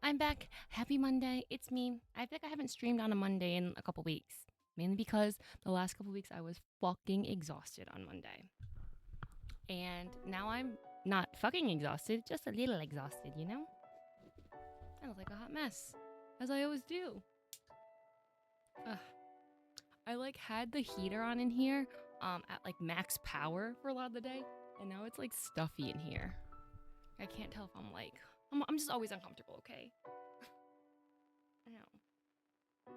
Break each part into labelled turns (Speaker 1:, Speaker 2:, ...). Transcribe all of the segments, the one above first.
Speaker 1: I'm back. Happy Monday. It's me. I think I haven't streamed on a Monday in a couple weeks. Mainly because the last couple weeks I was fucking exhausted on Monday. And now I'm not fucking exhausted, just a little exhausted, you know? I look like a hot mess. As I always do. Ugh. I like had the heater on in here at like max power for a lot of the day. And now it's like stuffy in here. I can't tell if I'm just always uncomfortable, okay? I know.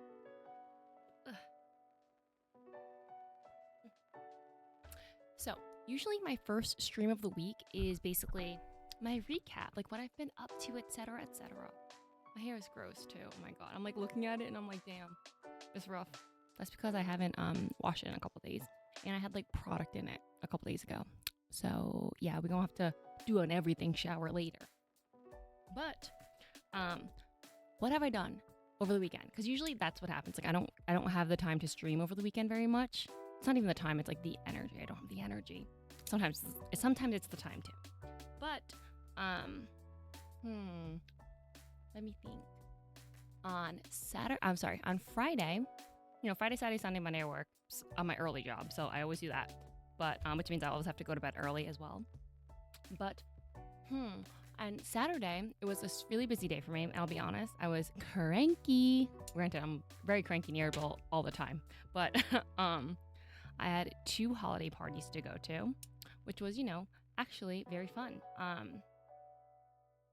Speaker 1: Ugh. So, usually my first stream of the week is basically my recap, like what I've been up to, etc., etc. My hair is gross too. Oh my god. I'm like looking at it and I'm like, damn, it's rough. That's because I haven't washed it in a couple days. And I had like product in it a couple days ago. So, yeah, we're going to have to do an everything shower later. But what have I done over the weekend? Because usually that's what happens. Like I don't have the time to stream over the weekend very much. It's not even the time, it's like the energy. I don't have the energy. Sometimes it's the time too. But let me think. On Friday, Friday, Saturday, Sunday, Monday I work on my early job, so I always do that. But which means I always have to go to bed early as well. But and Saturday, it was a really busy day for me. And I'll be honest, I was cranky. Granted, I'm very cranky and irritable all the time. But I had 2 holiday parties to go to, which was, actually very fun.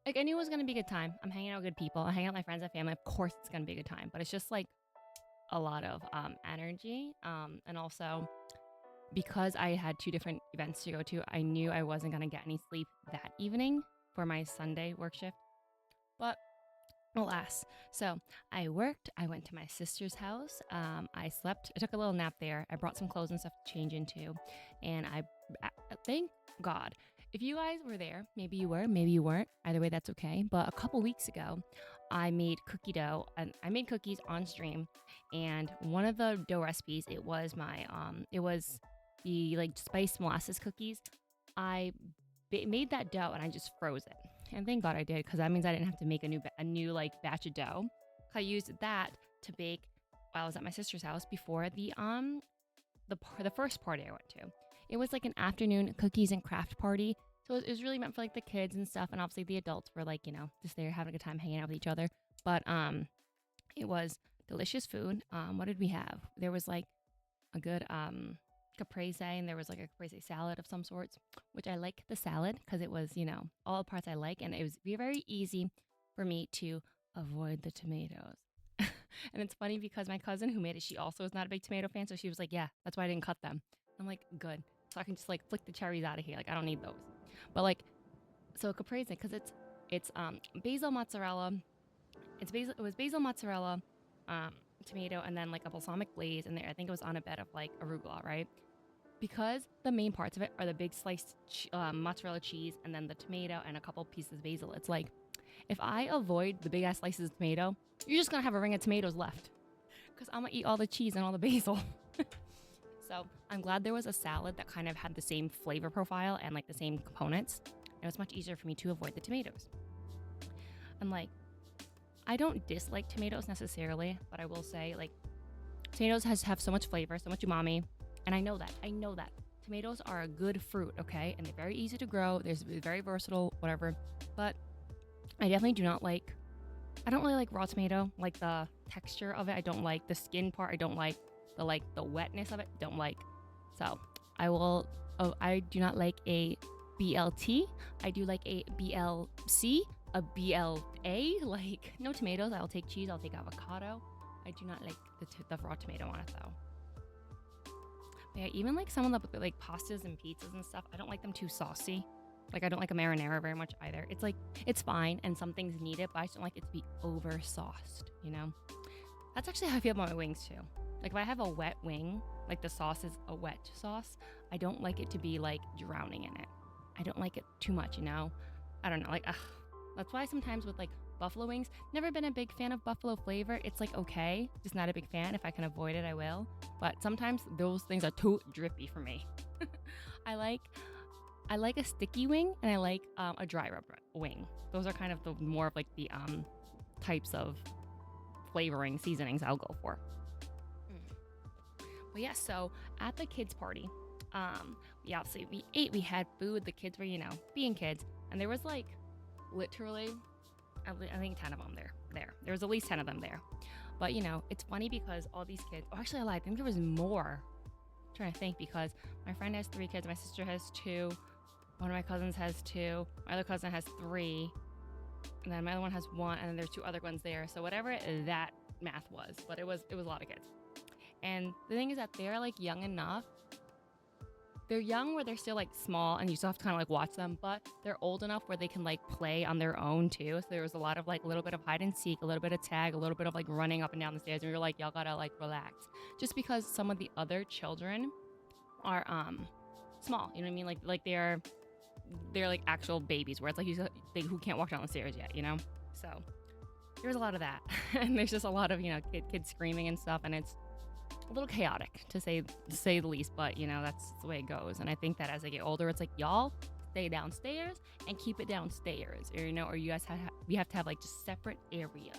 Speaker 1: Like I knew it was gonna be a good time. I'm hanging out with good people. I hang out with my friends and family. Of course, it's gonna be a good time. But it's just like a lot of energy. And also because I had 2 different events to go to, I knew I wasn't gonna get any sleep that evening for my Sunday work shift. But alas, so I worked. I went to my sister's house. I slept. I took a little nap there. I brought some clothes and stuff to change into, and thank God. If you guys were there, maybe you were, maybe you weren't. Either way, that's okay. But a couple weeks ago, I made cookie dough, and I made cookies on stream. And one of the dough recipes, it was the like spiced molasses cookies. I made that dough and I just froze it. And thank God I did, because that means I didn't have to make a new like batch of dough. I used that to bake while I was at my sister's house before the first party I went to. It was like an afternoon cookies and craft party. So it was really meant for like the kids and stuff, and obviously the adults were like, just there having a good time hanging out with each other. But it was delicious food. What did we have? There was like a good caprese, and there was like a caprese salad of some sorts, which I like the salad because it was, all the parts I like, and it was very easy for me to avoid the tomatoes. And it's funny because my cousin who made it, she also is not a big tomato fan, so she was like, yeah, that's why I didn't cut them. I'm like, good. So I can just like flick the cherries out of here. Like I don't need those. But like, so caprese, because it's basil mozzarella. It was basil mozzarella, tomato, and then like a balsamic glaze, and I think it was on a bed of like arugula, right? Because the main parts of it are the big sliced mozzarella cheese and then the tomato and a couple pieces of basil. It's like, if I avoid the big ass slices of tomato, you're just gonna have a ring of tomatoes left, because I'm gonna eat all the cheese and all the basil. So I'm glad there was a salad that kind of had the same flavor profile and like the same components. It was much easier for me to avoid the tomatoes. And like, I don't dislike tomatoes necessarily, but I will say like tomatoes have so much flavor, so much umami. And I know that. Tomatoes are a good fruit, okay? And they're very easy to grow. They're very versatile, whatever. But I definitely I don't really like raw tomato, like the texture of it. I don't like the skin part. I don't like the wetness of it. Don't like. So I do not like a BLT. I do like a BLC, a BLA. Like no tomatoes. I'll take cheese. I'll take avocado. I do not like the raw tomato on it though. Yeah, even like some of the like pastas and pizzas and stuff, I don't like them too saucy. Like I don't like a marinara very much either. It's like, it's fine and some things need it, but I just don't like it to be over sauced, That's actually how I feel about my wings too. Like if I have a wet wing, like the sauce is a wet sauce, I don't like it to be like drowning in it. I don't like it too much, I don't know, like, that's why sometimes with like buffalo wings, never been a big fan of buffalo flavor. It's like okay, just not a big fan. If I can avoid it, I will. But sometimes those things are too drippy for me. I like a sticky wing and I like a dry rub wing. Those are kind of the more of like the types of flavoring seasonings I'll go for. But yeah, so at the kids' party, we ate, we had food. The kids were, being kids, and there was like literally, I think 10 of them there was at least 10 of them there. But it's funny because all these kids, actually I lied, I think there was more. I'm trying to think, because my friend has 3 kids, my sister has 2, one of my cousins has 2, my other cousin has 3, and then my other one has 1, and then there's 2 other ones there. So whatever that math was, but it was a lot of kids. And the thing is that they're like young enough. They're young where they're still like small and you still have to kind of like watch them, but they're old enough where they can like play on their own too. So there was a lot of like a little bit of hide and seek, a little bit of tag, a little bit of like running up and down the stairs. And we were like, y'all gotta like relax. Just because some of the other children are small, you know what I mean? Like they're like actual babies where it's like who can't walk down the stairs yet, So there's a lot of that. And there's just a lot of, kids screaming and stuff, and it's a little chaotic to say the least, but that's the way it goes. And I think that as I get older, it's like, y'all stay downstairs and keep it downstairs, or you guys we have to have like just separate areas.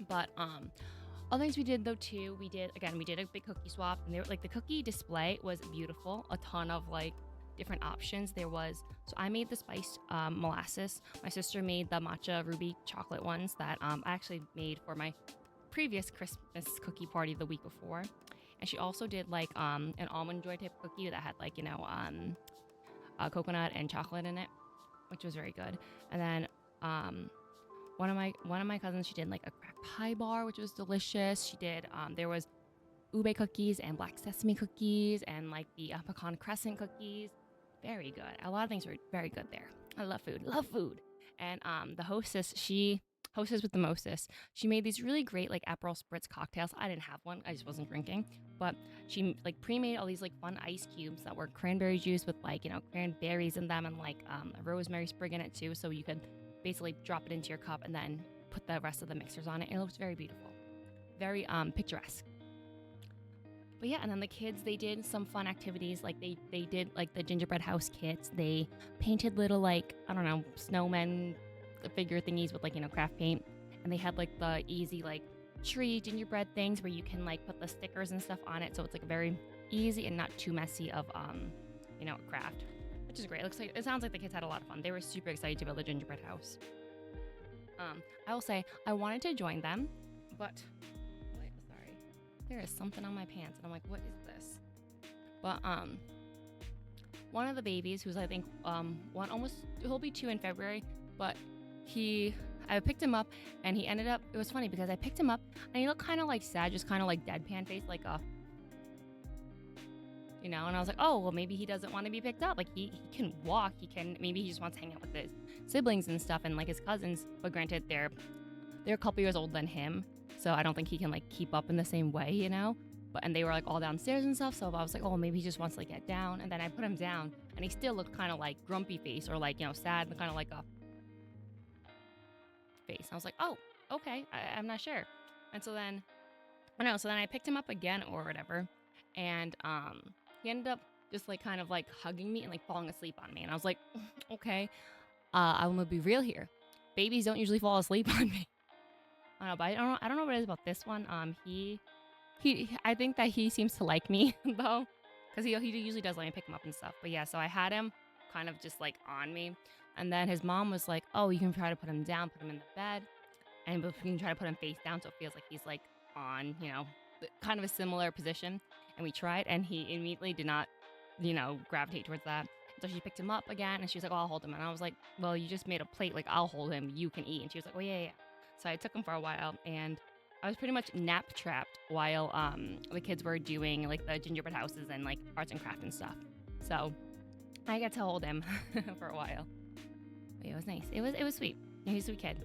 Speaker 1: But other things we did though too, we did a big cookie swap, and like the cookie display was beautiful. A ton of like different options. So I made the spiced molasses. My sister made the matcha ruby chocolate ones that I actually made for my previous Christmas cookie party the week before. And she also did like an almond joy type cookie that had like coconut and chocolate in it, which was very good. And then one of my cousins, she did like a crack pie bar, which was delicious. She did there was ube cookies and black sesame cookies and like the pecan crescent cookies. Very good. A lot of things were very good there. I love food. And the hostess, she hostess with the mostess. She made these really great like Aperol Spritz cocktails. I didn't have one. I just wasn't drinking. But she like pre-made all these like fun ice cubes that were cranberry juice with like, cranberries in them and like a rosemary sprig in it too. So you could basically drop it into your cup and then put the rest of the mixers on it. It looks very beautiful. Very picturesque. But yeah, and then the kids, they did some fun activities. Like they did like the gingerbread house kits. They painted little like, I don't know, snowmen figure thingies with like craft paint, and they had like the easy like tree gingerbread things where you can like put the stickers and stuff on it, so it's like a very easy and not too messy of craft, which is great. It sounds like the kids had a lot of fun. They were super excited to build a gingerbread house. I will say I wanted to join them, but sorry, there is something on my pants and I'm like, what is this? But one of the babies, who's I think he'll be 2 in February, but I picked him up and he ended up, it was funny because I picked him up and he looked kind of like sad, just kind of like deadpan face, like and I was like, oh, well, maybe he doesn't want to be picked up. Like he can walk, maybe he just wants to hang out with his siblings and stuff and like his cousins, but granted they're a couple years older than him, so I don't think he can like keep up in the same way, and they were like all downstairs and stuff, so I was like, oh, maybe he just wants to like get down. And then I put him down and he still looked kind of like grumpy face or like, sad and kind of like a face. I was like, oh, okay, I'm not sure. And so then I picked him up again or whatever, and he ended up just like kind of like hugging me and like falling asleep on me. And I was like, okay, I'm gonna be real here. Babies don't usually fall asleep on me. I don't know, but I don't know what it is about this one. I think that he seems to like me though, because he usually does let me pick him up and stuff. But yeah, so I had him kind of just like on me. And then his mom was like, oh, you can try to put him down, put him in the bed, and you can try to put him face down so it feels like he's like on, kind of a similar position. And we tried, and he immediately did not, gravitate towards that. So she picked him up again, and she was like, oh, I'll hold him. And I was like, well, you just made a plate, like, I'll hold him, you can eat. And she was like, oh, yeah. So I took him for a while, and I was pretty much nap trapped while the kids were doing like the gingerbread houses and like arts and craft and stuff. So I got to hold him for a while. It was nice. It was sweet. He's a sweet kid.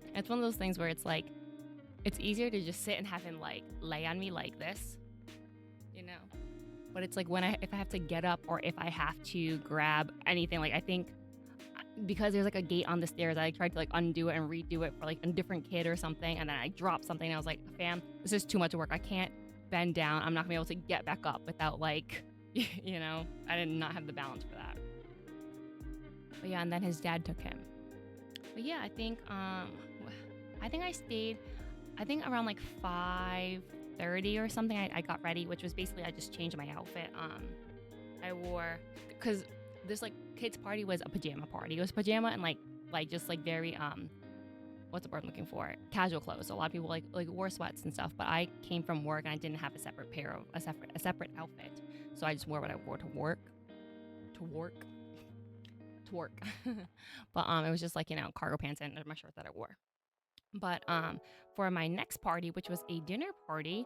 Speaker 1: And it's one of those things where it's like, it's easier to just sit and have him like lay on me like this, But it's like if I have to get up or if I have to grab anything, like I think because there's like a gate on the stairs, I tried to like undo it and redo it for like a different kid or something, and then I dropped something and I was like, fam, this is too much work. I can't bend down. I'm not gonna be able to get back up without like, I did not have the balance for that. But yeah, and then his dad took him. But yeah, I think I I think I stayed, I think around like 5:30 or something. I got ready, which was basically I just changed my outfit. I wore, because this like kids party was a pajama party. It was pajama and like just like very what's the word I'm looking for? Casual clothes. So a lot of people like wore sweats and stuff, but I came from work and I didn't have a separate a separate outfit. So I just wore what I wore to work. To work. To work. But it was just like, cargo pants and my shirt that I wore. But for my next party, which was a dinner party,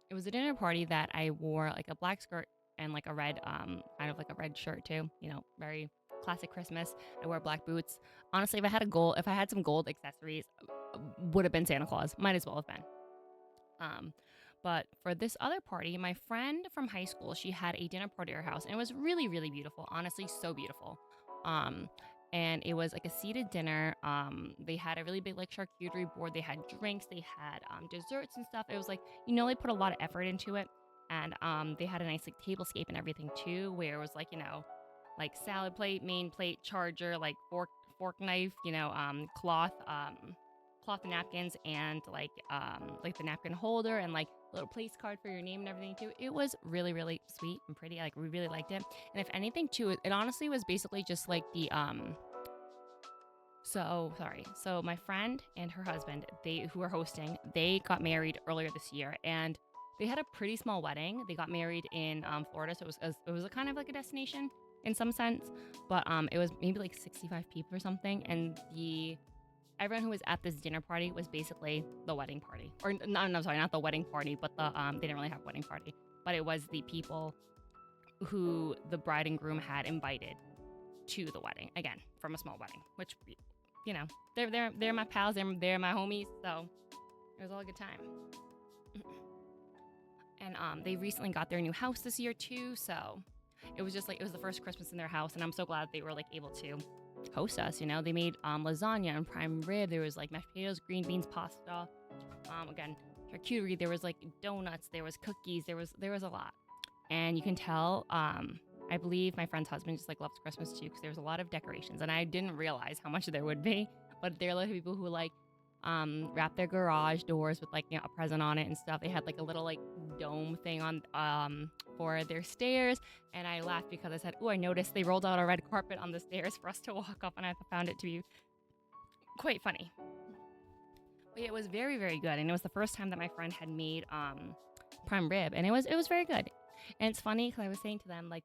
Speaker 1: it was a dinner party that I wore like a black skirt and like a red kind of like a red shirt too, very classic Christmas. I wore black boots. Honestly, if I had some gold accessories, would have been Santa Claus. Might as well have been. But for this other party, my friend from high school, she had a dinner party at her house, and it was really, really beautiful. Honestly, so beautiful. Um, and it was like a seated dinner. They had a really big like charcuterie board. They had drinks. They had desserts and stuff. It was like, they put a lot of effort into it, and they had a nice like tablescape and everything too, where it was like like salad plate, main plate, charger, like fork knife, cloth napkins, and like the napkin holder, and like a little place card for your name and everything too. It was really, really sweet and pretty. Like we really liked it. And if anything too, it honestly was basically just like the so my friend and her husband, who were hosting, they got married earlier this year, and they had a pretty small wedding. They got married in Florida, so it was a kind of like a destination in some sense, but it was maybe like 65 people or something, and everyone who was at this dinner party was basically the wedding party. Or no, sorry, not the wedding party, but they didn't really have a wedding party. But it was the people who the bride and groom had invited to the wedding. Again, from a small wedding, which, they're my pals, they're my homies, so it was all a good time. And they recently got their new house this year too, so it was just like, it was the first Christmas in their house, and I'm so glad they were like able to host us. They made lasagna and prime rib. There was like mashed potatoes, green beans, pasta, again charcuterie. There was like donuts, there was cookies, there was a lot. And you can tell, I believe my friend's husband just like loves Christmas too, because there was a lot of decorations, and I didn't realize how much there would be. But there are a lot of people who like wrap their garage doors with like a present on it and stuff. They had like a little like dome thing on for their stairs, and I laughed because I said, "Oh, I noticed they rolled out a red carpet on the stairs for us to walk up," and I found it to be quite funny. But yeah, it was very, very good, and it was the first time that my friend had made prime rib, and it was very good. And it's funny because I was saying to them like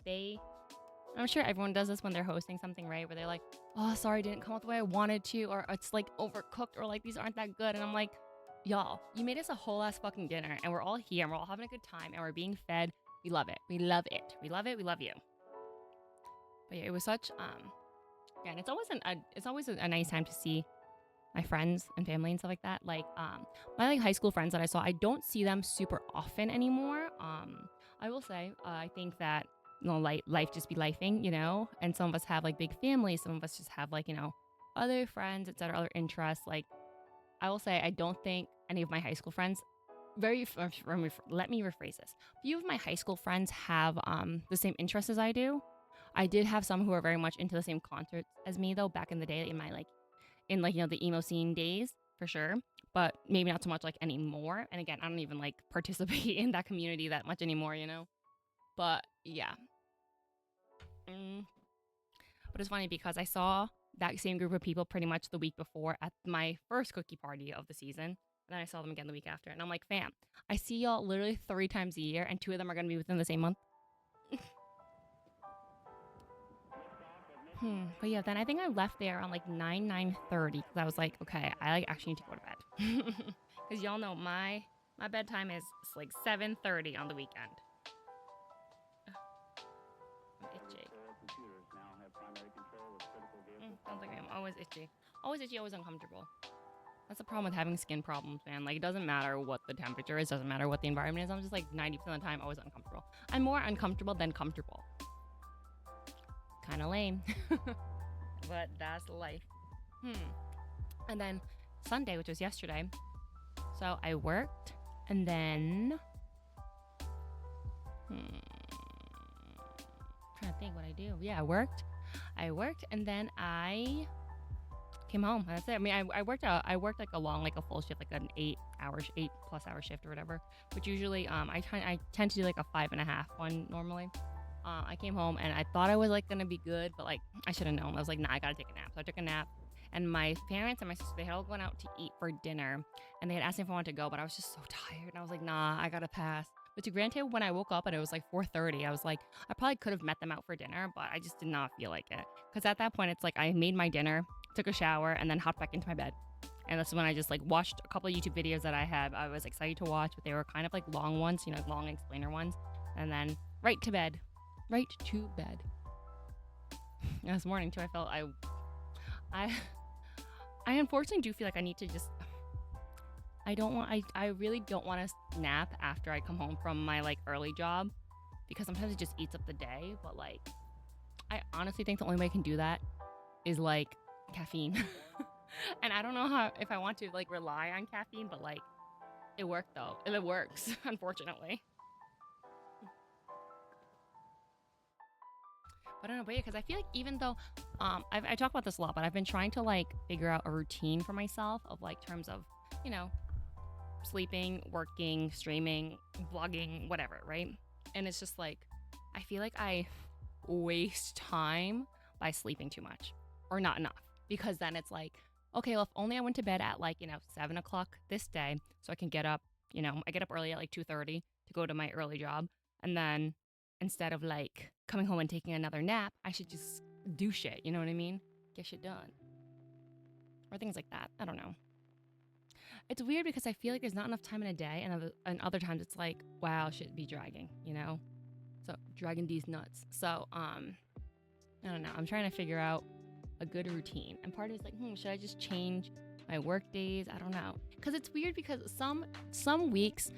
Speaker 1: I'm sure everyone does this when they're hosting something, right? Where they're like, "Oh, sorry, it didn't come out the way I wanted to," or it's like overcooked, or like these aren't that good. And I'm like, y'all, you made us a whole ass fucking dinner, and we're all here, and we're all having a good time, and we're being fed. We love it. We love it. We love it. We love you. But yeah, it was such again, it's always a nice time to see my friends and family and stuff like that. Like my like high school friends that I saw, I don't see them super often anymore. I will say, I think that life just be lifing, and some of us have like big families, some of us just have like other friends, etc., other interests. Like I will say, I don't think any of my high school friends let me rephrase this. Few of my high school friends have the same interests as I do. I did have some who are very much into the same concerts as me though, back in the day, in my the emo scene days, for sure, but maybe not so much like anymore. And again, I don't even like participate in that community that much anymore, but yeah. But it's funny because I saw that same group of people pretty much the week before at my first cookie party of the season. And then I saw them again the week after. And I'm like, fam, I see y'all literally 3 times a year, and 2 of them are going to be within the same month. But yeah, then I think I left there around like 9:30, because I was like, okay, I like actually need to go to bed. Because y'all know my bedtime is like 7:30 on the weekend. I'm itchy. Sounds like I'm always itchy. Always itchy, always uncomfortable. That's the problem with having skin problems, man. Like, it doesn't matter what the temperature is, doesn't matter what the environment is. I'm just like 90% of the time always uncomfortable. I'm more uncomfortable than comfortable. Kind of lame. But that's life. And then Sunday, which was yesterday. So I worked, and then trying to think what I do. Yeah, I worked, and then I came home. And that's it. I mean, I worked like a long, like a full shift, like an 8 hour, 8+ hour shift or whatever. Which usually, I tend to do like a 5.5 one normally. I came home and I thought I was like gonna be good, but like I should have known. I was like, nah, I gotta take a nap. So I took a nap. And my parents and my sister, they had all gone out to eat for dinner, and they had asked me if I wanted to go, but I was just so tired, and I was like, nah, I gotta pass. But to granted, when I woke up and it was like 4:30, I was like, I probably could have met them out for dinner, but I just did not feel like it. Because at that point, it's like I made my dinner, took a shower, and then hopped back into my bed. And that's when I just like watched a couple of YouTube videos that I had. I was excited to watch, but they were kind of like long ones, you know, long explainer ones. And then right to bed, right to bed. And this morning too, I, I unfortunately do feel like I need to just. I really don't want to nap after I come home from my like early job, because sometimes it just eats up the day. But like, I honestly think the only way I can do that is like caffeine. And I don't know how, if I want to like rely on caffeine, but like it worked though. It works, unfortunately. But I don't know, but yeah, because I feel like even though I talk about this a lot, but I've been trying to like figure out a routine for myself of like terms of, you know, sleeping, working, streaming, vlogging, whatever, right? And it's just like I feel like I waste time by sleeping too much or not enough, because then it's like, okay, well, if only I went to bed at like, 7 o'clock this day, so I can get up, I get up early at like 2:30 to go to my early job. And then instead of like coming home and taking another nap, I should just do shit. You know what I mean? Get shit done. Or things like that. I don't know. It's weird because I feel like there's not enough time in a day, and other times it's like, wow, shit be dragging, you know? So dragging these nuts. So I don't know. I'm trying to figure out a good routine. And part of it's like, should I just change my work days? I don't know. Because it's weird because some weeks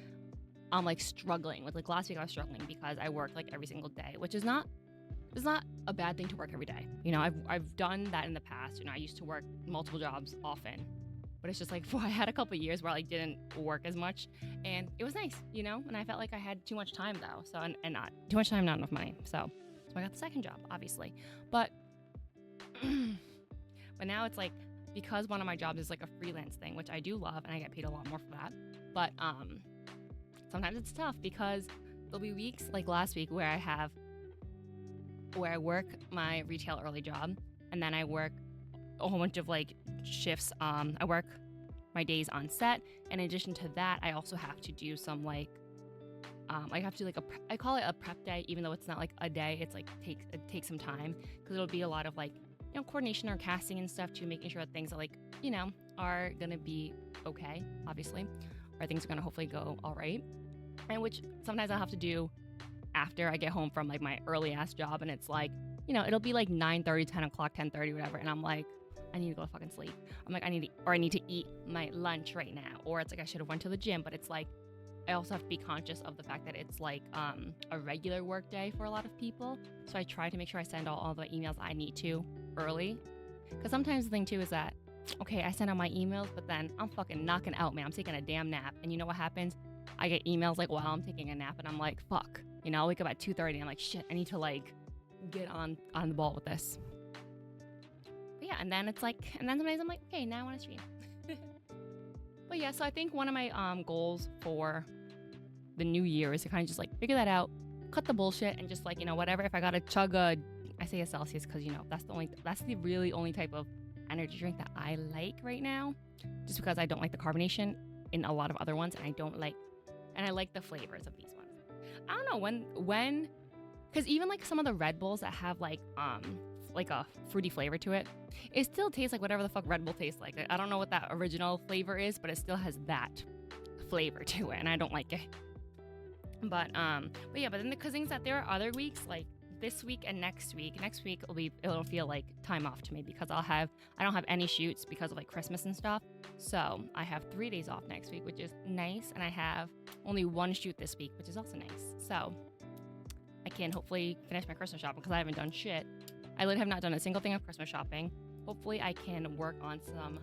Speaker 1: I'm like struggling with, like last week I was struggling because I work like every single day, which is not it's not a bad thing to work every day. I've done that in the past. I used to work multiple jobs often. But it's just like, I had a couple of years where I like didn't work as much, and it was nice, and I felt like I had too much time though. So and not too much time, not enough money. So I got the second job, obviously. But but now it's like, because one of my jobs is like a freelance thing, which I do love, and I get paid a lot more for that. But sometimes it's tough because there'll be weeks like last week where I work my retail early job, and then I work a whole bunch of like shifts. I work my days on set, and in addition to that, I also have to do some like I have to like I call it a prep day, even though it's not like a day. It's like it takes some time, because it'll be a lot of like coordination or casting and stuff, to making sure that things are like are gonna be okay, obviously, or things are gonna hopefully go all right, and which sometimes I'll have to do after I get home from like my early ass job, and it's like it'll be like 9:30, 10 o'clock, 10:30, whatever, and I'm like, I need to go to fucking sleep. I'm like, I need to eat my lunch right now. Or it's like I should have went to the gym, but it's like I also have to be conscious of the fact that it's like a regular work day for a lot of people. So I try to make sure I send all the emails I need to early. Because sometimes the thing too is that, okay, I send out my emails, but then I'm fucking knocking out, man. I'm taking a damn nap. And you know what happens? I get emails like while I'm taking a nap, and I'm like, fuck. I'll wake up at 2:30. I'm like, shit, I need to like get on the ball with this. But yeah, and then it's like, and then sometimes I'm like, okay, now I want to stream. But yeah, so I think one of my goals for the new year is to kind of just like figure that out, cut the bullshit, and just like whatever. If I gotta chug I say a Celsius because that's the really only type of energy drink that I like right now, just because I don't like the carbonation in a lot of other ones, and I like the flavors of these ones. I don't know when because even like some of the Red Bulls that have like a fruity flavor to it, it still tastes like whatever the fuck Red Bull tastes like. I don't know what that original flavor is, but it still has that flavor to it, and I don't like it. But yeah, but then because things that there are other weeks like this week and next week. Next week it'll feel like time off to me, because I don't have any shoots because of like Christmas and stuff. So I have 3 days off next week, which is nice, and I have only one shoot this week, which is also nice. So I can hopefully finish my Christmas shopping, because I haven't done shit. I literally have not done a single thing of Christmas shopping. Hopefully I can work on some,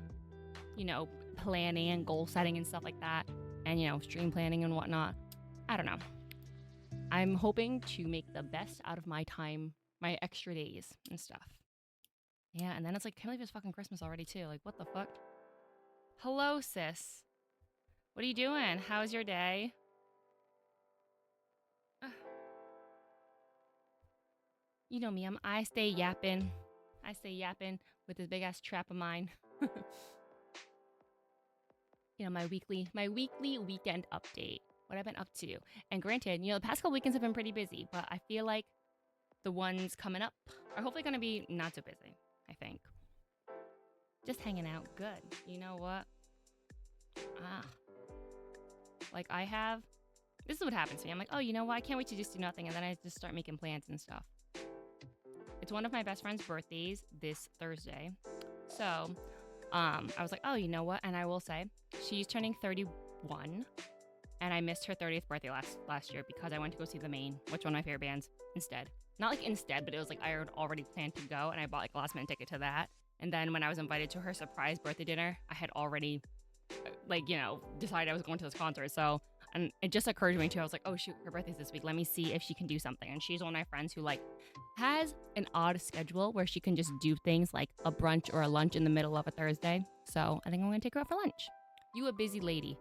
Speaker 1: planning and goal setting and stuff like that, and stream planning and whatnot. I don't know. I'm hoping to make the best out of my time, my extra days and stuff. Yeah, and then it's like, can't believe it's fucking Christmas already too. Like, what the fuck? Hello, sis. What are you doing? How's your day? Ugh. You know me, I stay yapping. I stay yapping with this big ass trap of mine. You know, my weekly weekend update. What I've been up to. And granted, you know, the past couple weekends have been pretty busy, but I feel like the ones coming up are hopefully gonna be not so busy, I think. Just hanging out. Good. You know what? Ah. Like I have this is what happens to me. I'm like, oh, you know what? I can't wait to just do nothing. And then I just start making plans and stuff. It's one of my best friend's birthdays this Thursday. So I was like, oh, you know what? And I will say, she's turning 31. And I missed her 30th birthday last year because I went to go see The Maine, which one of my favorite bands, instead. Not like instead, but it was like I had already planned to go. And I bought like a last minute ticket to that. And then when I was invited to her surprise birthday dinner, I had already like, you know, decided I was going to this concert. So, and it just occurred to me too. I was like, oh shoot, her birthday's this week. Let me see if she can do something. And she's one of my friends who like has an odd schedule where she can just do things like a brunch or a lunch in the middle of a Thursday. So I think I'm going to take her out for lunch. You a busy lady.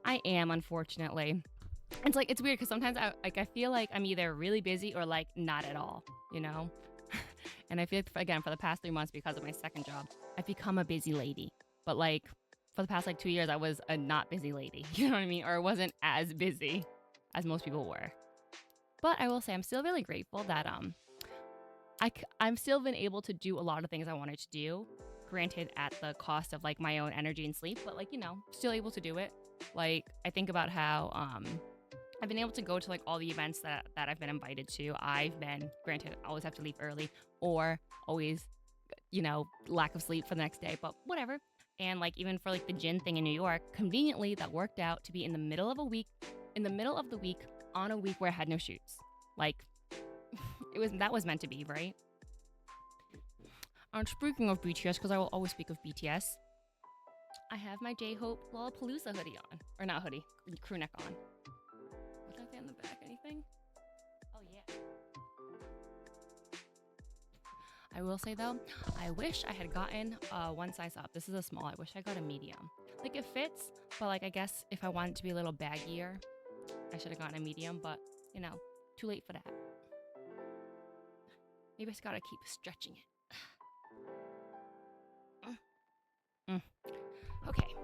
Speaker 1: I am, unfortunately. It's like, it's weird because sometimes I feel like I'm either really busy or like not at all, you know? And I feel like, again, for the past 3 months because of my second job, I've become a busy lady. But like for the past like 2 years, I was a not busy lady. You know what I mean? Or wasn't as busy as most people were. But I will say I'm still really grateful that I'm still been able to do a lot of things I wanted to do. Granted, at the cost of like my own energy and sleep, but like, you know, still able to do it. Like I think about how I've been able to go to like all the events that I've been invited to. I've been, granted, I always have to leave early or always, you know, lack of sleep for the next day, but whatever. And like even for like the gin thing in New York, conveniently that worked out to be in the middle of the week on a week where I had no shoots. Like that was meant to be, right? And speaking of BTS, because I will always speak of BTS, I have my J-Hope Lollapalooza hoodie on. Or not hoodie, crew neck on. What did I say on the back? Anything? Oh, yeah. I will say, though, I wish I had gotten one size up. This is a small. I wish I got a medium. Like, it fits, but, like, I guess if I wanted to be a little baggier, I should have gotten a medium, but, you know, too late for that. Maybe I just gotta keep stretching it. Okay.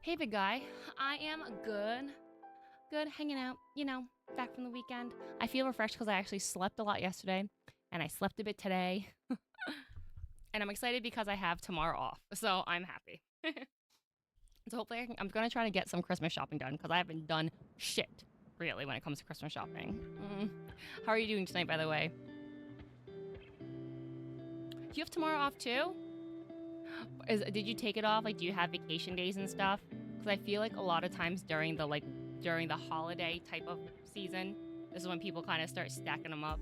Speaker 1: Hey, big guy. I am good. Good, hanging out, you know, back from the weekend. I feel refreshed because I actually slept a lot yesterday, and I slept a bit today. And I'm excited because I have tomorrow off, so I'm happy. So hopefully I'm going to try to get some Christmas shopping done because I haven't done shit, really, when it comes to Christmas shopping. How are you doing tonight, by the way? Do you have tomorrow off, too? Did you take it off? Like, do you have vacation days and stuff? Because I feel like a lot of times during the holiday type of season, this is when people kind of start stacking them up.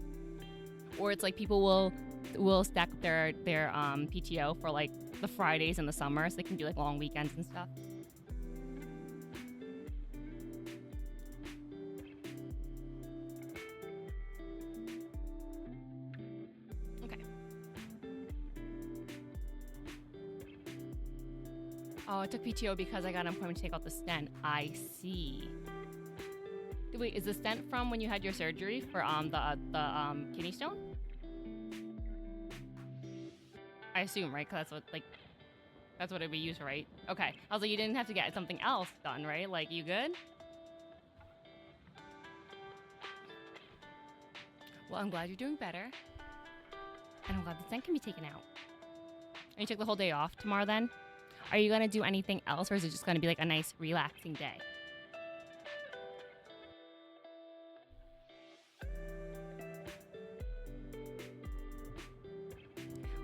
Speaker 1: Or it's like people will stack up their PTO for like the Fridays in the summer, so they can do like long weekends and stuff. Oh, I took PTO because I got an appointment to take out the stent. I see. Wait, is the stent from when you had your surgery for the kidney stone? I assume, right? Because that's what it'd be used for, right? Okay. I was like, you didn't have to get something else done, right? Like, you good? Well, I'm glad you're doing better. And I'm glad the stent can be taken out. And you took the whole day off tomorrow then? Are you going to do anything else, or is it just going to be like a nice, relaxing day?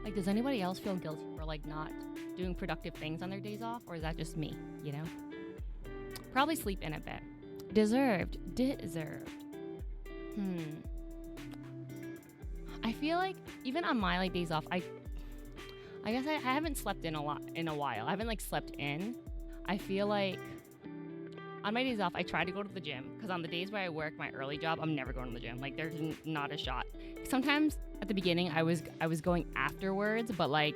Speaker 1: Like, does anybody else feel guilty for, like, not doing productive things on their days off, or is that just me, you know? Probably sleep in a bit. Deserved. I feel like, even on my, like, days off, I guess I haven't slept in a while. I haven't like slept in. I feel like On my days off, I try to go to the gym because on the days where I work my early job, I'm never going to the gym. Like there's not a shot. Sometimes at the beginning, I was going afterwards, but like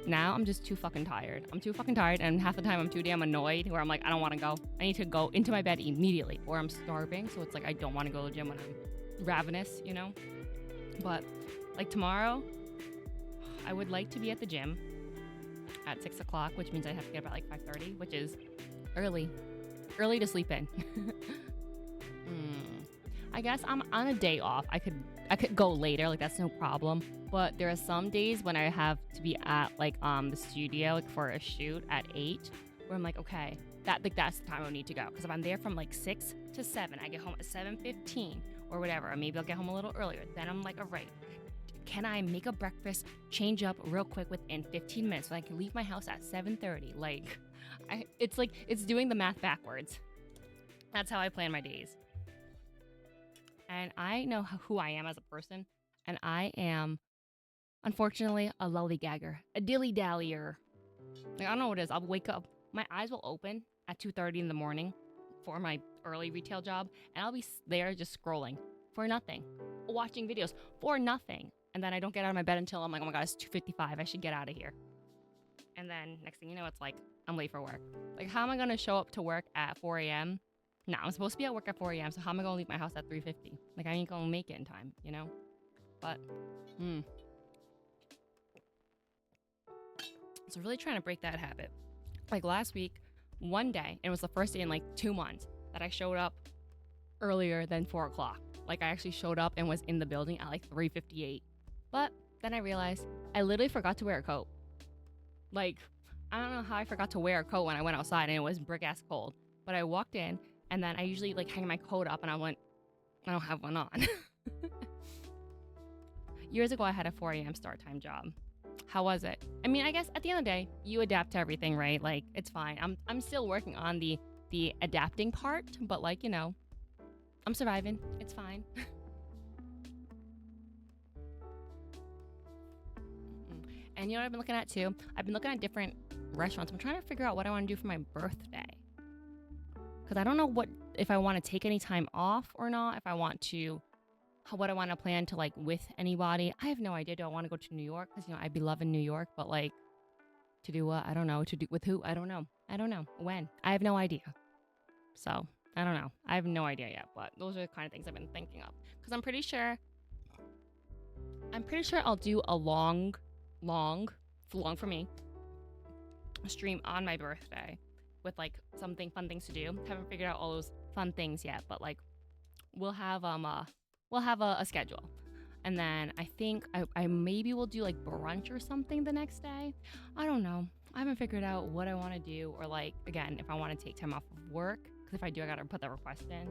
Speaker 1: now I'm just too fucking tired. I'm too fucking tired, and half the time I'm too damn annoyed where I'm like, I don't want to go. I need to go into my bed immediately, or I'm starving. So it's like I don't want to go to the gym when I'm ravenous, you know. But like tomorrow, I would like to be at the gym at 6 o'clock, which means I have to get up at like 5:30, which is early to sleep in. I guess I'm on a day off. I could go later, like that's no problem. But there are some days when I have to be at like the studio like for a shoot at 8, where I'm like, okay, that's the time I need to go. Because if I'm there from like 6 to 7, I get home at 7:15 or whatever, or maybe I'll get home a little earlier. Then I'm like, all right, can I make a breakfast, change up real quick within 15 minutes so I can leave my house at 7:30? Like, it's doing the math backwards. That's how I plan my days. And I know who I am as a person, and I am, unfortunately, a lollygagger, a dilly-dallyer. Like, I don't know what it is. I'll wake up, my eyes will open at 2:30 in the morning for my early retail job, and I'll be there just scrolling for nothing, watching videos for nothing. And then I don't get out of my bed until I'm like, oh my God, it's 2:55. I should get out of here. And then next thing you know, it's like, I'm late for work. Like, how am I going to show up to work at 4 a.m.? No, I'm supposed to be at work at 4 a.m., so how am I going to leave my house at 3:50? Like, I ain't going to make it in time, you know? But, So really trying to break that habit. Like, last week, one day, and it was the first day in, like, 2 months, that I showed up earlier than 4 o'clock. Like, I actually showed up and was in the building at, like, 3:58. But then I realized I literally forgot to wear a coat. Like, I don't know how I forgot to wear a coat when I went outside and it was brick-ass cold. But I walked in, and then I usually, like, hang my coat up, and I went, I don't have one on. Years ago, I had a 4 a.m. start time job. How was it? I mean, I guess at the end of the day, you adapt to everything, right? Like, it's fine. I'm still working on the adapting part, but, like, you know, I'm surviving. It's fine. And you know what I've been looking at too? I've been looking at different restaurants. I'm trying to figure out what I want to do for my birthday. Because I don't know if I want to take any time off or not. If I want to, what I want to plan to like with anybody. I have no idea. Do I want to go to New York? Because, you know, I'd be loving New York. But like, to do what? I don't know. To do with who? I don't know. When? I have no idea. So, I don't know. I have no idea yet. But those are the kind of things I've been thinking of. Because I'm pretty sure I'll do a long for me, a stream on my birthday with like fun things to do. Haven't figured out all those fun things yet, but like we'll have a schedule. And then I think I maybe will do like brunch or something the next day. I don't know. I haven't figured out what I want to do, or like, again, if I want to take time off of work, because if I do, I gotta put the request in.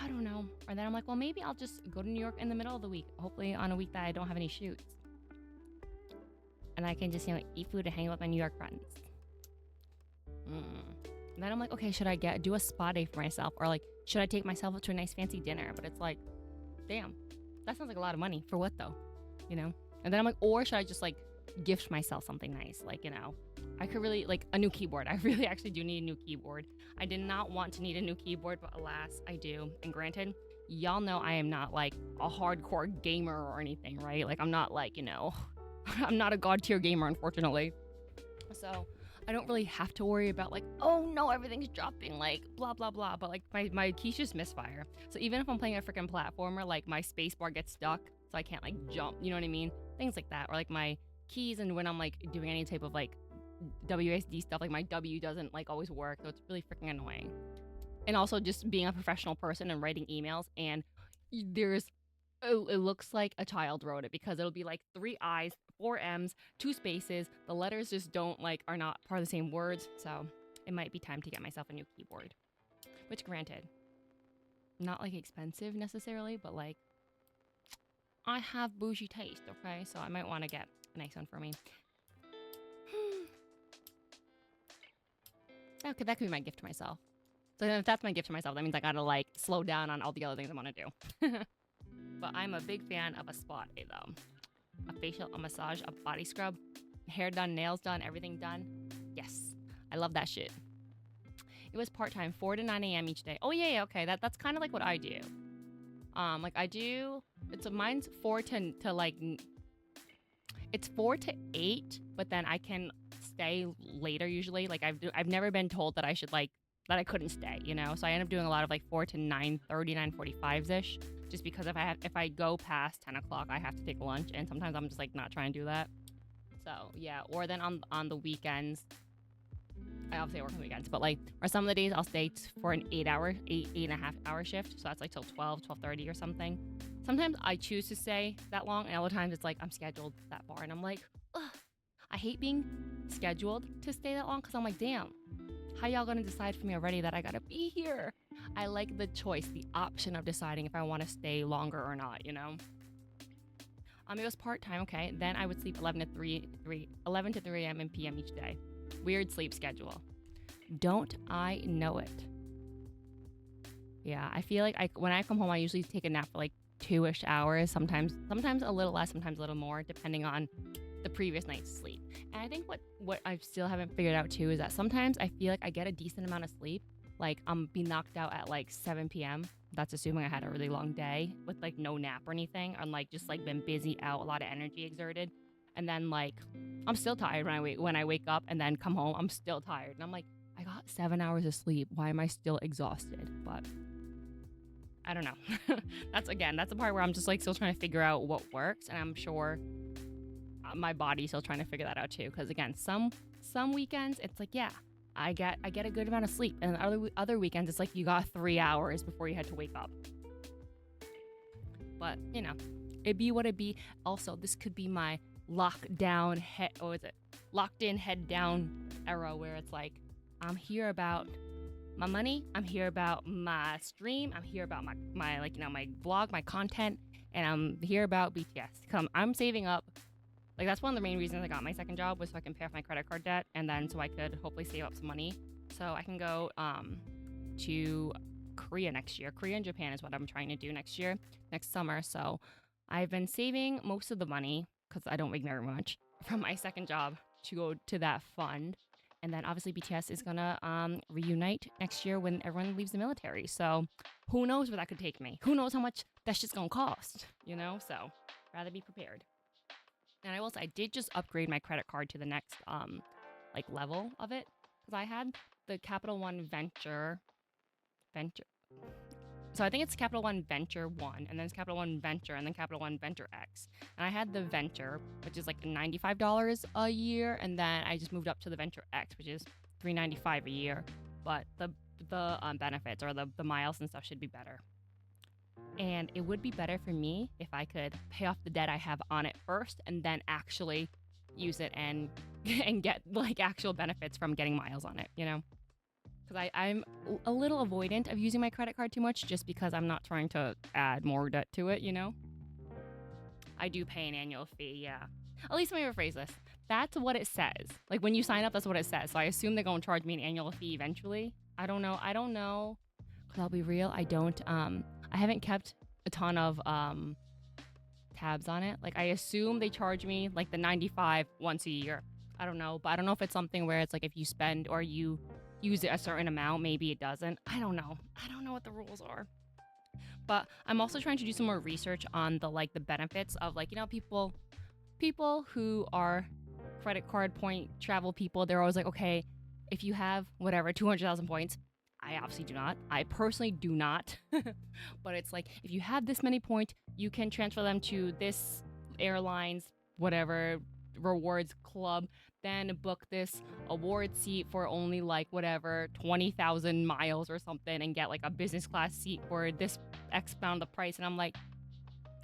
Speaker 1: I don't know. Or then I'm like, well, maybe I'll just go to New York in the middle of the week, hopefully on a week that I don't have any shoots. And I can just, you know, eat food and hang out with my New York friends. And then I'm like, okay, should I do a spa day for myself? Or like, should I take myself up to a nice fancy dinner? But it's like, damn, that sounds like a lot of money. For what though? You know? And then I'm like, or should I just like gift myself something nice? Like, you know, I could really, like a new keyboard. I really actually do need a new keyboard. I did not want to need a new keyboard, but alas, I do. And granted, y'all know I am not like a hardcore gamer or anything, right? Like, I'm not like, you know, I'm not a god tier gamer, unfortunately. So I don't really have to worry about like, oh no, everything's dropping, like blah, blah, blah. But like my keys just misfire. So even if I'm playing a freaking platformer, like my space bar gets stuck, so I can't like jump, you know what I mean? Things like that. Or like my keys, and when I'm like doing any type of like WASD stuff, like my W doesn't like always work. So it's really freaking annoying. And also just being a professional person and writing emails, and it looks like a child wrote it, because it'll be like 3 I's, 4 M's, 2 spaces. The letters just are not part of the same words. So it might be time to get myself a new keyboard, which granted, not like expensive necessarily, but like I have bougie taste, okay? So I might want to get a nice one for me. Okay, that could be my gift to myself. So if that's my gift to myself, that means I gotta like slow down on all the other things I want to do. But I'm a big fan of a spa day though. A facial, a massage, a body scrub, hair done, nails done, everything done. Yes, I love that shit. It was part-time, 4 to 9 a.m. each day. Oh yeah, okay. That's kind of like what I do. Like I do, mine's 4 to like, it's 4 to 8, but then I can stay later usually. Like I've never been told that I should like, that I couldn't stay, you know? So I end up doing a lot of like 4 to 9:30, 9:45-ish, just because if I go past 10 o'clock, I have to take lunch. And sometimes I'm just like not trying to do that. So yeah, or then on the weekends, I obviously work on weekends, but like, or some of the days I'll stay for an 8.5 hour shift. So that's like till 12:30 or something. Sometimes I choose to stay that long, and other times it's like I'm scheduled that far, and I'm like, ugh. I hate being scheduled to stay that long because I'm like, damn, how y'all gonna decide for me already that I gotta be here? I like the choice, the option of deciding if I want to stay longer or not, you know? It was part-time, okay. Then I would sleep 11 to 3 a.m. and p.m. each day. Weird sleep schedule. Don't I know it? Yeah, I feel like when I come home, I usually take a nap for like 2-ish hours, sometimes a little less, sometimes a little more, depending on the previous night's sleep. And I think what I still haven't figured out too is that sometimes I feel like I get a decent amount of sleep. Like I'm be knocked out at like 7 p.m. That's assuming I had a really long day with like no nap or anything, and like just like been busy out, a lot of energy exerted. And then like I'm still tired when I wake up, and then come home, I'm still tired. And I'm like, I got 7 hours of sleep. Why am I still exhausted? But I don't know. That's the part where I'm just like still trying to figure out what works, and I'm sure my body's still trying to figure that out too. Because again, some weekends it's like, yeah, I get a good amount of sleep, and other weekends it's like you got 3 hours before you had to wake up. But you know, it be what it be. Also, this could be my locked in head down era where it's like I'm here about my money, I'm here about my stream, I'm here about my like, you know, my blog, my content, and I'm here about BTS. I'm saving up. Like that's one of the main reasons I got my second job, was so I can pay off my credit card debt, and then so I could hopefully save up some money so I can go to Korea next year. Korea and Japan is what I'm trying to do next summer. So I've been saving most of the money, because I don't make very much, from my second job to go to that fund. And then obviously BTS is gonna reunite next year when everyone leaves the military. So who knows where that could take me? Who knows how much that shit's gonna cost, you know? So rather be prepared. And I did just upgrade my credit card to the next like level of it, because I had the Capital One Venture. So I think it's Capital One Venture 1, and then it's Capital One Venture, and then Capital One Venture X. And I had the Venture, which is like $95 a year, and then I just moved up to the Venture X, which is $395 a year. But the benefits or the miles and stuff should be better. And it would be better for me if I could pay off the debt I have on it first, and then actually use it and get like actual benefits from getting miles on it, you know? Because I'm a little avoidant of using my credit card too much, just because I'm not trying to add more debt to it, you know? I do pay an annual fee, yeah. At least let me rephrase this. That's what it says. Like when you sign up, that's what it says. So I assume they're going to charge me an annual fee eventually. I don't know. Because I'll be real, I haven't kept a ton of tabs on it. Like I assume they charge me like the $95 once a year. I don't know. But I don't know if it's something where it's like if you spend or you use it a certain amount, maybe it doesn't. I don't know what the rules are. But I'm also trying to do some more research on the benefits of, like, you know, people who are credit card point travel people. They're always like, okay, if you have whatever 200,000 points, I obviously do not. I personally do not. But it's like, if you have this many points, you can transfer them to this airline's whatever rewards club, then book this award seat for only like whatever 20,000 miles or something, and get like a business class seat for this X amount of the price. And I'm like,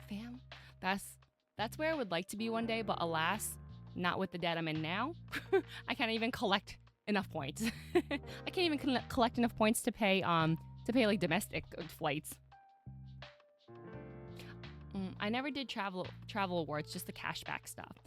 Speaker 1: fam, that's where I would like to be one day, but alas, not with the debt I'm in now. I can't even collect enough points. I can't even collect enough points to pay like domestic flights. I never did travel awards, just the cashback stuff.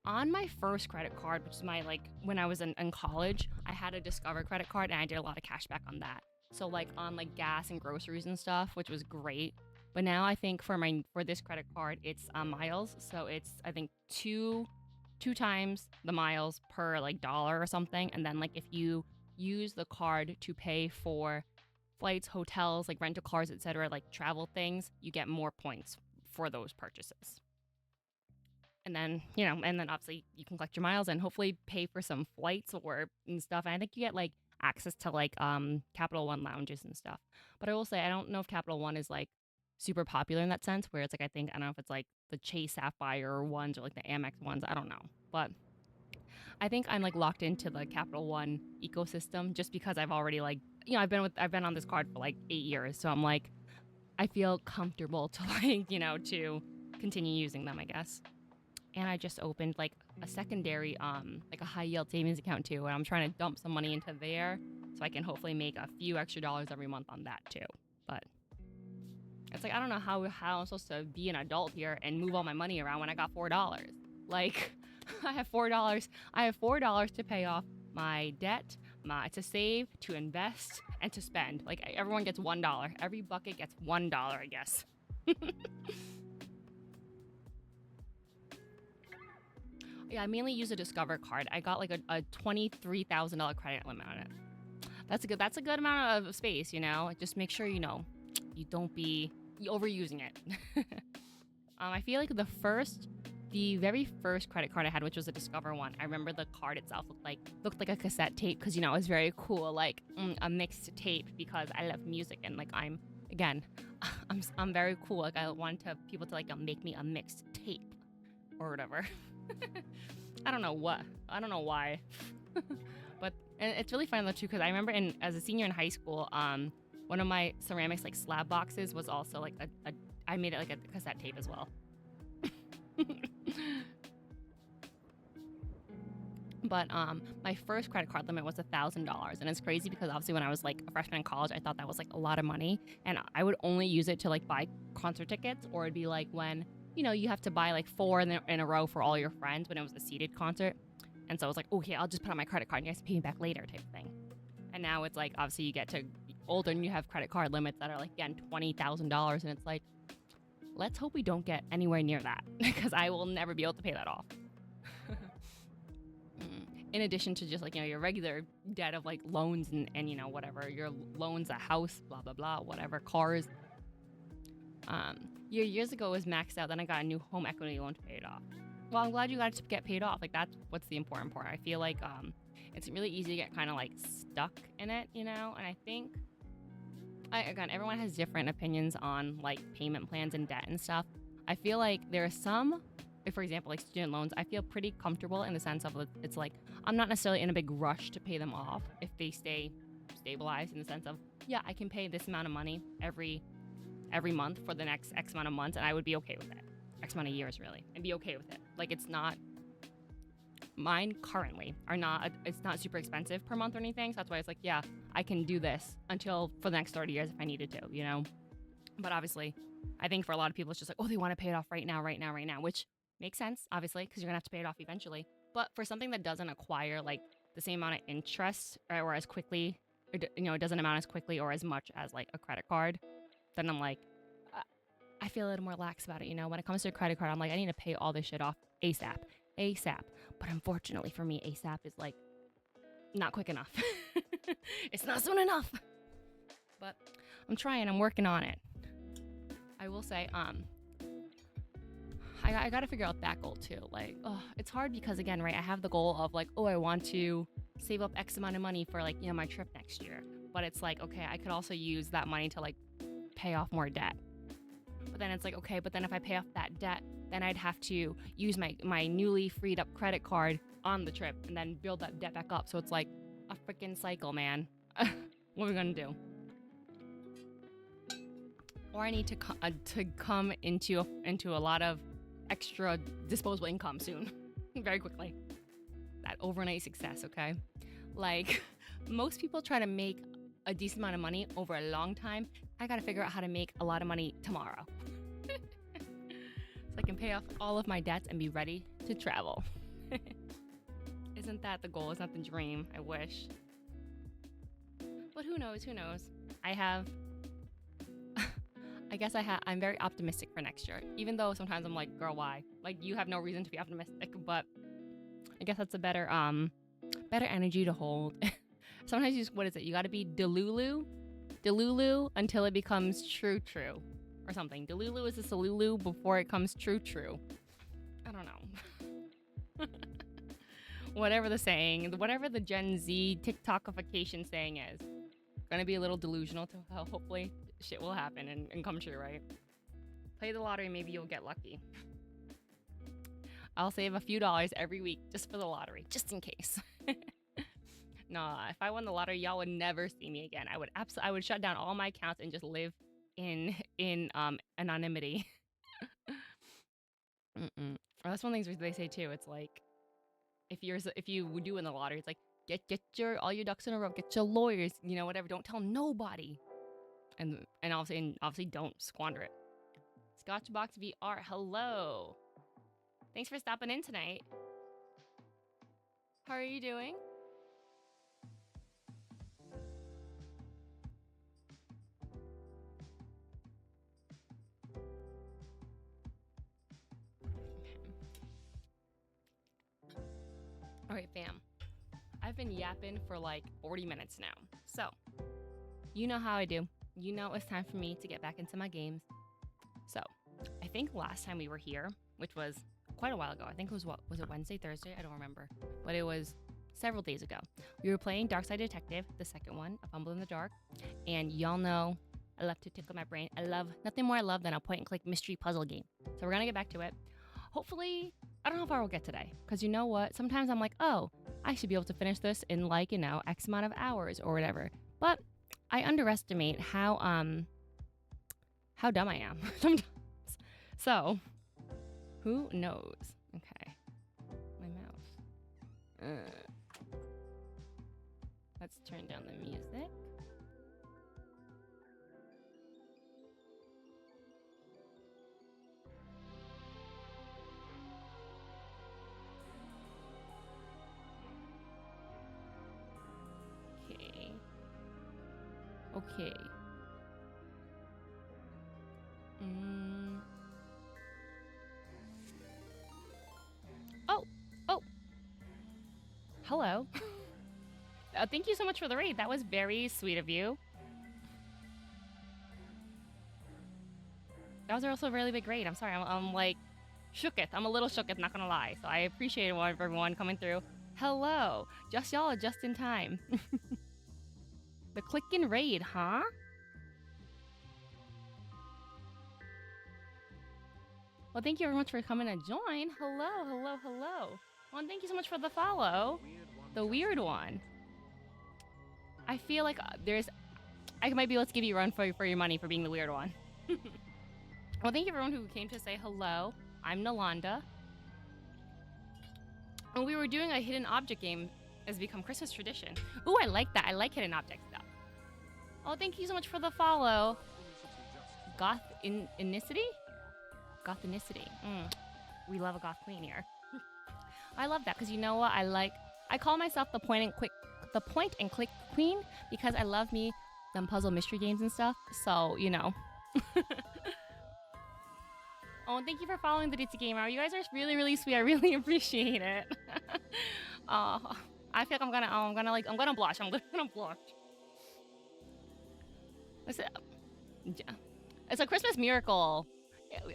Speaker 1: On my first credit card, which is my, like, when I was in college, I had a Discover credit card, and I did a lot of cashback on that. So like on like gas and groceries and stuff, which was great. But now I think for this credit card, it's miles. So it's, I think, two times the miles per like dollar or something. And then like if you use the card to pay for flights, hotels, like rental cars, etc., like travel things, you get more points for those purchases. And then, and then obviously you can collect your miles and hopefully pay for some flights or and stuff. And I think you get like access to like Capital One lounges and stuff. But I will say I don't know if Capital One is like super popular in that sense, where it's like I don't know if it's like the Chase Sapphire ones or like the Amex ones. I don't know. But I think I'm like locked into the Capital One ecosystem just because I've already like I've been on this card for like 8 years. So I'm like I feel comfortable to like, to continue using them, I guess. And I just opened like a secondary like a high yield savings account too, and I'm trying to dump some money into there so I can hopefully make a few extra dollars every month on that too. But it's like I don't know how I'm supposed to be an adult here and move all my money around when I got $4. Like I have $4. I have $4 to pay off my debt, to save, to invest, and to spend. Like everyone gets $1. Every bucket gets $1, I guess. Yeah, I mainly use a Discover card. I got like a $23,000 credit limit on it. That's a good amount of space, Just make sure you don't be overusing it. I feel like the very first credit card I had, which was a Discover one, I remember the card itself looked like a cassette tape because it was very cool, like a mixed tape because I love music and like I'm very cool. Like I want people to like make me a mixed tape or whatever. I don't know why. But it's really fun though too because I remember as a senior in high school, one of my ceramics like slab boxes was also like I made it like a cassette tape as well. But my first credit card limit was $1,000, and it's crazy because obviously when I was like a freshman in college, I thought that was like a lot of money, and I would only use it to like buy concert tickets, or it'd be like when you have to buy like 4 in a row for all your friends when it was a seated concert, and so I was like, okay, I'll just put on my credit card, and you guys pay me back later type of thing. And now it's like obviously you get to older and you have credit card limits that are like again $20,000, and it's like, let's hope we don't get anywhere near that because I will never be able to pay that off. In addition to just like, your regular debt of like loans and whatever, your loans, a house, blah, blah, blah, whatever, cars. Years ago it was maxed out. Then I got a new home equity loan to pay it off. Well, I'm glad you got it to get paid off. Like that's what's the important part. I feel like it's really easy to get kind of like stuck in it, and I think again, everyone has different opinions on like payment plans and debt and stuff. I feel like there are some, for example, like student loans, I feel pretty comfortable in the sense of it's like I'm not necessarily in a big rush to pay them off if they stay stabilized in the sense of, yeah, I can pay this amount of money every month for the next X amount of months and I would be okay with it. X amount of years really, and be okay with it. Like it's not, mine currently are not, it's not super expensive per month or anything. So that's why it's like, yeah, I can do this until for the next 30 years if I needed to, But obviously, I think for a lot of people, it's just like, oh, they want to pay it off right now, which makes sense, obviously, because you're going to have to pay it off eventually. But for something that doesn't acquire like the same amount of interest or as quickly, or, it doesn't amount as quickly or as much as like a credit card, then I'm like, I feel a little more lax about it. When it comes to a credit card, I'm like, I need to pay all this shit off ASAP. But unfortunately for me, ASAP is like not quick enough. It's not soon enough. But I'm trying. I'm working on it. I will say, I got to figure out that goal too. Like, it's hard because again, right? I have the goal of like, I want to save up X amount of money for like, my trip next year. But it's like, okay, I could also use that money to like pay off more debt. But then it's like, okay, but then if I pay off that debt, then I'd have to use my newly freed up credit card on the trip and then build that debt back up. So it's like a freaking cycle, man. What are we gonna do? Or I need to come into a lot of extra disposable income soon, very quickly. That overnight success, okay? Like most people try to make a decent amount of money over a long time. I gotta figure out how to make a lot of money tomorrow. So I can pay off all of my debts and be ready to travel. Isn't that the goal? Isn't that the dream? I wish. But who knows? I'm very optimistic for next year. Even though sometimes I'm like, girl, why? Like you have no reason to be optimistic, but I guess that's a better energy to hold. Sometimes you, what is it? You got to be Delulu until it becomes true or something. Delulu is a Salulu before it comes true. I don't know. Whatever the saying, whatever the Gen Z TikTokification saying is, gonna be a little delusional to hopefully shit will happen and come true, right? Play the lottery, maybe you'll get lucky. I'll save a few dollars every week just for the lottery, just in case. Nah, if I won the lottery, y'all would never see me again. I would shut down all my accounts and just live in anonymity. Well, that's one of the things they say too. It's like if you do win the lottery, it's like get your all your ducks in a row, get your lawyers, you know, whatever. Don't tell nobody, and obviously don't squander it. Scotchbox VR, hello. Thanks for stopping in tonight. How are you doing? All right, fam. I've been yapping for like 40 minutes now. So, you know how I do. You know it's time for me to get back into my games. So, I think last time we were here, which was quite a while ago. I think it was was it Wednesday, Thursday? I don't remember. But it was several days ago. We were playing Darkside Detective, the second one, A Fumble in the Dark. And y'all know I love to tickle my brain. I love nothing more I love than a point and click mystery puzzle game. So we're gonna get back to it. Hopefully, I don't know how far we'll get today. Because you know what? Sometimes I'm like, oh, I should be able to finish this in like, you know, X amount of hours or whatever. But I underestimate how dumb I am sometimes. So, who knows? Okay. My mouse. Let's turn down the music. Okay. Oh. Hello. Thank you so much for the raid. That was very sweet of you. That was also a really big raid. I'm sorry. I'm like shooketh. I'm a little shooketh, not gonna lie. So I appreciate everyone coming through. Hello. Just y'all are just in time. The click and raid, huh? Well, thank you very much for coming to join. Hello. Well, and thank you so much for the follow. The weird one. I feel like I might be able to give you a run for your money for being the weird one. Well, thank you everyone who came to say hello. I'm Nalanda. And we were doing a hidden object game. Has become Christmas tradition. Ooh, I like that. I like hidden object stuff. Oh, thank you so much for the follow. Gothinicity? Gothinicity. We love a goth queen here. I love that because you know what? I call myself the point and click queen because I love me them puzzle mystery games and stuff. So, you know. Oh, and thank you for following the Ditzy Gamer. You guys are really, really sweet. I really appreciate it. Oh, I feel like I'm gonna blush. I'm gonna blush. It's a Christmas miracle.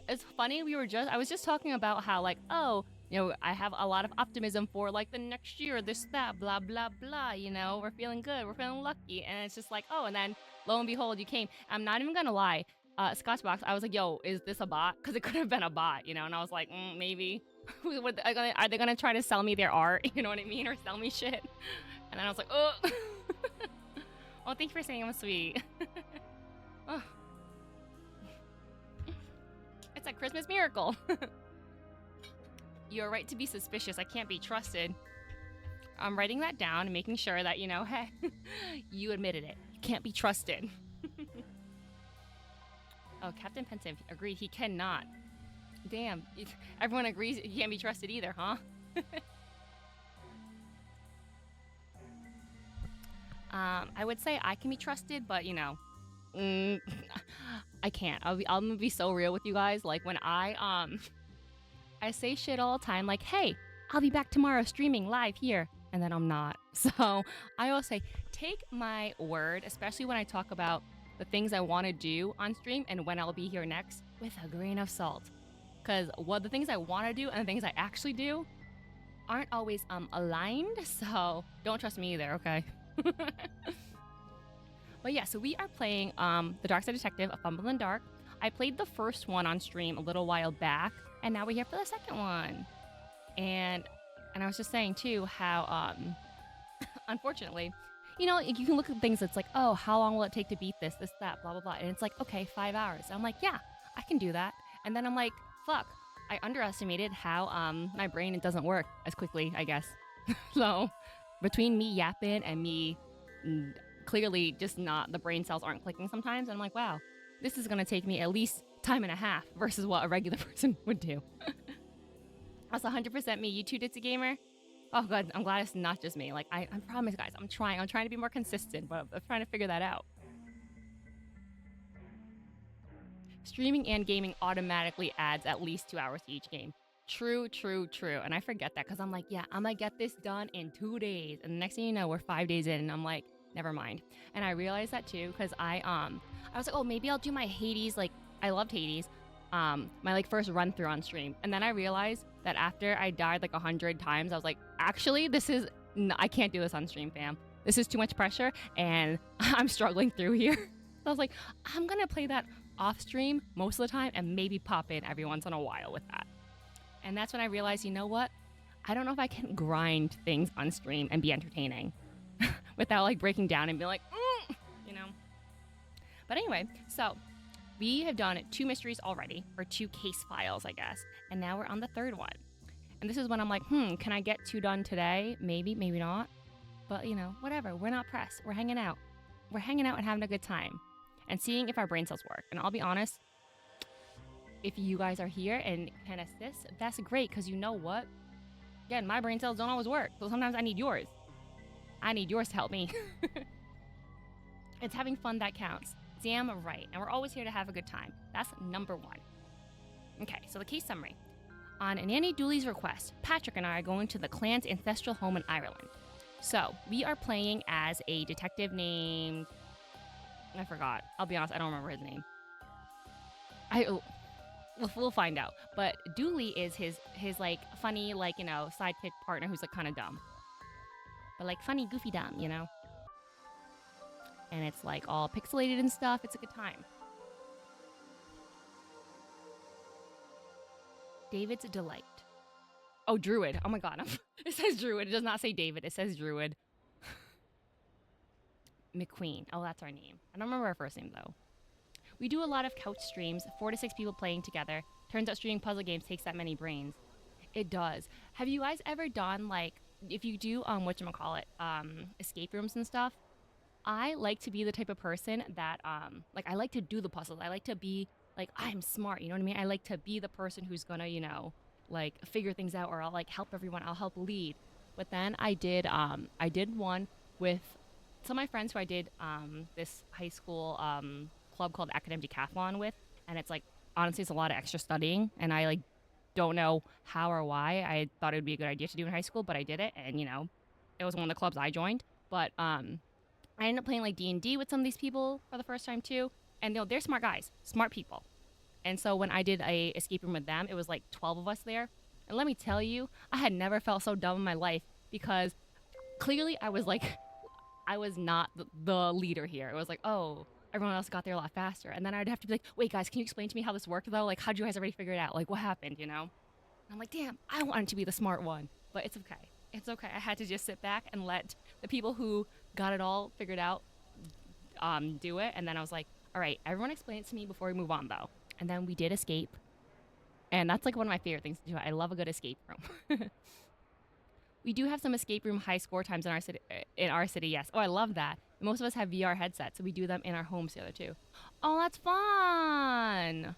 Speaker 1: It's funny. I was just talking about how like, oh, you know, I have a lot of optimism for like the next year, this, that, blah, blah, blah. You know, we're feeling good. We're feeling lucky. And it's just like, oh, and then lo and behold, you came. I'm not even gonna lie. Scotchbox, I was like, yo, is this a bot? Because it could have been a bot, you know? And I was like, maybe. Are they gonna try to sell me their art? You know what I mean? Or sell me shit? And then I was like, oh. Oh, thank you for saying I'm sweet. Oh. It's a Christmas miracle. You're right to be suspicious. I can't be trusted. I'm writing that down and making sure that, you know, hey, you admitted it. You can't be trusted. Oh, Captain Pensive agreed. He cannot. Damn. Everyone agrees he can't be trusted either, huh? I would say I can be trusted, but, you know, I can't. I'm gonna be so real with you guys. Like, when I say shit all the time, like, hey, I'll be back tomorrow streaming live here. and then I'm not. So I will say, take my word, especially when I talk about the things I want to do on stream and when I'll be here next, with a grain of salt. Because what the things I want to do and the things I actually do aren't always aligned. So don't trust me either, okay? But yeah, so we are playing the Darkside Detective, A Fumble in Dark. I played the first one on stream a little while back, and now we're here for the second one. And I was just saying too how unfortunately, you know, you can look at things that's like, oh, how long will it take to beat this, that, blah blah blah, and it's like, okay, 5 hours. I'm like, yeah, I can do that. And then I'm like, fuck, I underestimated how my brain it doesn't work as quickly, I guess. So between me yapping and me clearly just not, the brain cells aren't clicking sometimes, I'm like, wow, this is gonna take me at least time and a half versus what a regular person would do. That's 100% me. You too, Ditzy Gamer? Oh, good. I'm glad it's not just me. Like, I promise, guys, I'm trying. I'm trying to be more consistent, but I'm trying to figure that out. Streaming and gaming automatically adds at least 2 hours to each game. True, true, true. And I forget that because I'm like, yeah, I'm gonna get this done in 2 days. And the next thing you know, we're 5 days in, and I'm like, never mind. And I realized that too because I was like, oh, maybe I'll do my Hades. Like, I loved Hades. My like first run through on stream, and then I realized that after I died like 100 times, I was like, actually, I can't do this on stream, fam. This is too much pressure, and I'm struggling through here. So I was like, I'm gonna play that off stream most of the time, and maybe pop in every once in a while with that. And that's when I realized, you know what? I don't know if I can grind things on stream and be entertaining without like breaking down and being like, you know. But anyway, so we have done 2 mysteries already, or 2 case files, I guess. And now we're on the 3rd one. And this is when I'm like, can I get 2 done today? Maybe, maybe not. But, you know, whatever. We're not pressed. We're hanging out. We're hanging out and having a good time. And seeing if our brain cells work. And I'll be honest, if you guys are here and can assist, that's great. Because you know what? Again, my brain cells don't always work. So sometimes I need yours. I need yours to help me. It's having fun that counts. Damn right. And we're always here to have a good time. That's number 1. Okay, so the case summary. On Nanny Dooley's request, Patrick and I are going to the clan's ancestral home in Ireland. So, we are playing as a detective named... I forgot. I'll be honest, I don't remember his name. We'll find out. But Dooley is his like, funny, like, you know, sidekick partner who's, like, kind of dumb. But, like, funny, goofy dumb, you know? And it's like all pixelated and stuff. It's a good time. David's a delight. Oh, Druid. Oh my god. It says Druid. It does not say David. It says Druid. McQueen. Oh, that's our name. I don't remember our first name though. We do a lot of couch streams, 4 to 6 people playing together. Turns out streaming puzzle games takes that many brains. It does. Have you guys ever done like, if you do whatchamacallit, escape rooms and stuff? I like to be the type of person that, like, I like to do the puzzles. I like to be, like, I'm smart, you know what I mean? I like to be the person who's gonna, you know, like, figure things out, or I'll, like, help everyone. I'll help lead. But then I did one with some of my friends who I did, this high school, club called Academic Decathlon with. And it's, like, honestly, it's a lot of extra studying. And I, like, don't know how or why I thought it would be a good idea to do in high school, but I did it. And, you know, it was one of the clubs I joined. But, I ended up playing like D&D with some of these people for the first time too. And you know, they're smart guys, smart people. And so when I did a escape room with them, it was like 12 of us there. And let me tell you, I had never felt so dumb in my life because clearly I was like, I was not the leader here. It was like, oh, everyone else got there a lot faster. And then I'd have to be like, wait guys, can you explain to me how this worked though? Like, how'd you guys already figure it out? Like, what happened, you know? And I'm like, damn, I wanted to be the smart one. But it's okay. It's okay. I had to just sit back and let the people who got it all figured out do it. And then I was like, all right, everyone explain it to me before we move on though. And then we did escape. And that's like one of my favorite things to do. I love a good escape room. We do have some escape room high score times in our city. Yes. Oh, I love that. Most of us have VR headsets, so we do them in our homes together too. Oh, that's fun.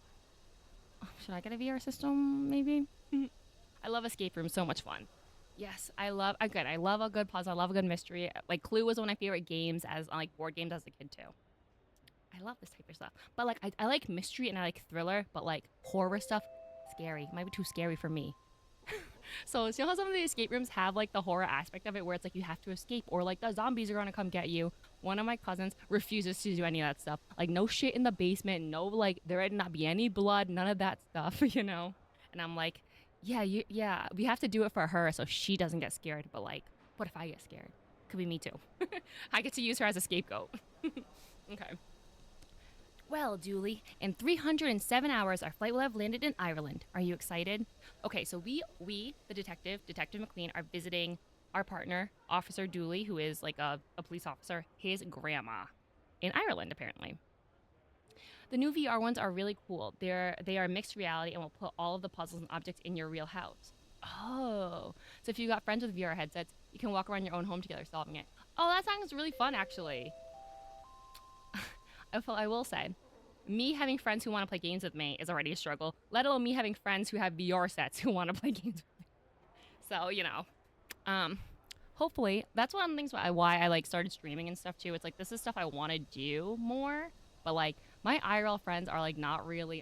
Speaker 1: Should I get a VR system maybe? I love escape rooms. So much fun. Yes, I love a good puzzle. I love a good mystery. Like Clue was one of my favorite games as like board games as a kid too. I love this type of stuff. But like I like mystery and I like thriller, but like horror stuff, scary. Might be too scary for me. So you know how some of the escape rooms have like the horror aspect of it where it's like you have to escape or like the zombies are gonna come get you. One of my cousins refuses to do any of that stuff. Like no shit in the basement, no like there would not be any blood, none of that stuff, you know? And I'm like, yeah, we have to do it for her so she doesn't get scared. But like, what if I get scared? Could be me too. I get to use her as a scapegoat. Okay. Well, Julie, in 307 hours, our flight will have landed in Ireland. Are you excited? Okay, so the Detective McQueen, are visiting our partner, Officer Dooley, who is like a police officer, his grandma in Ireland, apparently. The new VR ones are really cool. They are mixed reality and will put all of the puzzles and objects in your real house. Oh, so if you got friends with VR headsets, you can walk around your own home together solving it. Oh, that sounds really fun, actually. I will say, me having friends who want to play games with me is already a struggle, let alone me having friends who have VR sets who want to play games with me. So, um, hopefully, that's one of the things why I like started streaming and stuff too. It's like, this is stuff I want to do more, but like, my IRL friends are like not really,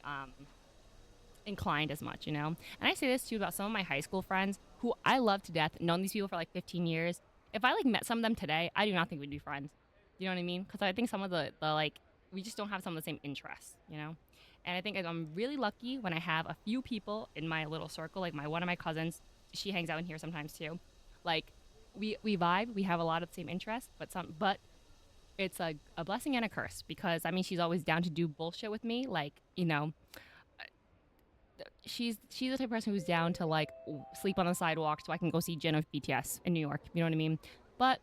Speaker 1: inclined as much, you know? And I say this too about some of my high school friends who I love to death, known these people for like 15 years. If I like met some of them today, I do not think we'd be friends. You know what I mean? Because I think some of the like, we just don't have some of the same interests, you know? And I think I'm really lucky when I have a few people in my little circle, like one of my cousins, she hangs out in here sometimes too. Like, we vibe, we have a lot of the same interests, but it's a blessing and a curse because I mean she's always down to do bullshit with me, like, you know, she's the type of person who's down to like sleep on the sidewalk so I can go see Jen of BTS in New York. You know what I mean? But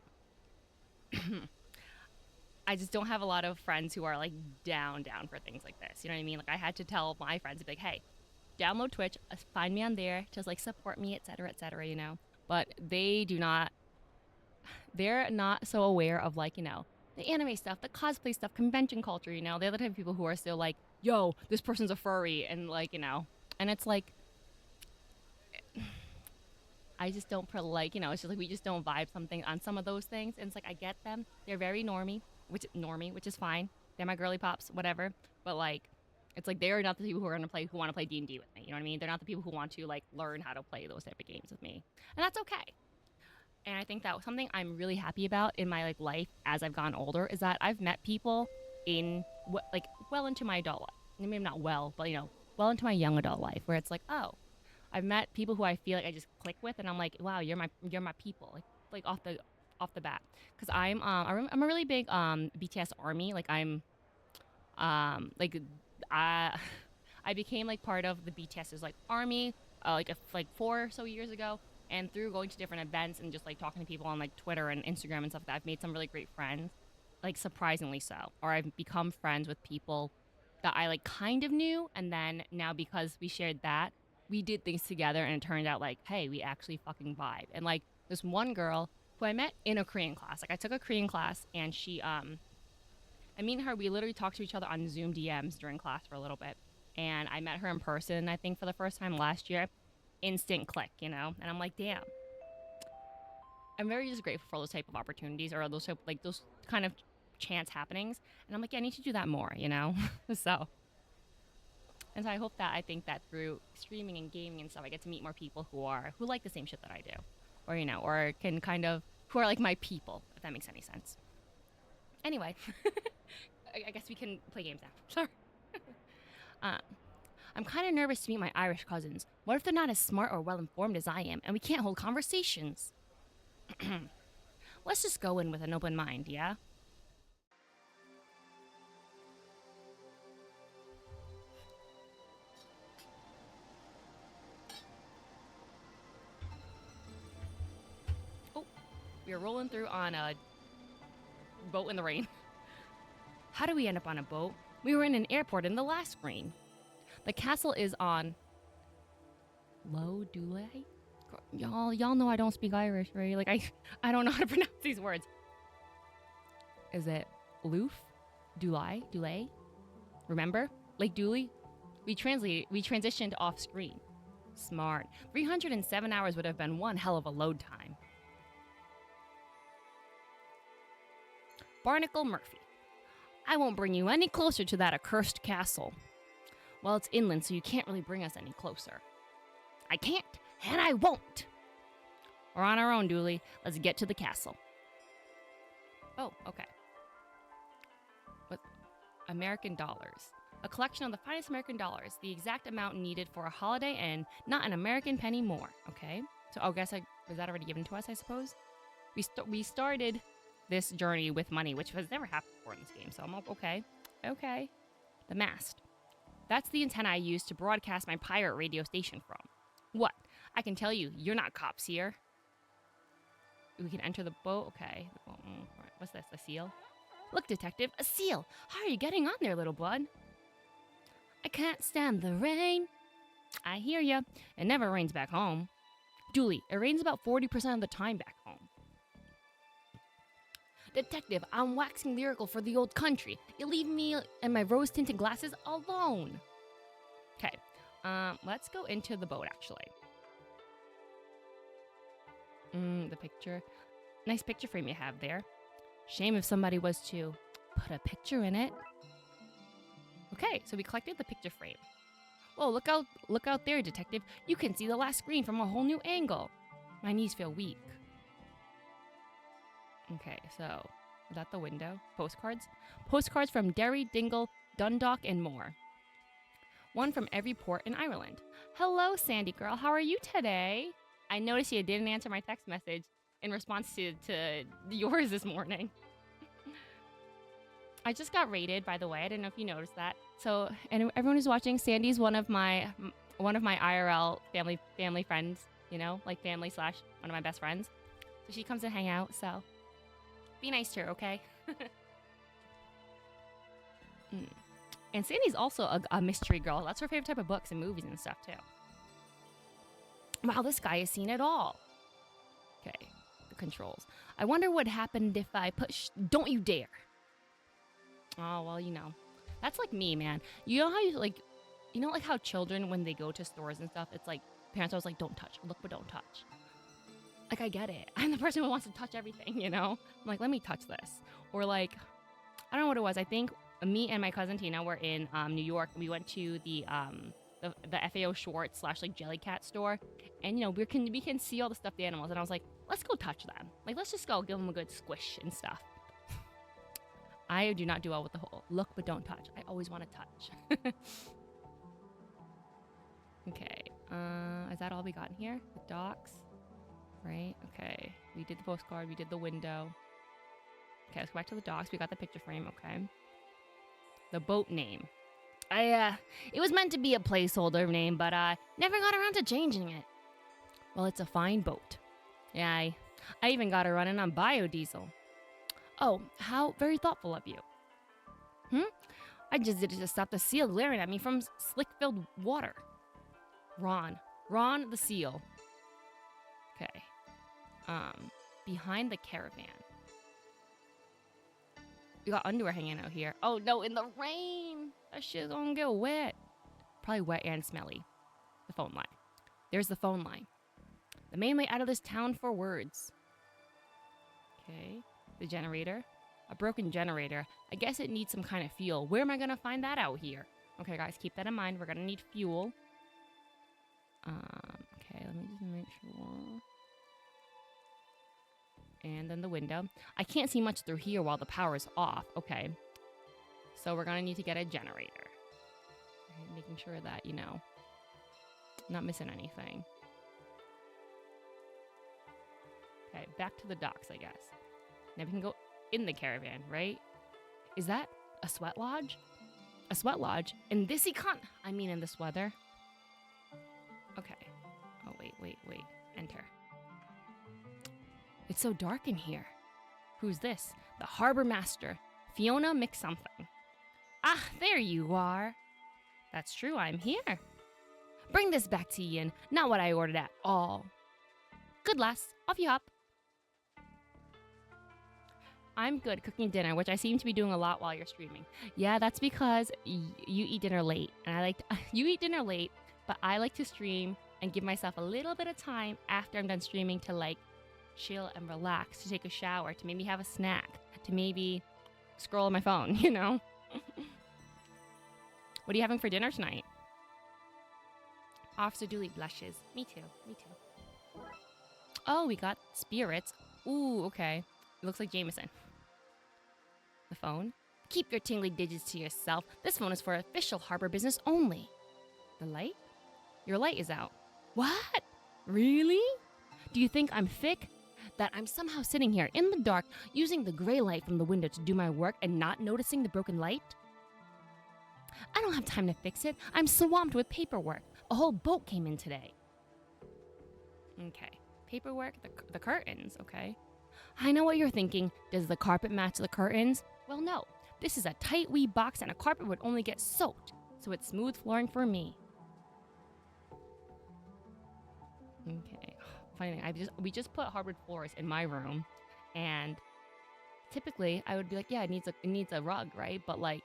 Speaker 1: I just don't have a lot of friends who are like down for things like this. You know what I mean? Like I had to tell my friends, like, hey, download Twitch, find me on there, just like support me, etc., you know. But they're not so aware of like, you know, the anime stuff, the cosplay stuff, convention culture, you know. They're the type of people who are still like, yo, this person's a furry, and like, you know. And it's like, I just don't like, you know, it's just like we just don't vibe something on some of those things. And it's like I get them. They're very which is fine. They're my girly pops, whatever. But like it's like they're not the people who want to play D&D with me. You know what I mean? They're not the people who want to like learn how to play those type of games with me. And that's okay. And I think that was something I'm really happy about in my like life as I've gotten older is that I've met people in like well into my adult life. Maybe not well, but you know, well into my young adult life where it's like, oh, I've met people who I feel like I just click with, and I'm like, wow, you're my people, like off the bat, because I'm a really big BTS army. Like like I I became like part of the BTS's like army like 4 or so years ago, and through going to different events and just like talking to people on like Twitter and Instagram and stuff, that I've made some really great friends, like surprisingly so, or I've become friends with people that I like kind of knew, and then now because we shared that, we did things together, and it turned out like, hey, we actually fucking vibe. And like this one girl who I met in a Korean class, like I took a Korean class, and I mean her, we literally talked to each other on Zoom DMs during class for a little bit, and I met her in person, I think for the first time last year. Instant click, you know, and I'm like, damn. I'm very just grateful for those type of opportunities or those kind of chance happenings, and I'm like, yeah, I need to do that more, you know. so And so I think that through streaming and gaming and stuff, I get to meet more people who like the same shit that I do, or you know, or can kind of who are like my people, if that makes any sense. Anyway, I guess we can play games now. Sorry. uh, I'm kind of nervous to meet my Irish cousins. What if they're not as smart or well informed as I am, and we can't hold conversations? Let's just go in with an open mind, yeah? Oh, we are rolling through on a boat in the rain. How do we end up on a boat? We were in an airport in the last screen. The castle is on Low Dulay? Y'all know I don't speak Irish, right? Like I don't know how to pronounce these words. Is it Loof? Dulay? Remember? Lake Dooley? We transitioned off screen. Smart. 307 hours would have been one hell of a load time. Barnacle Murphy. I won't bring you any closer to that accursed castle. Well, it's inland, so you can't really bring us any closer. I can't. And I won't. We're on our own, Dooley. Let's get to the castle. Oh, okay. What? American dollars. A collection of the finest American dollars. The exact amount needed for a holiday and not an American penny more. Okay. So I guess was that already given to us, I suppose? We started this journey with money, which has never happened before in this game. So I'm like, okay. Okay. The mast. That's the antenna I use to broadcast my pirate radio station from. What? I can tell you, you're not cops here. We can enter the boat. Okay. What's this? A seal? Look, detective, a seal. How are you getting on there, little bud? I can't stand the rain. I hear ya. It never rains back home. Dooley, it rains about 40% of the time back home. Detective, I'm waxing lyrical for the old country. You leave me and my rose-tinted glasses alone. Okay. Let's go into the boat, actually. The picture. Nice picture frame you have there. Shame if somebody was to put a picture in it. Okay, so we collected the picture frame. Whoa, look out there, detective. You can see the last screen from a whole new angle. My knees feel weak. Okay, so is that the window? Postcards? Postcards from Derry, Dingle, Dundalk, and more. One from every port in Ireland. Hello, Sandy girl. How are you today? I noticed you didn't answer my text message in response to yours this morning. I just got raided, by the way. I didn't know if you noticed that. So, and everyone who's watching, Sandy's one of my IRL family friends. You know, like family / one of my best friends. So she comes to hang out. So, be nice to her, okay? And Sandy's also a mystery girl. That's her favorite type of books and movies and stuff too. Wow, this guy has seen it all. Okay, the controls. I wonder what happened if I push. Don't you dare. Oh, well, you know. That's like me, man. You know how like how children, when they go to stores and stuff, it's like, parents always like, don't touch. Look, but don't touch. Like, I get it. I'm the person who wants to touch everything, you know? I'm like, let me touch this. Or like, I don't know what it was. I think me and my cousin Tina were in New York. We went to the FAO Schwartz / like Jellycat store. And, you know, we can see all the stuffed animals. And I was like, let's go touch them. Like, let's just go give them a good squish and stuff. I do not do well with the whole look but don't touch. I always want to touch. Okay. Is that all we got in here? The docks? Right? Okay. We did the postcard. We did the window. Okay, let's go back to the docks. We got the picture frame. Okay. The boat name. It was meant to be a placeholder name, but never got around to changing it. Well, it's a fine boat. Yeah, I even got her running on biodiesel. Oh, how very thoughtful of you. I just did it to stop the seal glaring at me from slick-filled water. Ron the seal. Okay. Behind the caravan. We got underwear hanging out here. Oh no, in the rain. That shit's gonna get wet. Probably wet and smelly. The phone line. There's the phone line. The main way out of this town for words. Okay. The generator. A broken generator. I guess it needs some kind of fuel. Where am I gonna find that out here? Okay, guys, keep that in mind. We're gonna need fuel. Okay, let me just make sure. And then the window. I can't see much through here while the power is off. Okay. So we're gonna need to get a generator. Okay, making sure that, you know, not missing anything. Okay, back to the docks, I guess. Now we can go in the caravan, right? Is that a sweat lodge? A sweat lodge? In this in this weather? Okay. Oh, wait. Enter. It's so dark in here. Who's this? The harbor master, Fiona McSomething. Ah, there you are. That's true, I'm here. Bring this back to Ian. Not what I ordered at all. Good lass, off you hop. I'm good cooking dinner, which I seem to be doing a lot while you're streaming. Yeah, that's because you eat dinner late, and you eat dinner late, but I like to stream and give myself a little bit of time after I'm done streaming to like chill and relax, to take a shower, to maybe have a snack, to maybe scroll on my phone, you know? What are you having for dinner tonight? Officer Dooley blushes. Me too. Me too. Oh, we got spirits. Ooh, okay. It looks like Jameson. The phone. Keep your tingly digits to yourself. This phone is for official harbor business only. The light? Your light is out. What? Really? Do you think I'm thick? That I'm somehow sitting here in the dark using the gray light from the window to do my work and not noticing the broken light? I don't have time to fix it. I'm swamped with paperwork. A whole boat came in today. Okay. Paperwork, the curtains, okay. I know what you're thinking. Does the carpet match the curtains? Well, no. This is a tight wee box and a carpet would only get soaked. So it's smooth flooring for me. Okay. Funny thing, we just put hardwood floors in my room, and typically I would be like, yeah, it needs a rug, right? But like,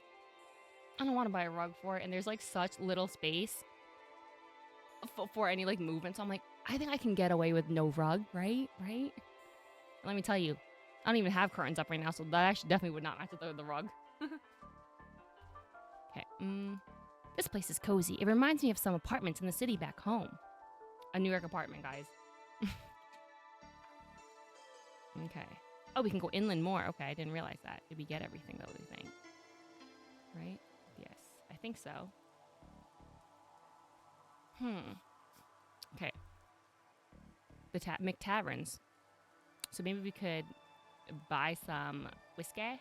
Speaker 1: I don't want to buy a rug for it, and there's like such little space for any like movement. So I'm like, I think I can get away with no rug, right? Right? Let me tell you, I don't even have curtains up right now, so that actually definitely would not match the rug. Okay. This place is cozy. It reminds me of some apartments in the city back home. A New York apartment, guys. Okay. Oh, we can go inland more. Okay, I didn't realize that. Did we get everything, though, do you think? Right? Yes, I think so. Okay. The McTaverns. So maybe we could buy some whiskey.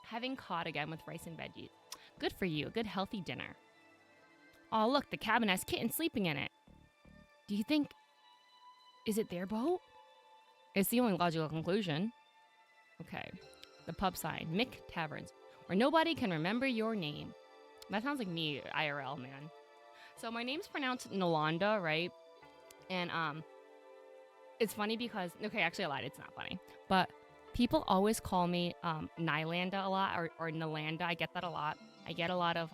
Speaker 1: Having cod again with rice and veggies. Good for you. A good healthy dinner. Oh, look, the cabin has kittens sleeping in it. Do you think... Is it their boat? It's the only logical conclusion. Okay. The pub sign. Mick Taverns. Where nobody can remember your name. That sounds like me, IRL, man. So my name's pronounced Nalanda, right? And, it's funny because... Okay, actually I lied. It's not funny. But people always call me, Nylanda a lot, or Nalanda. I get that a lot. I get a lot of,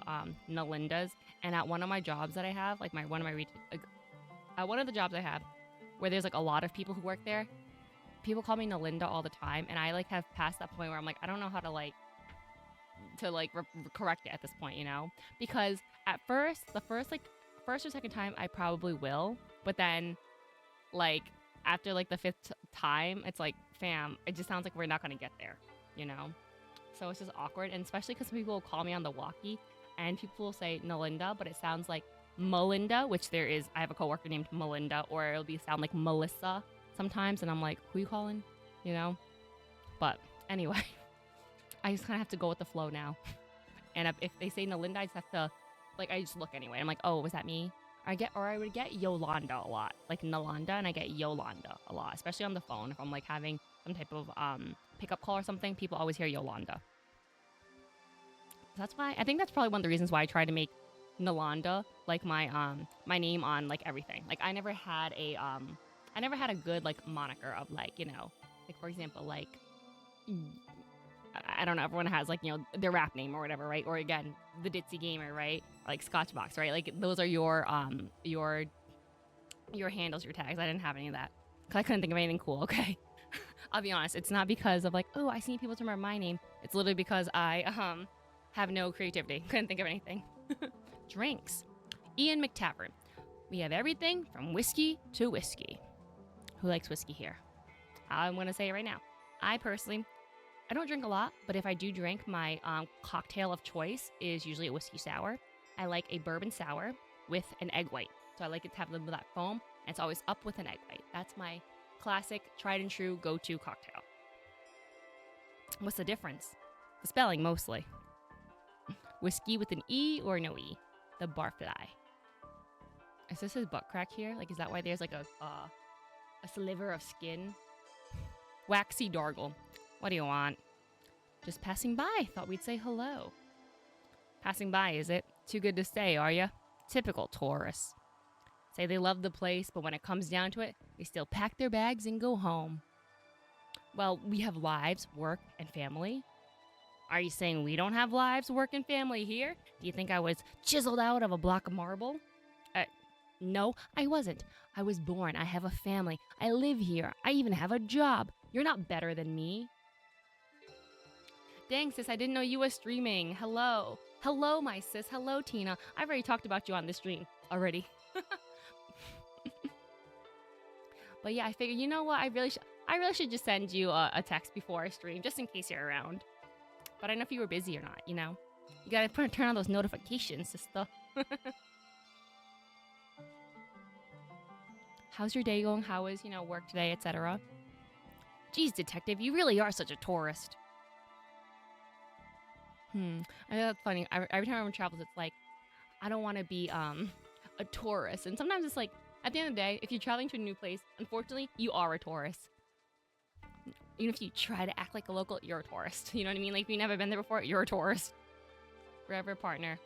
Speaker 1: Nalindas. And at one of my jobs that I have, like one of the jobs I have, where there's like a lot of people who work there, people call me Nalinda all the time, and I like have passed that point where I'm like, I don't know how to correct it at this point, you know? Because at first, the first or second time, I probably will, but then like after like the fifth time, it's like, fam, it just sounds like we're not gonna get there, you know? So it's just awkward, and especially because people will call me on the walkie, and people will say Nalinda, but it sounds like Melinda, which I have a coworker named Melinda, or it'll sound like Melissa sometimes, and I'm like, who you calling? You know? But anyway, I just kind of have to go with the flow now. And if they say Nalinda, I just have to, I just look anyway. I'm like, oh, was that me? I would get Yolanda a lot, like Nalanda, and I get Yolanda a lot, especially on the phone. If I'm like having some type of pickup call or something, people always hear Yolanda. That's why I think that's probably one of the reasons why I try to make Nalanda like my name on like everything. Like I never had a good like moniker of like, you know, like for example, like I don't know, everyone has like, you know, their rap name or whatever, right? Or again, the Ditzy Gamer, right? Or like Scotchbox, right? Like those are your handles, your tags. I didn't have any of that because I couldn't think of anything cool. Okay, I'll be honest. It's not because of like, oh, I see people to remember my name. It's literally because I have no creativity. Couldn't think of anything. Drinks. Ian McTavern. We have everything from whiskey to whiskey. Who likes whiskey here? I'm going to say it right now. I don't drink a lot, but if I do drink, my cocktail of choice is usually a whiskey sour. I like a bourbon sour with an egg white. So I like it to have a little bit of that foam, and it's always up with an egg white. That's my classic, tried and true go-to cocktail. What's the difference? The spelling, mostly. Whiskey with an E or no E? The barfly. Is this his butt crack here? Like, is that why there's like a sliver of skin? Waxy Dargle. What do you want? Just passing by. Thought we'd say hello. Passing by, is it? Too good to stay, are ya? Typical tourists. Say they love the place, but when it comes down to it, they still pack their bags and go home. Well, we have lives, work, and family. Are you saying we don't have lives, work, and family here? Do you think I was chiseled out of a block of marble? No, I wasn't. I was born. I have a family. I live here. I even have a job. You're not better than me. Dang, sis, I didn't know you was streaming. Hello. Hello, my sis. Hello, Tina. I've already talked about you on this stream already. But yeah, I figured, you know what? I really should just send you a text before I stream, just in case you're around. But I don't know if you were busy or not. You know, you gotta turn on those notifications, sister. How's your day going? How is work today, etc. Geez, detective, you really are such a tourist. I know that's funny. Every time everyone travels, it's like I don't want to be a tourist, and sometimes it's like at the end of the day, if you're traveling to a new place, unfortunately, you are a tourist. Even if you try to act like a local, you're a tourist. You know what I mean? Like if you've never been there before, you're a tourist. Forever partner.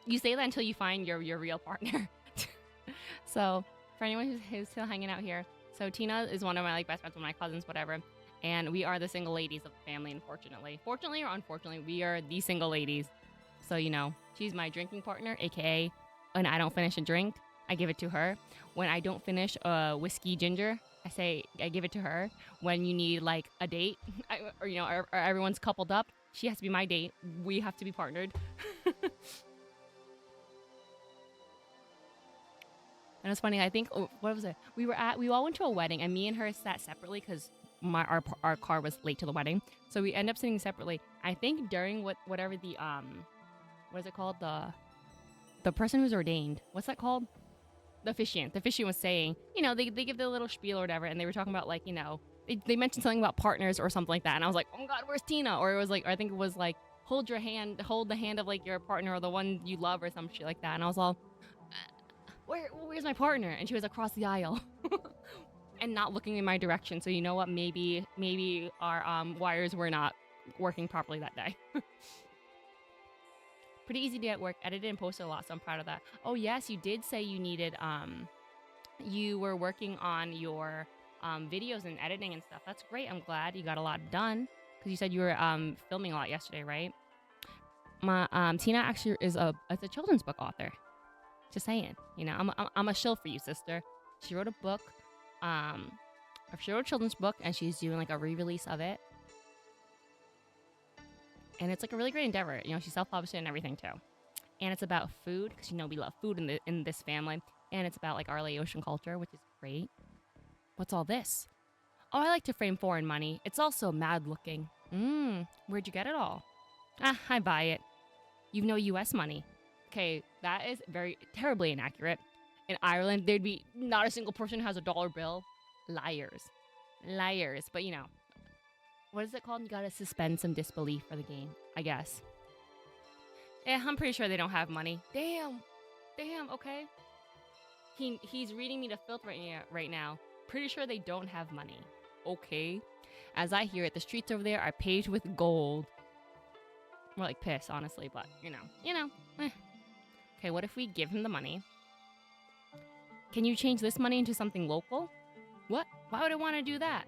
Speaker 1: You say that until you find your real partner. So for anyone who's still hanging out here, so Tina is one of my best friends, one of my cousins, whatever. And we are the single ladies of the family, unfortunately. Fortunately or unfortunately, we are the single ladies. So, she's my drinking partner, aka when I don't finish a drink, I give it to her. When I don't finish a whiskey ginger, I give it to her. When you need like a date, or everyone's coupled up, she has to be my date. We have to be partnered. And it's funny, I think, what was it? We all went to a wedding, and me and her sat separately because our car was late to the wedding. So we end up sitting separately. I think during whatever the, what is it called? The person who's ordained. What's that called? The officiant. The officiant was saying, they give the little spiel or whatever, and they were talking about, like, they mentioned something about partners or something like that. And I was like, oh my God, where's Tina? Or it was like, or I think it was like, hold the hand of like your partner or the one you love or some shit like that. And I was all, where's my partner? And she was across the aisle and not looking in my direction. So you know what? Maybe our wires were not working properly that day. Pretty easy to get work edited and posted a lot, so I'm proud of that. Oh yes, you did say you needed you were working on your videos and editing and stuff. That's great. I'm glad you got a lot done because you said you were filming a lot yesterday, right? My Tina actually is a children's book author. Just saying, I'm a shill for you, sister. She wrote a book. She wrote a children's book, and she's doing like a re-release of it. And it's like a really great endeavor. She self-published it and everything too. And it's about food because we love food in this family. And it's about like our Laotian culture, which is great. What's all this? Oh, I like to frame foreign money. It's also mad looking. Where'd you get it all? I buy it. You've no U.S. money. Okay, that is very terribly inaccurate. In Ireland, there'd be not a single person who has a dollar bill. Liars. But what is it called? You gotta suspend some disbelief for the game, I guess. Yeah, I'm pretty sure they don't have money. Damn, okay. He's reading me to filth right now. Pretty sure they don't have money. Okay. As I hear it, the streets over there are paved with gold. More like piss, honestly, but Okay, what if we give him the money? Can you change this money into something local? What? Why would I want to do that?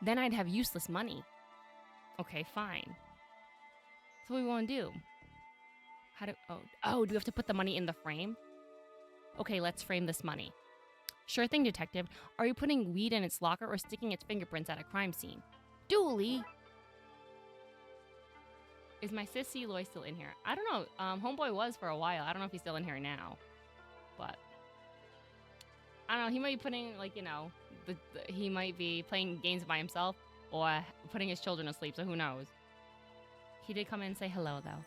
Speaker 1: Then I'd have useless money. Okay, fine. So what do we want to do? Do we have to put the money in the frame? Okay, let's frame this money. Sure thing, detective. Are you putting weed in its locker or sticking its fingerprints at a crime scene? Dooley! Is my sis Eloy still in here? I don't know. Homeboy was for a while. I don't know if he's still in here now. But I don't know. He might be putting, like, he might be playing games by himself or putting his children to sleep, so who knows? He did come in and say hello, though.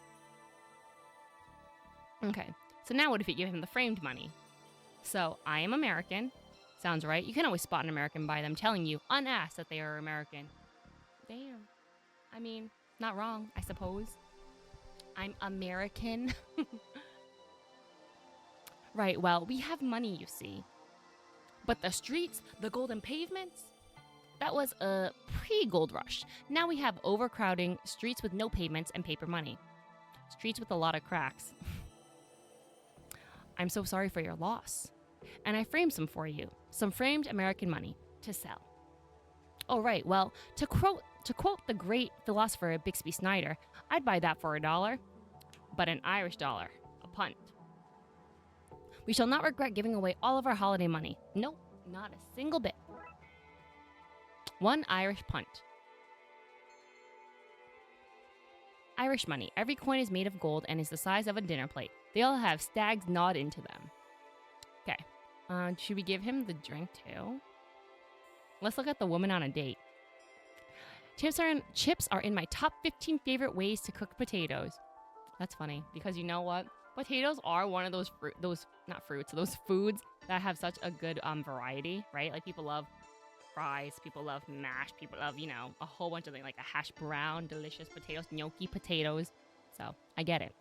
Speaker 1: Okay, so now what if you give him the framed money? So, I am American. Sounds right. You can always spot an American by them telling you, unasked, that they are American. Damn. I mean, not wrong, I suppose. I'm American. Right, well, we have money, you see. But the streets, the golden pavements, that was a pre-gold rush. Now we have overcrowding, streets with no pavements, and paper money. Streets with a lot of cracks. I'm so sorry for your loss. And I framed some for you. Some framed American money to sell. Oh, right, well, to quote the great philosopher Bixby Snyder, I'd buy that for $1. But an Irish dollar, a punt. We shall not regret giving away all of our holiday money. Nope, not a single bit. One Irish punt. Irish money. Every coin is made of gold and is the size of a dinner plate. They all have stags gnawed into them. Okay. Should we give him the drink too? Let's look at the woman on a date. Chips are in my top 15 favorite ways to cook potatoes. That's funny because you know what? Potatoes are one of those those foods that have such a good variety, right? Like people love fries, people love mash, people love, a whole bunch of things like a hash brown, delicious potatoes, gnocchi potatoes. So I get it.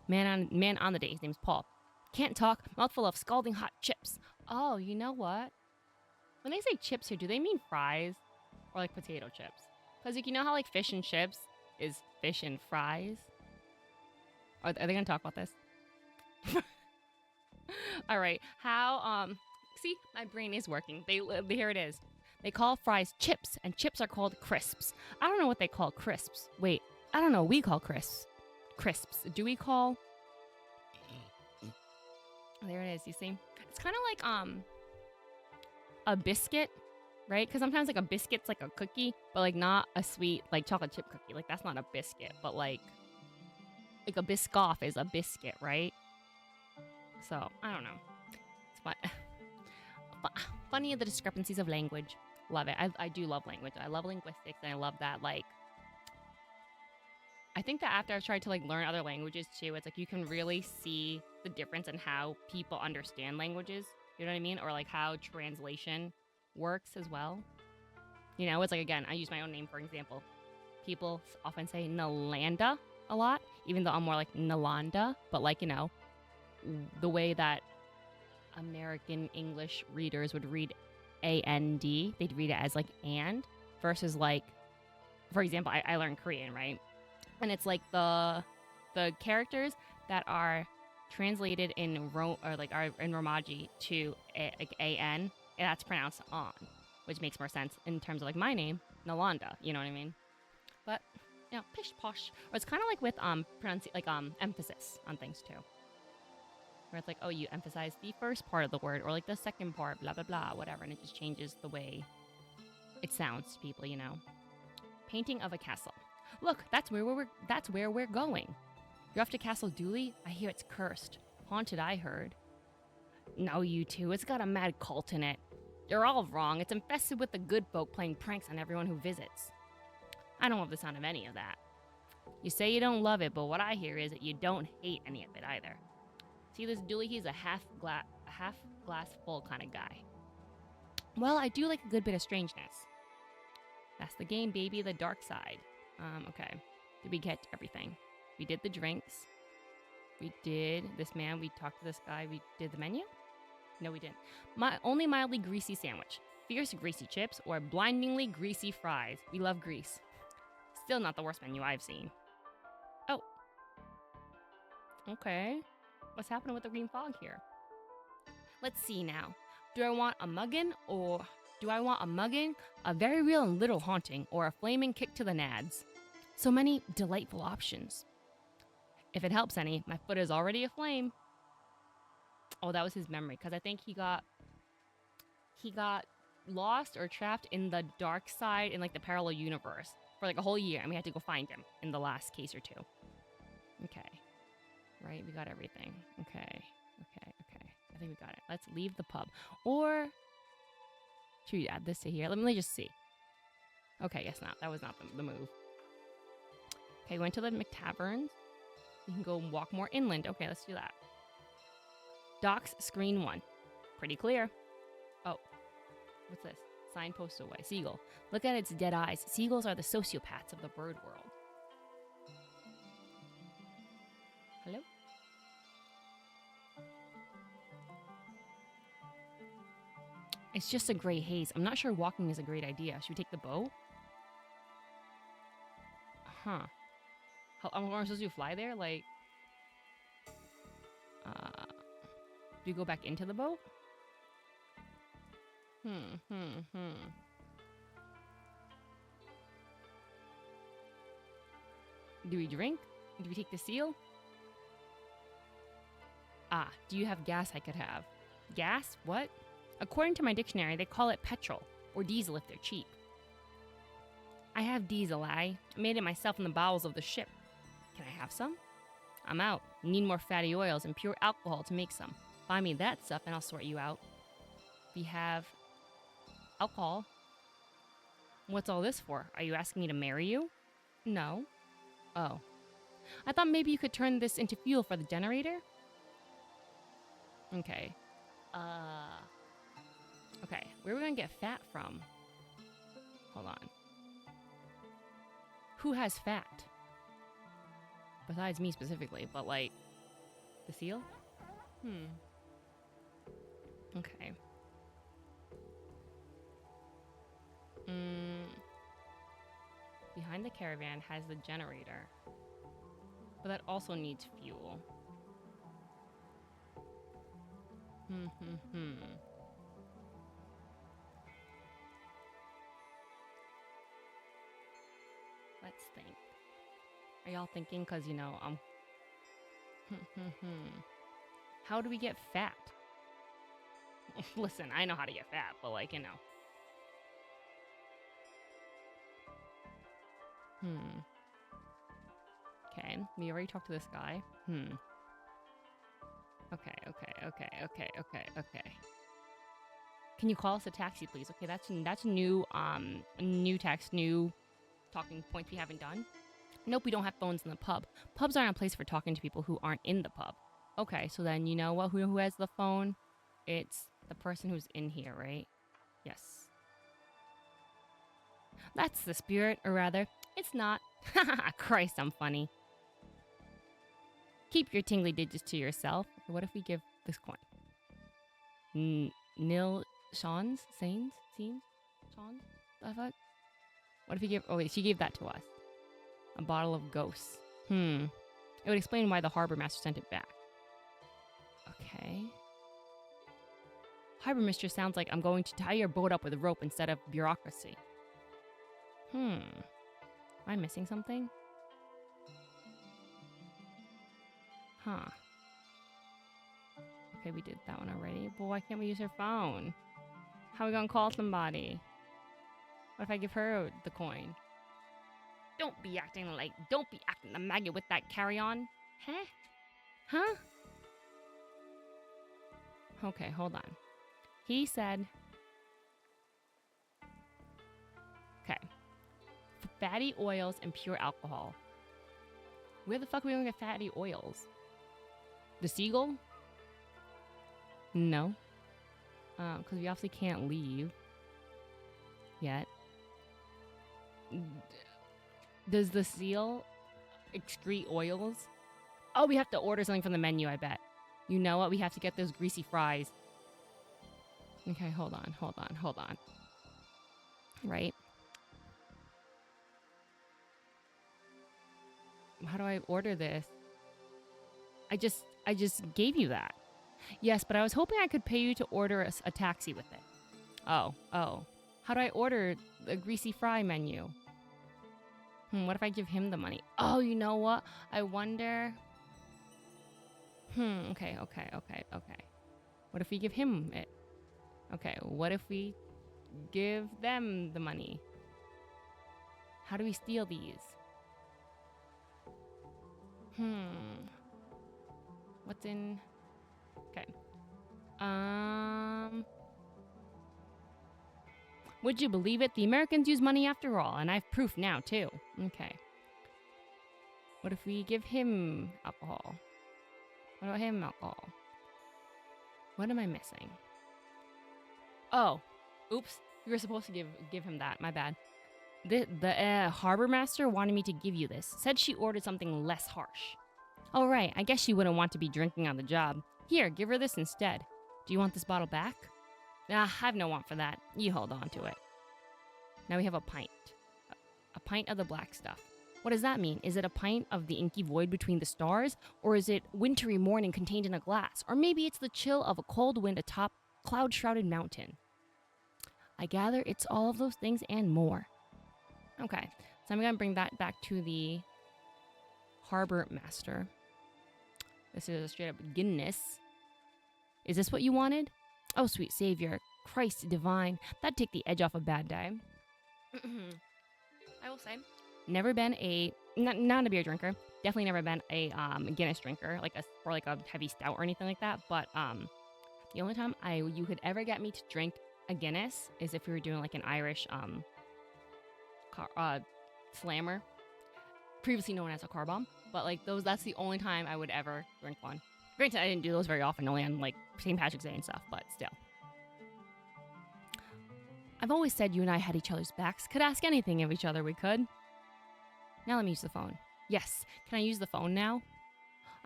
Speaker 1: Man on the day. His name's Paul. Can't talk, mouthful of scalding hot chips. Oh, you know what? When they say chips here, do they mean fries or like potato chips? Because like, you know how like fish and chips is fish and fries? Are they gonna talk about this? All right. How see, my brain is working. Here it is. They call fries chips, and chips are called crisps. I don't know what they call crisps. Wait, I don't know. We call crisps. Do we call? There it is. You see, it's kind of like a biscuit, right? Because sometimes like a biscuit's like a cookie, but like not a sweet like chocolate chip cookie. Like that's not a biscuit, but like a Biscoff is a biscuit, right? So I don't know. It's fun. Funny the discrepancies of language. Love it. I do love language. I love linguistics, and I love that. Like, I think that after I've tried to like learn other languages too, it's like you can really see the difference in how people understand languages. You know what I mean? Or like how translation works as well. You know, it's like, again, I use my own name for example. People often say Nalanda a lot, even though I'm more like Nalanda. But like, the way that American English readers would read A-N-D, they'd read it as like and, versus like, for example, I learned Korean, right? And it's like the characters that are translated in are in Romaji to like A-N, and that's pronounced on, which makes more sense in terms of like my name, Nalanda, you know what I mean? But, pish posh. Or it's kind of like with emphasis on things too. Where it's like, oh, you emphasize the first part of the word or like the second part, blah, blah, blah, whatever. And it just changes the way it sounds to people, Painting of a castle. Look, that's where we're going. You're off to Castle Dooley? I hear it's cursed. Haunted, I heard. No, you two. It's got a mad cult in it. You're all wrong. It's infested with the good folk playing pranks on everyone who visits. I don't love the sound of any of that. You say you don't love it, but what I hear is that you don't hate any of it either. See this Dooley? He's a half glass full kind of guy. Well, I do like a good bit of strangeness. That's the game, baby. The dark side. Okay. Did we get everything? We did the drinks. We did this man. We talked to this guy. We did the menu. No, we didn't. Only mildly greasy sandwich. Fierce greasy chips or blindingly greasy fries. We love grease. Still not the worst menu I've seen. Oh. Okay. What's happening with the green fog here? Let's see now. Do I want a muggin, a very real and little haunting, or a flaming kick to the nads? So many delightful options. If it helps any, my foot is already aflame. Oh, that was his memory, because I think he got lost or trapped in the dark side in like the parallel universe for like a whole year, and we had to go find him in the last case or two. Okay. Right, we got everything. Okay. I think we got it. Let's leave the pub. Or should we add this to here? Let me just see. Okay, guess not. That was not the move. Okay, we went to the McTaverns. We can go walk more inland. Okay, let's do that. Docks, screen 1. Pretty clear. Oh, what's this? Signpost away. Seagull. Look at its dead eyes. Seagulls are the sociopaths of the bird world. Hello? It's just a gray haze. I'm not sure walking is a great idea. Should we take the boat? Huh. Am I supposed to fly there? Like, do we go back into the boat? Do we drink? Do we take the seal? Ah, do you have gas I could have? Gas? What? According to my dictionary, they call it petrol, or diesel if they're cheap. I have diesel, I made it myself in the bowels of the ship. Can I have some? I'm out. You need more fatty oils and pure alcohol to make some. Find me that stuff and I'll sort you out. We have alcohol. What's all this for? Are you asking me to marry you? No. Oh. I thought maybe you could turn this into fuel for the generator? Okay. Okay, where are we gonna get fat from? Hold on. Who has fat? Besides me specifically, but like, the seal? Okay. Behind the caravan has the generator. But that also needs fuel. Let's think. Are y'all thinking? Because, you know, how do we get fat? Listen, I know how to get fat, but like, you know. Okay, we already talked to this guy. Okay. Can you call us a taxi, please? Okay, that's new text, new talking points we haven't done. Nope, we don't have phones in the pub. Pubs aren't a place for talking to people who aren't in the pub. Okay, so then you know what? Who has the phone? It's the person who's in here, right? Yes. That's the spirit, or rather, it's not. Christ, I'm funny. Keep your tingly digits to yourself. What if we give this coin? Nil Sean's? Sains? Scenes? Sean's? The fuck? What if we give... Oh, wait, she gave that to us. A bottle of ghosts. It would explain why the harbor master sent it back. Okay. Harbor mistress sounds like I'm going to tie your boat up with a rope instead of bureaucracy. Am I missing something? Huh. Okay, we did that one already. But why can't we use her phone? How are we gonna call somebody? What if I give her the coin? Don't be acting a maggot with that carry-on. Huh? Okay, hold on. He said... Okay. Fatty oils and pure alcohol. Where the fuck are we gonna get fatty oils? The seagull? No. Because we obviously can't leave. Yet. Does the seal excrete oils? Oh, we have to order something from the menu, I bet. You know what? We have to get those greasy fries. Okay, hold on. Right? How do I order this? I just gave you that. Yes, but I was hoping I could pay you to order a taxi with it. Oh. How do I order the greasy fry menu? What if I give him the money? Oh, you know what? I wonder... Okay. What if we give him it? Okay, what if we give them the money? How do we steal these? What's in... Okay. Would you believe it? The Americans use money after all, and I have proof now, too. Okay. What if we give him alcohol? What about him alcohol? What am I missing? Oh. Oops. You were supposed to give him that. My bad. The harbor master wanted me to give you this. Said she ordered something less harsh. Oh, right. I guess she wouldn't want to be drinking on the job. Here, give her this instead. Do you want this bottle back? I've no want for that. You hold on to it. Now we have a pint. A pint of the black stuff. What does that mean? Is it a pint of the inky void between the stars? Or is it wintry morning contained in a glass? Or maybe it's the chill of a cold wind atop cloud-shrouded mountain. I gather it's all of those things and more. Okay, so I'm going to bring that back to the harbor master. This is a straight up Guinness. Is this what you wanted? Oh, sweet savior. Christ divine. That'd take the edge off a bad day. I will say, never been not a beer drinker. Definitely never been a Guinness drinker, or like a heavy stout or anything like that. But the only time you could ever get me to drink a Guinness is if we were doing like an Irish slammer, previously known as a car bomb. But like that's the only time I would ever drink one. Granted, I didn't do those very often, only on like St. Patrick's Day and stuff, but still. I've always said you and I had each other's backs, could ask anything of each other we could. Now let me use the phone. Yes, can I use the phone now?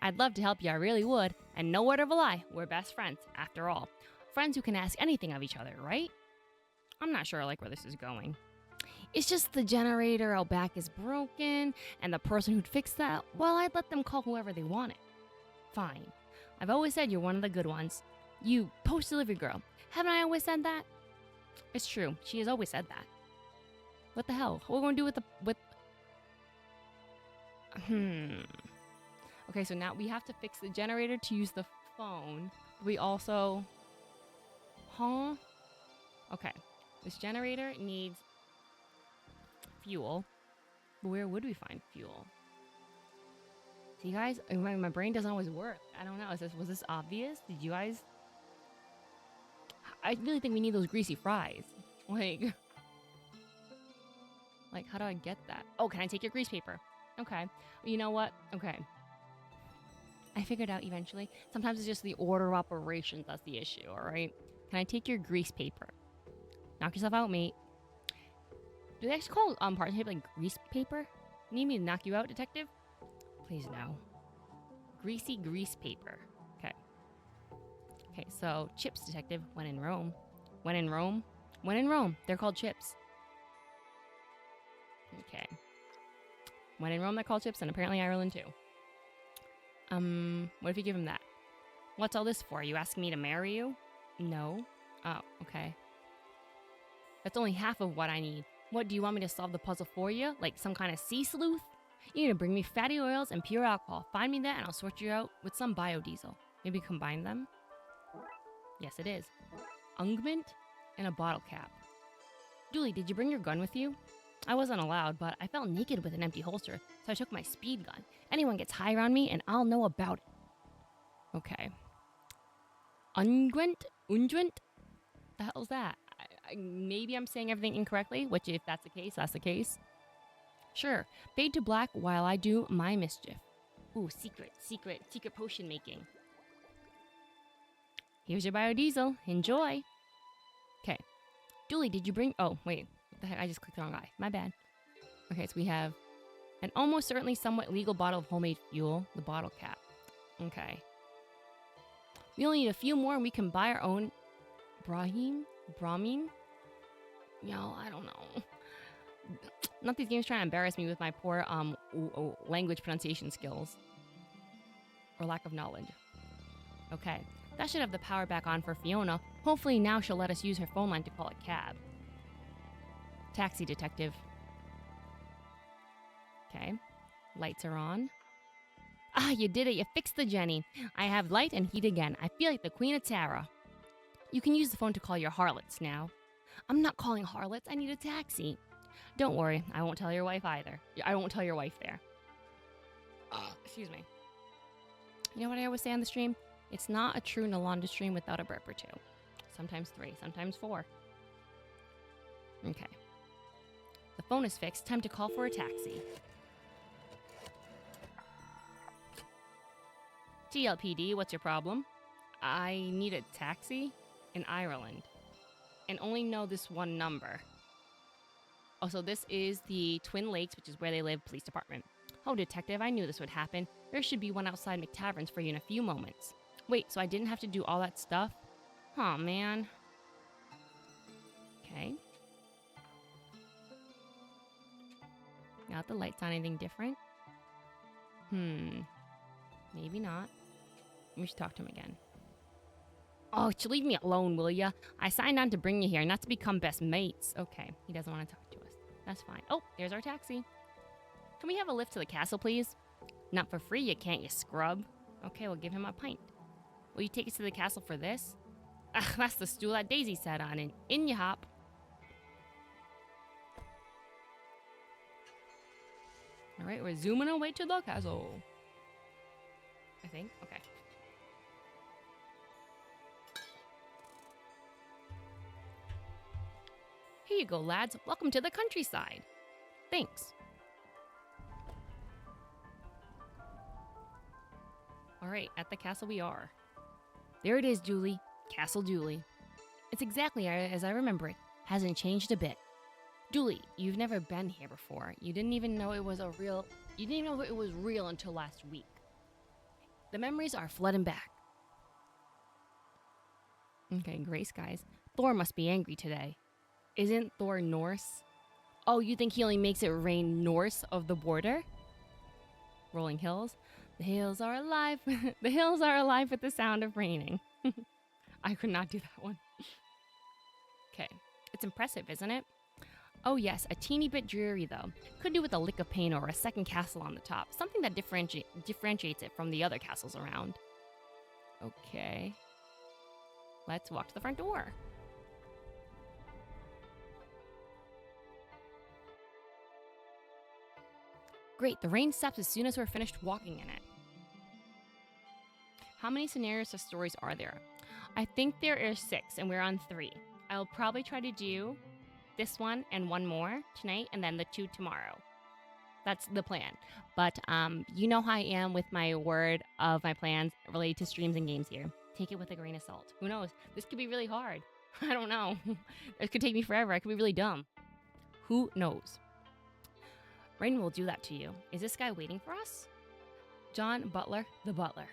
Speaker 1: I'd love to help you, I really would. And no word of a lie, we're best friends, after all. Friends who can ask anything of each other, right? I'm not sure I like where this is going. It's just the generator out back is broken, and the person who'd fix that, well, I'd let them call whoever they wanted. Fine. I've always said you're one of the good ones. You, post-delivery girl. Haven't I always said that? It's true. She has always said that. What the hell? What are we going to do with... Okay, so now we have to fix the generator to use the phone. We also... Huh? Okay. This generator needs fuel. But where would we find fuel? See, guys, my brain doesn't always work. I don't know. Was this obvious? Did you guys... I really think we need those greasy fries. Like, how do I get that? Oh, can I take your grease paper? Okay. You know what? Okay. I figured out eventually. Sometimes it's just the order of operations that's the issue, all right? Can I take your grease paper? Knock yourself out, mate. Do they actually call parchment paper like grease paper? Need me to knock you out, detective? Please no. Greasy grease paper. Okay. Okay, so chips, detective. When in Rome. When in Rome? When in Rome. They're called chips. Okay. When in Rome, they're called chips, and apparently Ireland too. What if you give him that? What's all this for? You asking me to marry you? No. Oh, okay. That's only half of what I need. What, do you want me to solve the puzzle for you? Like some kind of sea sleuth? You need to bring me fatty oils and pure alcohol. Find me that and I'll sort you out with some biodiesel. Maybe combine them? Yes, it is. Unguent and a bottle cap. Dooley, did you bring your gun with you? I wasn't allowed, but I felt naked with an empty holster, so I took my speed gun. Anyone gets high around me and I'll know about it. Okay. Unguent? Unguent? The hell's that? Maybe I'm saying everything incorrectly, which if that's the case, that's the case. Sure. Fade to black while I do my mischief. Ooh, secret potion making. Here's your biodiesel. Enjoy. Okay. Dooley, did you bring... Oh, wait. What the heck? I just clicked the wrong guy. My bad. Okay, so we have an almost certainly somewhat legal bottle of homemade fuel. The bottle cap. Okay. We only need a few more and we can buy our own... Brahmin? Yo, I don't know. Not these games trying to embarrass me with my poor language pronunciation skills. Or lack of knowledge. Okay. That should have the power back on for Fiona. Hopefully now she'll let us use her phone line to call a cab. Taxi, detective. Okay. Lights are on. Ah, you did it. You fixed the Jenny. I have light and heat again. I feel like the Queen of Tara. You can use the phone to call your harlots now. I'm not calling harlots. I need a taxi. Don't worry. I won't tell your wife either. I won't tell your wife there. Excuse me. You know what I always say on the stream? It's not a true Nalanda stream without a burp or two. Sometimes 3, sometimes 4. Okay. The phone is fixed. Time to call for a taxi. TLPD, what's your problem? I need a taxi in Ireland. And only know this one number. Oh, so this is the Twin Lakes, which is where they live, police department. Oh, detective, I knew this would happen. There should be one outside McTavern's for you in a few moments. Wait, so I didn't have to do all that stuff? Oh, man. Okay. Not the lights on, anything different? Maybe not. We should talk to him again. Oh, leave me alone, will ya? I signed on to bring you here, not to become best mates. Okay, he doesn't want to talk to us. That's fine. Oh, there's our taxi. Can we have a lift to the castle, please? Not for free, you can't, you scrub. Okay, we'll give him a pint. Will you take us to the castle for this? That's the stool that Daisy sat on, and in you hop. All right, we're zooming away to the castle. I think. Okay. Here you go, lads. Welcome to the countryside. Thanks. All right, at the castle we are. There it is, Julie. Castle Julie. It's exactly as I remember it. Hasn't changed a bit. Julie, you've never been here before. You didn't even know it was real until last week. The memories are flooding back. Okay, gray skies. Thor must be angry today. Isn't Thor Norse? Oh, you think he only makes it rain north of the border? Rolling hills. The hills are alive. The hills are alive with the sound of raining. I could not do that one. Okay, it's impressive, isn't it? Oh yes, a teeny bit dreary though. Could do with a lick of paint or a second castle on the top. Something that differentiates it from the other castles around. Okay. Let's walk to the front door. Great, the rain stops as soon as we're finished walking in it. How many scenarios or stories are there? I think there are 6 and we're on 3. I'll probably try to do this one and one more tonight and then the 2 tomorrow. That's the plan. But you know how I am with my word of my plans related to streams and games here. Take it with a grain of salt. Who knows? This could be really hard. I don't know. It could take me forever. I could be really dumb. Who knows? Rain will do that to you. Is this guy waiting for us? John Butler, the butler.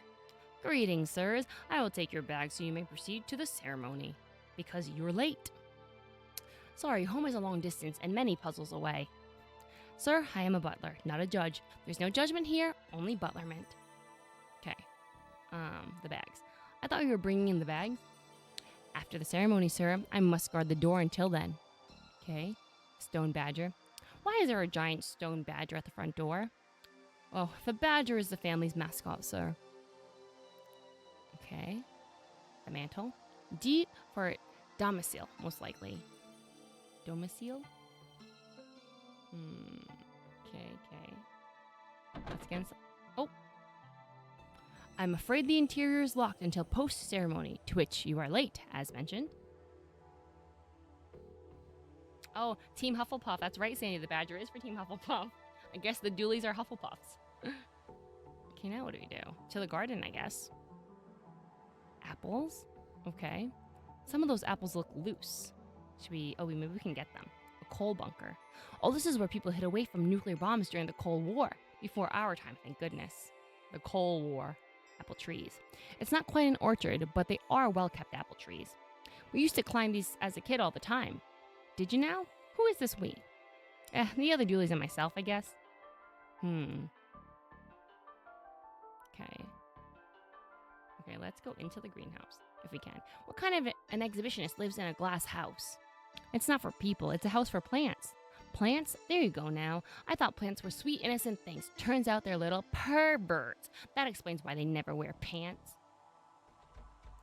Speaker 1: Greetings, sirs. I will take your bag so you may proceed to the ceremony. Because you're late. Sorry, home is a long distance and many puzzles away. Sir, I am a butler, not a judge. There's no judgment here, only butlerment. Okay. The bags. I thought you were bringing in the bags. After the ceremony, sir, I must guard the door until then. Okay. Stone badger. Why is there a giant stone badger at the front door? Oh, the badger is the family's mascot, sir. Okay. The mantle. D for domicile, most likely. Domicile? Okay. Let's get inside. Oh. I'm afraid the interior is locked until post-ceremony, to which you are late, as mentioned. Oh, Team Hufflepuff. That's right, Sandy. The badger is for Team Hufflepuff. I guess the Dooleys are Hufflepuffs. Okay, now what do we do? To the garden, I guess. Apples? Okay. Some of those apples look loose. Should we... Oh, maybe we can get them. A coal bunker. Oh, this is where people hid away from nuclear bombs during the Cold War. Before our time, thank goodness. The Cold War. Apple trees. It's not quite an orchard, but they are well-kept apple trees. We used to climb these as a kid all the time. Did you now? Who is this we? The other Dooleys and myself, I guess. Okay. Okay, let's go into the greenhouse, if we can. What kind of an exhibitionist lives in a glass house? It's not for people, it's a house for plants. Plants? There you go now. I thought plants were sweet, innocent things. Turns out they're little perverts. That explains why they never wear pants.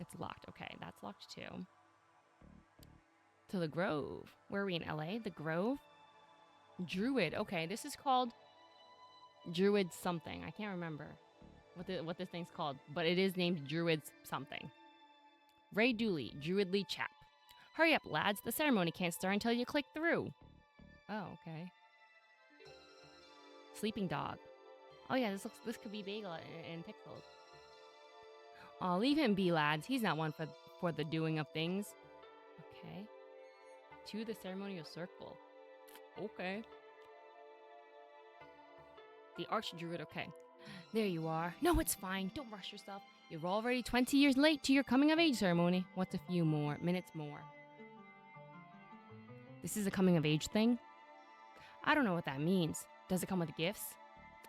Speaker 1: It's locked. Okay, that's locked too. To the Grove. Where are we in LA? The Grove? Druid. Okay, this is called Druid something. I can't remember what this thing's called, but it is named Druid something. Ray Dooley, Druidly chap. Hurry up, lads. The ceremony can't start until you click through. Oh, okay. Sleeping dog. Oh yeah, this could be Bagel and Pixels. Oh, leave him be, lads. He's not one for the doing of things. Okay. To the ceremonial circle. Okay. The Archdruid, okay. There you are. No, it's fine. Don't rush yourself. You're already 20 years late to your coming of age ceremony. What's a few more minutes more? This is a coming of age thing? I don't know what that means. Does it come with gifts?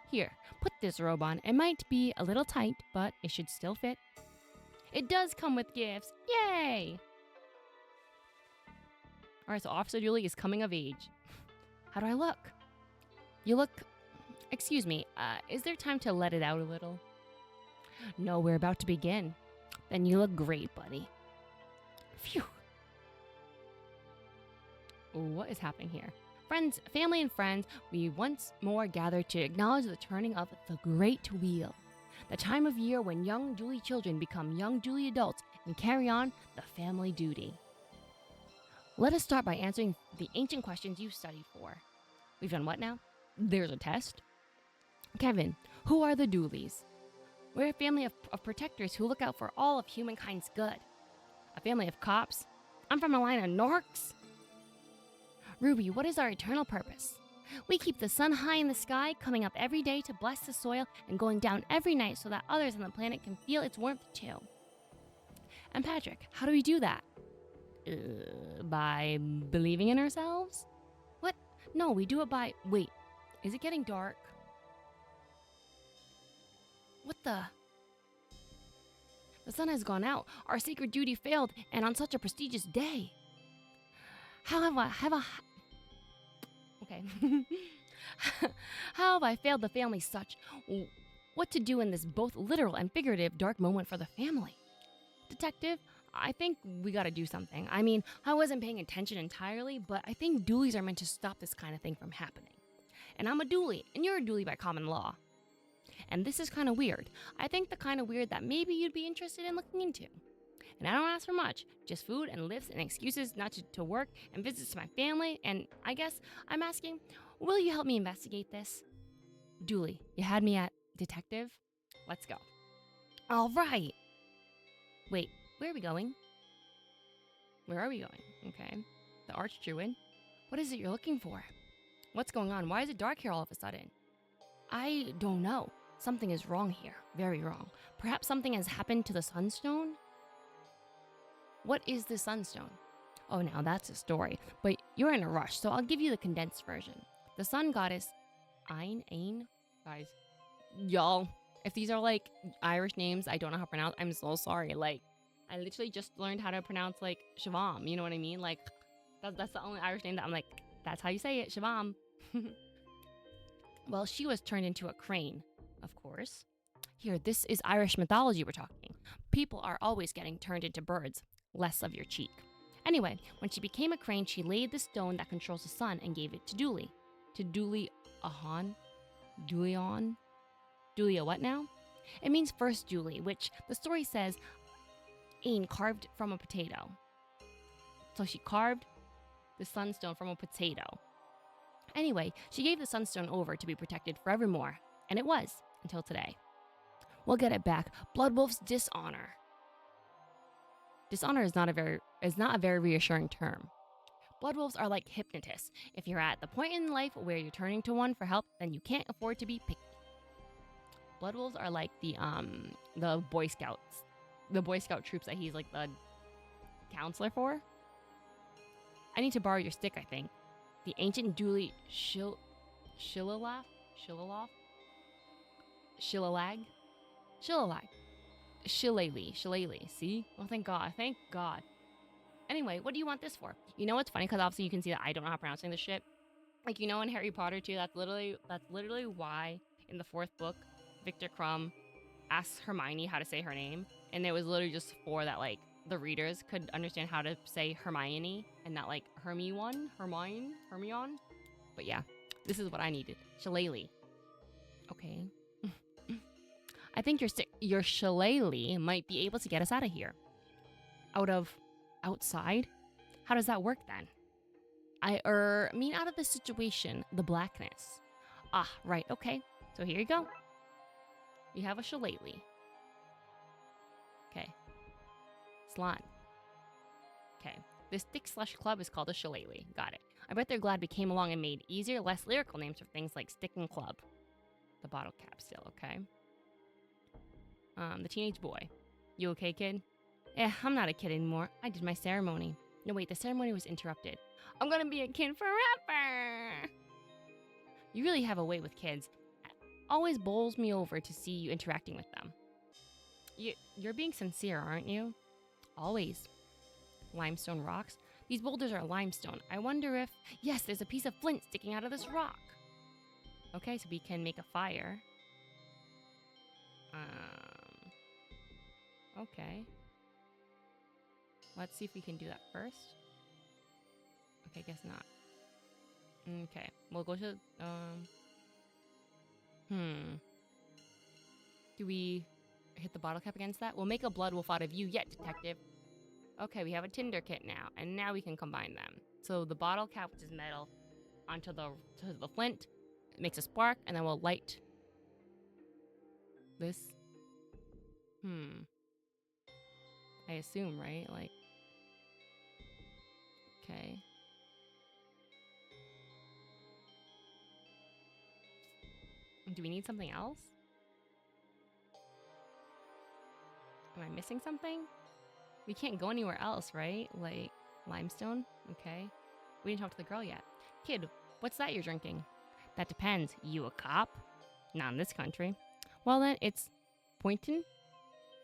Speaker 1: Here, put this robe on. It might be a little tight, but it should still fit. It does come with gifts. Yay! Alright, so Officer Julie is coming of age. How do I look? You look... Excuse me, is there time to let it out a little? No, we're about to begin. Then you look great, buddy. Phew. What is happening here? family and friends, we once more gather to acknowledge the turning of the Great Wheel, the time of year when young Julie children become young Julie adults and carry on the family duty. Let us start by answering the ancient questions you studied for. We've done what now? There's a test. Kevin, who are the Dooleys? We're a family of protectors who look out for all of humankind's good. A family of cops? I'm from a line of Norks. Ruby, what is our eternal purpose? We keep the sun high in the sky, coming up every day to bless the soil and going down every night so that others on the planet can feel its warmth too. And Patrick, how do we do that? By believing in ourselves? What? No, we do it by... Wait, is it getting dark? What the? The sun has gone out. Our sacred duty failed, and on such a prestigious day. How have I... Okay. How have I failed the family such? What to do in this both literal and figurative dark moment for the family? Detective, I think we gotta do something. I mean, I wasn't paying attention entirely, but I think doolies are meant to stop this kind of thing from happening. And I'm a doolie, and you're a doolie by common law. And this is kind of weird. I think the kind of weird that maybe you'd be interested in looking into. And I don't ask for much, just food and lifts and excuses not to work and visits to my family. And I guess I'm asking, will you help me investigate this? Dooley, you had me at detective? Let's go. All right. Wait, where are we going? Where are we going? Okay. The Archdruid. What is it you're looking for? What's going on? Why is it dark here all of a sudden? I don't know. Something is wrong here. Very wrong. Perhaps something has happened to the Sunstone? What is the Sunstone? Oh, now that's a story. But you're in a rush, so I'll give you the condensed version. The sun goddess, Ain. Guys, y'all, if these are like Irish names I don't know how to pronounce, I'm so sorry. Like, I literally just learned how to pronounce like Shivam. You know what I mean? Like, that's the only Irish name that I'm like, that's how you say it, Shivam. Well, she was turned into a crane, of course. Here, this is Irish mythology we're talking. People are always getting turned into birds. Less of your cheek. Anyway, when she became a crane, she laid the stone that controls the sun and gave it to Dooley. To Dooley Ahan? Dooley a what now? It means first Dooley, which the story says Ain carved from a potato. So she carved the sunstone from a potato. Anyway, she gave the sunstone over to be protected forevermore, and it was, until today. We'll get it back. Bloodwolf's dishonor. Dishonor is not a very reassuring term. Bloodwolves are like hypnotists. If you're at the point in life where you're turning to one for help, then you can't afford to be picky. Bloodwolves are like the Boy Scouts. The Boy Scout troops that he's like the counselor for. I need to borrow your stick, I think. The ancient Dooley Shillalagh? Shillelagh. See? Oh, thank God. Thank God. Anyway, what do you want this for? You know what's funny? Because obviously you can see that I don't know how to pronounce this shit. Like, you know in Harry Potter too, that's literally why in the 4th book, Victor Crumb asks Hermione how to say her name. And it was literally just for that, like, the readers could understand how to say Hermione and not like Hermione. But yeah, this is what I needed. Shillelagh. Okay. I think your shillelagh might be able to get us out of here. Outside? How does that work then? I mean out of the situation, the blackness. Ah, right, okay. So here you go. You have a shillelagh. Okay. Slan. Okay. This stick/club is called a shillelagh. Got it. I bet they're glad we came along and made easier, less lyrical names for things like stick and club. The bottle cap still, okay? The teenage boy. You okay, kid? Yeah, I'm not a kid anymore. I did my ceremony. No, wait, the ceremony was interrupted. I'm gonna be a kid forever! You really have a way with kids. It always bowls me over to see you interacting with them. You're being sincere, aren't you? Always. Limestone rocks? These boulders are limestone. I wonder if... Yes, there's a piece of flint sticking out of this rock. Okay, so we can make a fire. Okay. Let's see if we can do that first. Okay, guess not. Okay, we'll go to, hmm. Do we hit the bottle cap against that? We'll make a blood wolf out of you yet, detective. Okay, we have a tinder kit now, and now we can combine them. So the bottle cap, which is metal, onto the flint, it makes a spark, and then we'll light this. I assume, right? Like, okay. Do we need something else? Am I missing something? We can't go anywhere else, right? Like, limestone? Okay. We didn't talk to the girl yet. Kid, what's that you're drinking? That depends. You a cop? Not in this country. Well then, it's Pointin?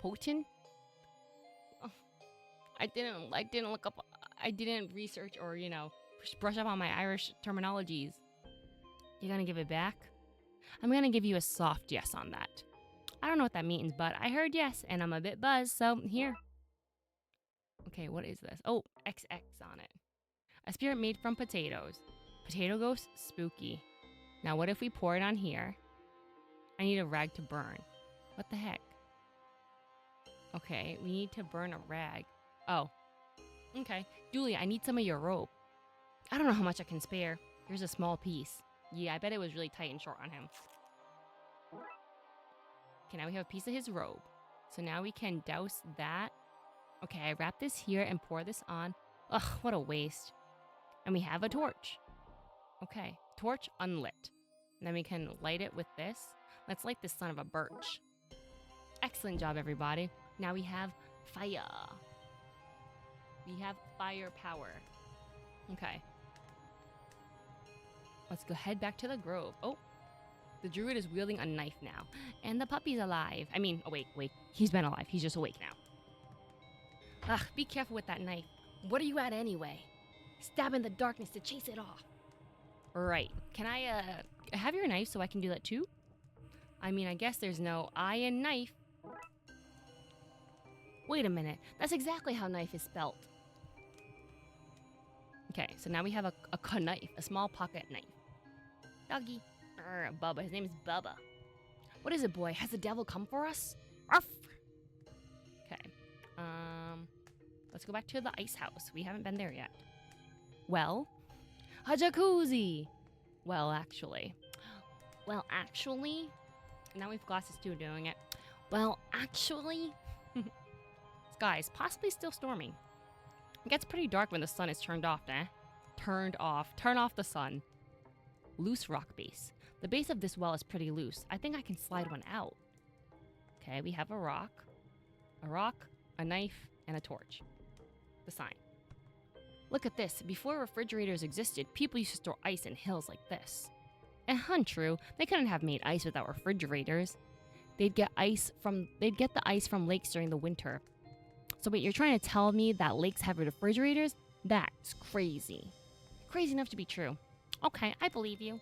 Speaker 1: Potin? Oh, I didn't look up, I didn't research or, brush up on my Irish terminologies. You gonna give it back? I'm gonna give you a soft yes on that. I don't know what that means, but I heard yes, and I'm a bit buzzed, so here. Okay, what is this? Oh, XX on it. A spirit made from potatoes. Potato ghost? Spooky. Now what if we pour it on here? I need a rag to burn. What the heck? Okay, we need to burn a rag. Oh. Okay. Julie, I need some of your rope. I don't know how much I can spare. Here's a small piece. Yeah, I bet it was really tight and short on him. Okay, now we have a piece of his robe. So now we can douse that. Okay, I wrap this here and pour this on. Ugh, what a waste. And we have a torch. Okay, torch unlit. And then we can light it with this. Let's light this son of a birch. Excellent job, everybody. Now we have fire. We have fire power. Okay. Let's go head back to the grove. Oh, the druid is wielding a knife now. And the puppy's alive. I mean, awake, wait. He's been alive. He's just awake now. Ugh, be careful with that knife. What are you at anyway? Stab in the darkness to chase it off. Right. Can I, have your knife so I can do that too? I mean, I guess there's no I in knife. Wait a minute. That's exactly how knife is spelt. Okay, so now we have a knife, a small pocket knife. Doggy. Bubba. His name is Bubba. What is it, boy? Has the devil come for us? Arf! Okay. Let's go back to the ice house. We haven't been there yet. Well, a jacuzzi. Well, actually. Now we've glasses too doing it. Well, actually. Skies possibly still storming. It gets pretty dark when the sun is turned off, eh? Turned off. Turn off the sun. Loose rock base. The base of this well is pretty loose. I think I can slide one out. Okay, we have a rock, a knife, and a torch. The sign. Look at this. Before refrigerators existed, people used to store ice in hills like this. Untrue. They couldn't have made ice without refrigerators. They'd get the ice from lakes during the winter. So wait, you're trying to tell me that lakes have refrigerators? That's crazy. Crazy enough to be true. Okay, I believe you.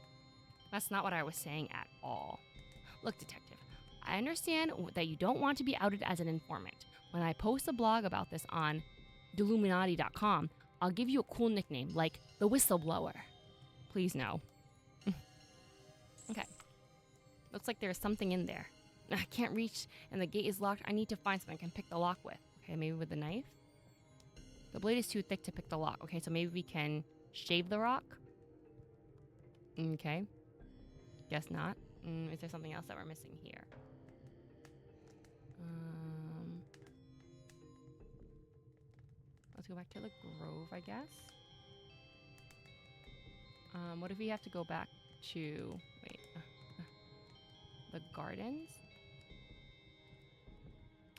Speaker 1: That's not what I was saying at all. Look, detective, I understand that you don't want to be outed as an informant. When I post a blog about this on deluminati.com, I'll give you a cool nickname like the whistleblower. Please no. Okay. Looks like there's something in there. I can't reach and the gate is locked. I need to find something I can pick the lock with. Okay, maybe with the knife? The blade is too thick to pick the lock. Okay, so maybe we can shave the rock? Okay. Guess not. Is there something else that we're missing here? Let's go back to the grove, I guess. What if we have to go back to... Wait. The gardens?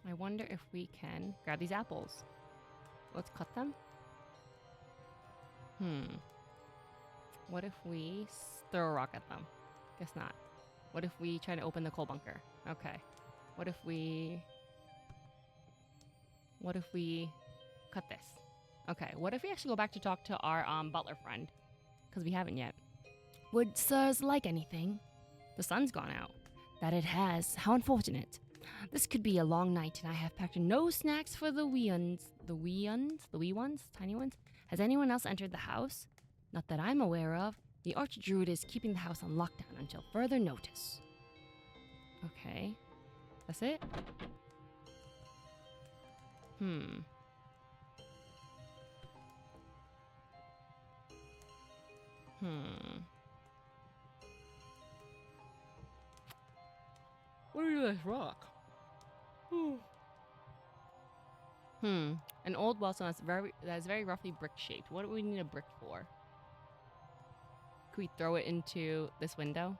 Speaker 1: I wonder if we can grab these apples. Let's cut them. What if we throw a rock at them? Guess not. What if we try to open the coal bunker? Okay. What if we cut this? Okay. What if we actually go back to talk to our butler friend? Because we haven't yet. Would sirs like anything? The sun's gone out. That it has. How unfortunate. This could be a long night, and I have packed no snacks for the wee ones. The wee ones? The wee ones? Tiny ones? Has anyone else entered the house? Not that I'm aware of. The Archdruid is keeping the house on lockdown until further notice. Okay. That's it? Hmm. What is this rock? An old wellstone that's very roughly brick shaped. What do we need a brick for? Could we throw it into this window?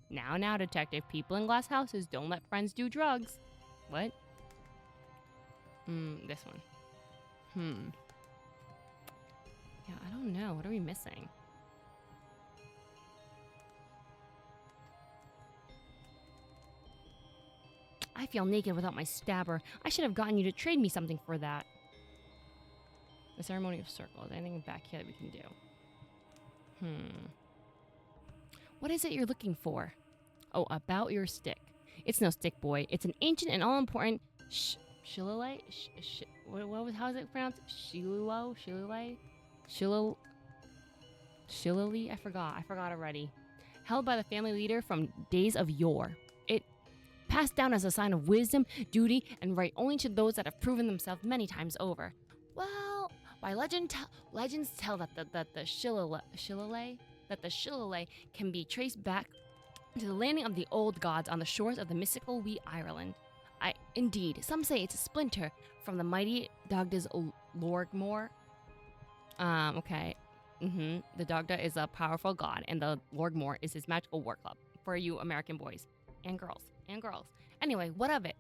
Speaker 1: Now, detective. People in glass houses don't let friends do drugs. What? This one. Yeah, I don't know. What are we missing? I feel naked without my stabber. I should have gotten you to trade me something for that. The ceremony of circles. Anything back here that we can do? What is it you're looking for? Oh, about your stick. It's no stick, boy. It's an ancient and all-important shillelagh? How is it pronounced? Shillelagh? Shillelagh? I forgot already. Held by the family leader from days of yore. It passed down as a sign of wisdom, duty, and right only to those that have proven themselves many times over. Well, legends tell that the shillelagh can be traced back to the landing of the old gods on the shores of the mystical wee Ireland. Indeed, some say it's a splinter from the mighty Dagda's Lorgmore. Okay. The Dagda is a powerful god, and the Lorgmore is his magical war club for you American boys and girls. Anyway, what of it?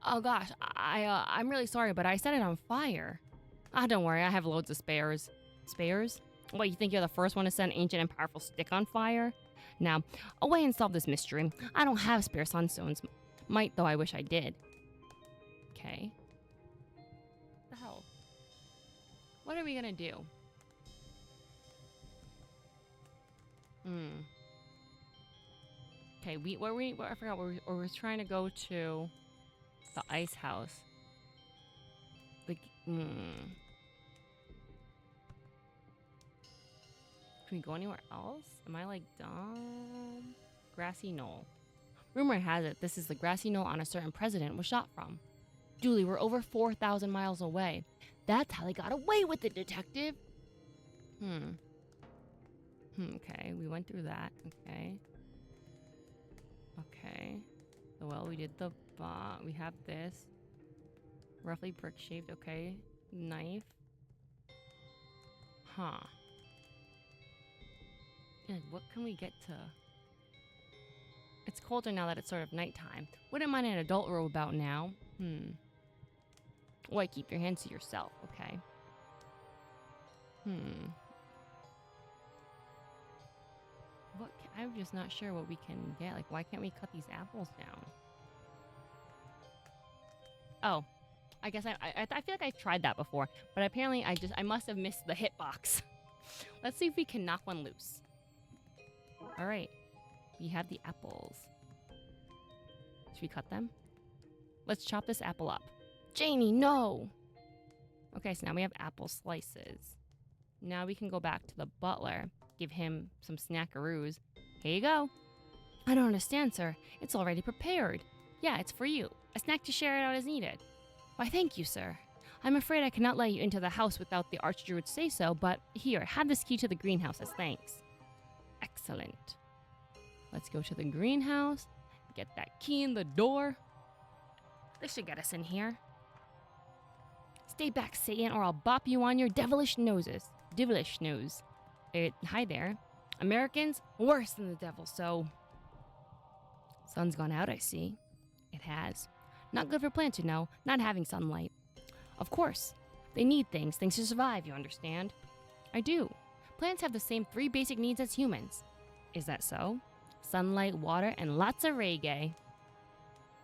Speaker 1: Oh gosh, I'm really sorry, but I set it on fire. Don't worry, I have loads of spares. Spares? What, you think you're the first one to set an ancient and powerful stick on fire? Now, away and solve this mystery. I don't have spare sunstones. Might, though I wish I did. Okay. What the hell? What are we gonna do? Okay, I forgot we're trying to go to the ice house. Can we go anywhere else? Am I like dumb? Grassy knoll. Rumor has it this is the grassy knoll on a certain president was shot from. Dooley, we're over 4,000 miles away. That's how they got away with it, detective. Okay, we went through that. Okay. Well, we did the we have this. Roughly brick shaped, okay. Knife. And what can we get to? It's colder now that it's sort of nighttime. Wouldn't mind an adult robe about now. Why keep your hands to yourself, okay? I'm just not sure what we can get. Like, why can't we cut these apples down? Oh, I guess I feel like I tried that before, but apparently I must have missed the hitbox. Let's see if we can knock one loose. All right, we have the apples. Should we cut them? Let's chop this apple up. Janie, no! Okay, so now we have apple slices. Now we can go back to the butler, give him some snackaroos. Here you go. I don't understand, sir. It's already prepared. Yeah, it's for you. A snack to share it out as needed. Why, thank you, sir. I'm afraid I cannot let you into the house without the Archdruid say so, but here, have this key to the greenhouse as thanks. Excellent. Let's go to the greenhouse, get that key in the door. This should get us in here. Stay back, Satan, or I'll bop you on your devilish noses. Devilish nose. Hi there. Americans, worse than the devil, so... Sun's gone out, I see. It has. Not good for plants, you know, not having sunlight. Of course. They need things to survive, you understand? I do. Plants have the same 3 basic needs as humans. Is that so? Sunlight, water, and lots of reggae.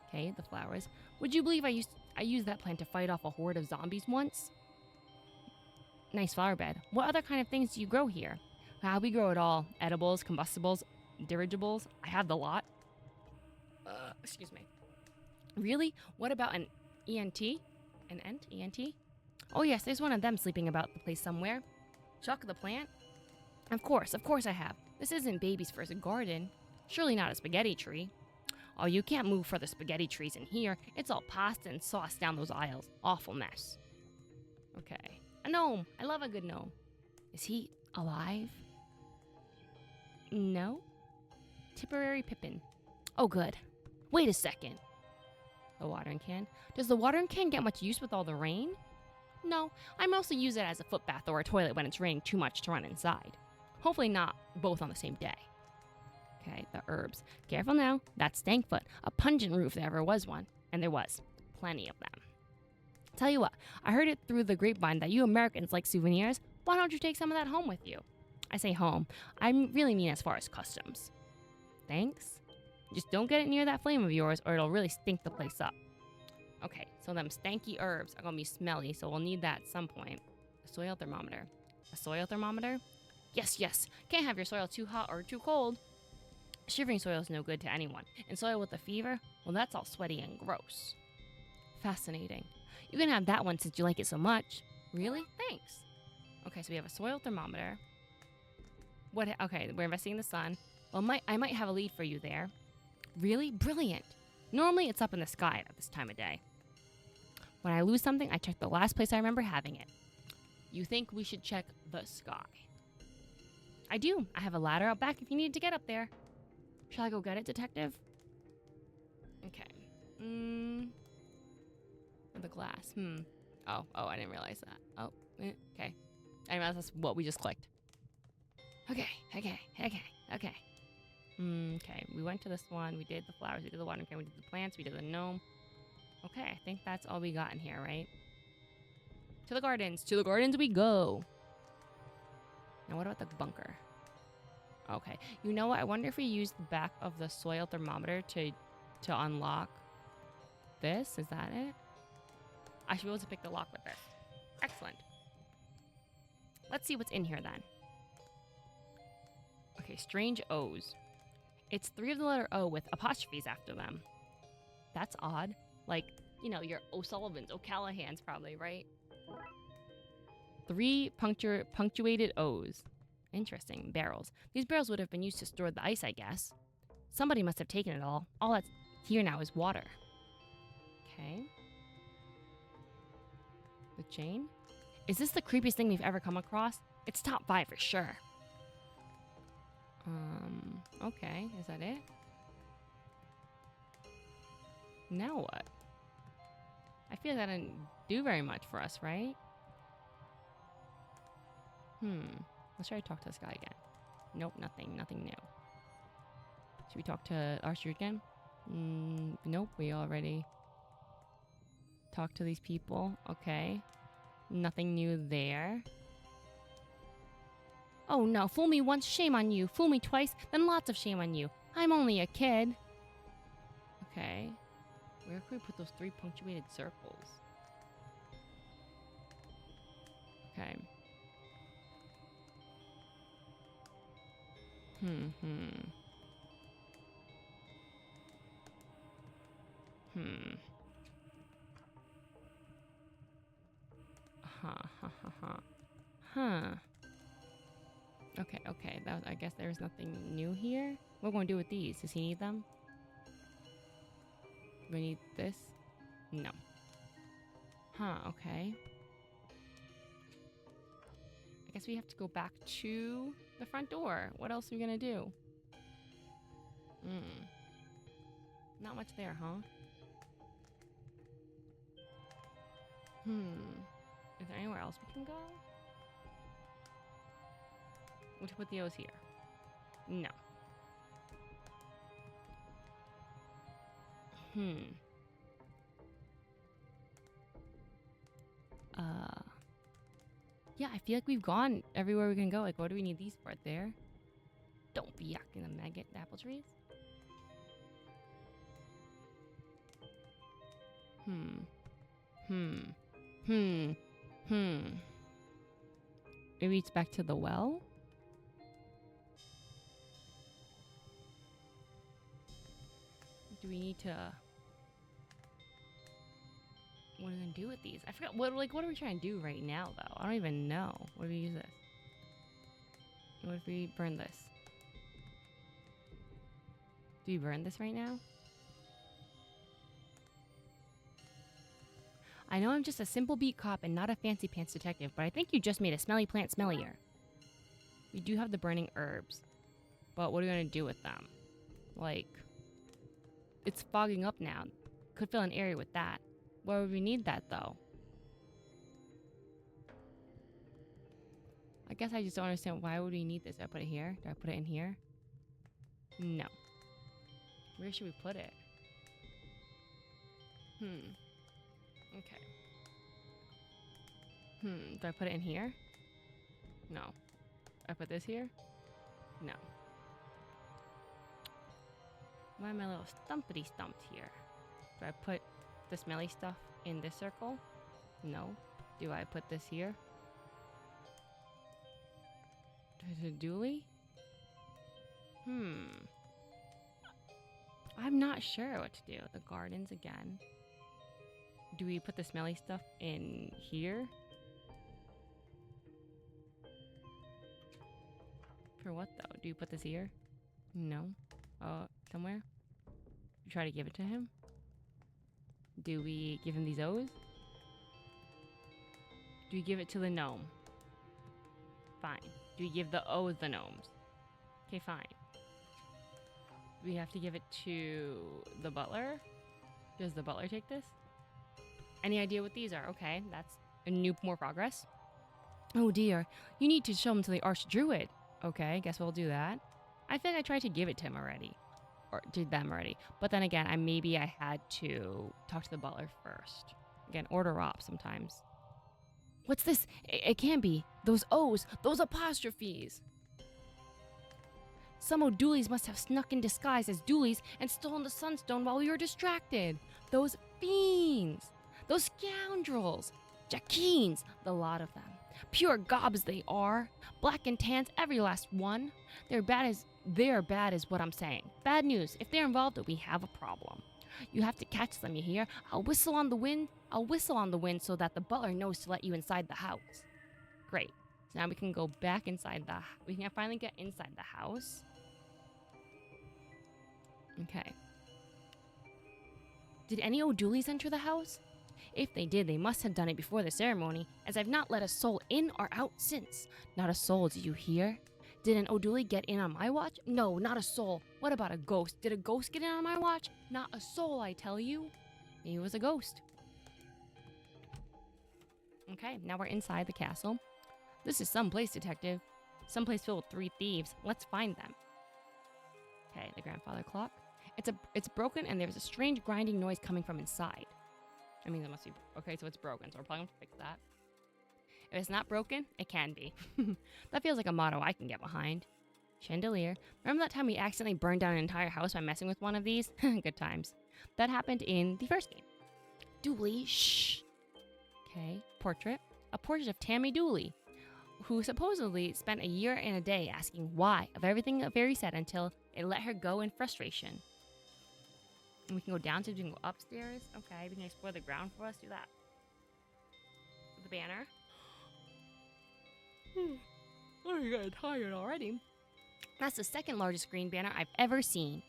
Speaker 1: Okay, the flowers. Would you believe I used that plant to fight off a horde of zombies once? Nice flower bed. What other kind of things do you grow here? We grow it all. Edibles, combustibles, dirigibles. I have the lot. Excuse me. Really? What about an ENT? An ENT? ENT? Oh yes, there's one of them sleeping about the place somewhere. Chuck the plant? Of course I have. This isn't baby's first garden. Surely not a spaghetti tree. Oh, you can't move for the spaghetti trees in here. It's all pasta and sauce down those aisles. Awful mess. Okay. A gnome. I love a good gnome. Is he alive? No? Tipperary Pippin. Oh, good. Wait a second. The watering can. Does the watering can get much use with all the rain? No, I mostly use it as a foot bath or a toilet when it's raining too much to run inside. Hopefully not both on the same day. Okay, the herbs. Careful now. That's Stankfoot, a pungent root if there ever was one. And there was. Plenty of them. Tell you what, I heard it through the grapevine that you Americans like souvenirs. Why don't you take some of that home with you? I say home. I really mean as far as customs. Thanks. Just don't get it near that flame of yours or it'll really stink the place up. Okay, so them stanky herbs are gonna be smelly, so we'll need that at some point. A soil thermometer. A soil thermometer? Yes. Can't have your soil too hot or too cold. Shivering soil is no good to anyone. And soil with a fever? Well, that's all sweaty and gross. Fascinating. You can have that one since you like it so much. Really? Thanks. Okay, so we have a soil thermometer. Okay, we're investigating the sun. Well, I might have a lead for you there. Really? Brilliant. Normally, it's up in the sky at this time of day. When I lose something, I check the last place I remember having it. You think we should check the sky? I do. I have a ladder out back if you need to get up there. Shall I go get it, detective? Okay. The glass. Oh, I didn't realize that. Oh, okay. I didn't realize that's what we just clicked. Okay. Okay, we went to this one. We did the flowers. We did the watering can. We did the plants. We did the gnome. Okay, I think that's all we got in here, right? To the gardens. To the gardens we go. Now, what about the bunker? Okay. You know what? I wonder if we use the back of the soil thermometer to unlock this. Is that it? I should be able to pick the lock with this. Excellent. Let's see what's in here then. Okay, strange O's. It's 3 of the letter O with apostrophes after them. That's odd. Like, you know, your O'Sullivans, O'Callaghan's probably, right? 3 punctuated O's. Interesting. Barrels. These barrels would have been used to store the ice, I guess. Somebody must have taken it all. All that's here now is water. Okay. The chain? Is this the creepiest thing we've ever come across? It's top 5 for sure. Okay. Is that it? Now what? I feel that didn't do very much for us, right? Let's try to talk to this guy again. Nope, nothing new. Should we talk to Archer again? Nope, we already talked to these people. Okay. Nothing new there. Oh no, fool me once, shame on you. Fool me twice, then lots of shame on you. I'm only a kid. Okay. Where can we put those 3 punctuated circles? Okay. Huh. Okay. I guess there's nothing new here. What are we going to do with these? Does he need them? Do we need this? No. Huh, okay. I guess we have to go back to the front door. What else are we going to do? Not much there, huh? Is there anywhere else we can go? We'll put the O's here. No. Yeah, I feel like we've gone everywhere we can go. Like, what do we need these for? There? Don't be yucking the maggot apple trees. Maybe it's back to the well? Do we need to... What are we gonna do with these? I forgot. What are we trying to do right now, though? I don't even know. What do we use this? What if we burn this? Do we burn this right now? I know I'm just a simple beat cop and not a fancy pants detective, but I think you just made a smelly plant smellier. We do have the burning herbs, but what are we gonna do with them? Like, it's fogging up now. Could fill an area with that. Why would we need that though? I guess I just don't understand why would we need this. Do I put it here? Do I put it in here? No. Where should we put it? Okay. Do I put it in here? No. I put this here? No. Why am I a little stumpity stumped here? Do I put the smelly stuff in this circle? No. Do I put this here? Do a dually? I'm not sure what to do. The gardens again. Do we put the smelly stuff in here? For what though? Do you put this here? No. Somewhere? You try to give it to him? Do we give him these O's? Do we give it to the gnome? Fine. Do we give the O's the gnomes? Okay, fine. Do we have to give it to the butler? Does the butler take this? Any idea what these are? Okay, that's more progress. Oh dear, you need to show them to the Archdruid. Okay, guess we'll do that. I think I tried to give it to him already. Or did them already. But then again, maybe I had to talk to the butler first. Again, order op sometimes. What's this? It can't be. Those O's, those apostrophes. Some O'Dooleys must have snuck in disguise as Dooleys and stolen the Sunstone while we were distracted. Those fiends. Those scoundrels. Jackines, the lot of them. Pure gobs they are. Black and tans, every last one. They're bad as what I'm saying. Bad news. If they're involved, we have a problem. You have to catch them, you hear? I'll whistle on the wind so that the butler knows to let you inside the house. Great. So now we can go back inside we can finally get inside the house. Okay. Did any O'Dooleys enter the house? If they did, they must have done it before the ceremony, as I've not let a soul in or out since. Not a soul, do you hear? Did an O'Dooley get in on my watch? No, not a soul. What about a ghost? Did a ghost get in on my watch? Not a soul, I tell you. Maybe it was a ghost. Okay, now we're inside the castle. This is some place, detective. Some place filled with 3 thieves. Let's find them. Okay, the grandfather clock. It's broken and there's a strange grinding noise coming from inside. I mean, it must be... Okay, so it's broken, so we're probably going to fix that. If it's not broken, it can be. That feels like a motto I can get behind. Chandelier. Remember that time we accidentally burned down an entire house by messing with one of these? Good times. That happened in the first game. Dooley, shh. Okay, portrait. A portrait of Tammy Dooley, who supposedly spent a year and a day asking why of everything a fairy said until it let her go in frustration. And we can go down we can go upstairs. Okay, we can explore the ground for us. Do that. The banner. Oh, you're getting tired already. That's the second largest green banner I've ever seen.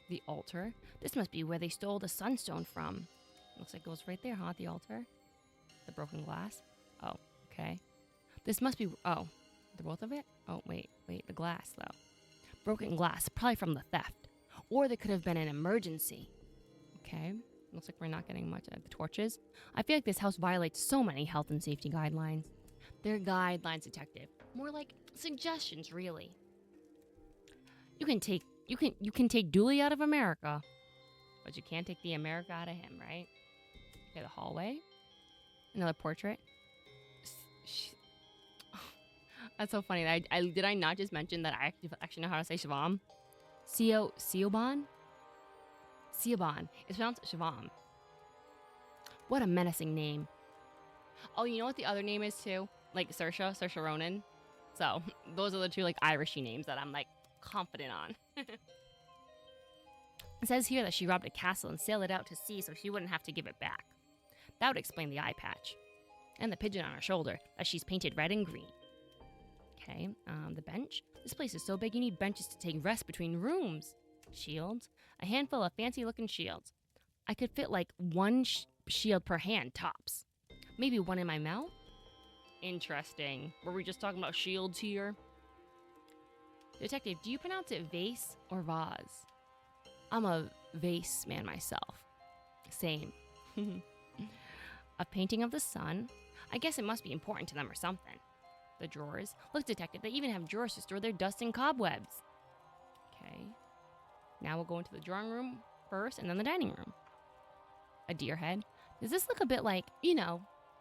Speaker 1: The altar. This must be where they stole the sunstone from. Looks like it goes right there, huh? The altar. The broken glass. Oh, okay. This must be... Oh, the both of it? Oh, wait. The glass, though. Broken glass. Probably from the theft. Or there could have been an emergency. Okay. Looks like we're not getting much of the torches. I feel like this house violates so many health and safety guidelines. They're guidelines, detective. More like suggestions, really. You can take Dooley out of America, but you can't take the America out of him, right? Okay, the hallway. Another portrait. That's so funny. Did I not just mention that I actually know how to say Shivam? Siobhan? Siobhan. It's pronounced Shivam. What a menacing name. Oh, you know what the other name is too? Like Saoirse Ronan. So those are the 2 like Irishy names that I'm like confident on. It says here that she robbed a castle and sailed it out to sea so she wouldn't have to give it back. That would explain the eye patch. And the pigeon on her shoulder that she's painted red and green. Okay, the bench. This place is so big you need benches to take rest between rooms. Shields. A handful of fancy-looking shields. I could fit like one shield per hand, tops. Maybe one in my mouth? Interesting. Were we just talking about shields here? Detective, do you pronounce it vase or vase? I'm a vase man myself. Same. A painting of the sun. I guess it must be important to them or something. The drawers. Look, detective, they even have drawers to store their dust and cobwebs. Okay. Now we'll go into the drawing room first and then the dining room. A deer head. Does this look a bit like,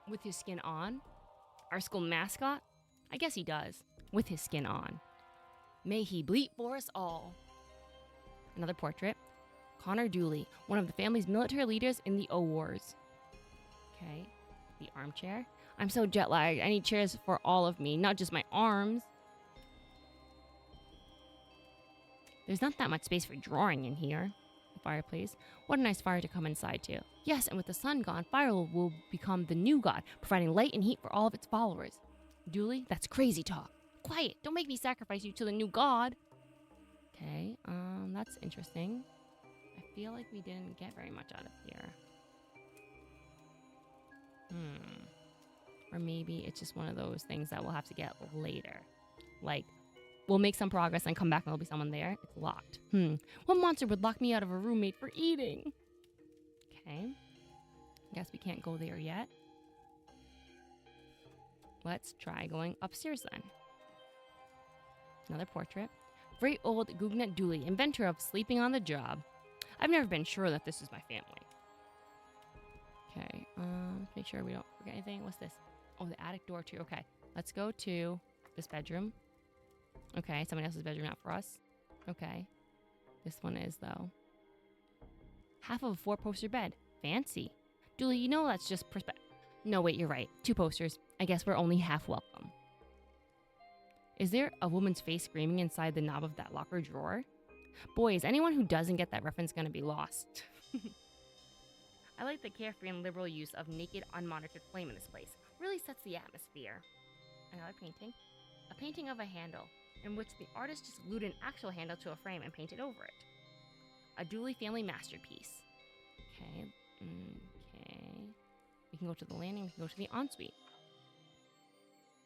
Speaker 1: with his skin on? Our school mascot? I guess he does, with his skin on. May he bleat for us all. Another portrait. Connor Dooley, one of the family's military leaders in the O-Wars. Okay, the armchair. I'm so jet lagged. I need chairs for all of me, not just my arms. There's not that much space for drawing in here. The fireplace. What a nice fire to come inside to. Yes, and with the sun gone, fire will become the new god, providing light and heat for all of its followers. Dooley, that's crazy talk. Quiet, don't make me sacrifice you to the new god. Okay, that's interesting. I feel like we didn't get very much out of here. Or maybe it's just one of those things that we'll have to get later. Like, we'll make some progress and come back and there'll be someone there. It's locked. What monster would lock me out of a roommate for eating? Okay. Guess we can't go there yet. Let's try going upstairs then. Another portrait. Great old Gugnet Dooley, inventor of sleeping on the job. I've never been sure that this is my family. Okay, let's make sure we don't forget anything. What's this? Oh, the attic door too. Okay, let's go to this bedroom. Okay, someone else's bedroom, not for us. Okay, this one is though. Half of a 4-poster bed. Fancy. Dooley, that's just perspective. No, wait, you're right. 2 posters. I guess we're only half welcome. Is there a woman's face screaming inside the knob of that locker drawer? Boys, anyone who doesn't get that reference is going to be lost. I like the carefree and liberal use of naked, unmonitored flame in this place. Really sets the atmosphere. Another painting. A painting of a handle, in which the artist just glued an actual handle to a frame and painted over it. A Dooley family masterpiece. Okay. We can go to the landing, we can go to the ensuite.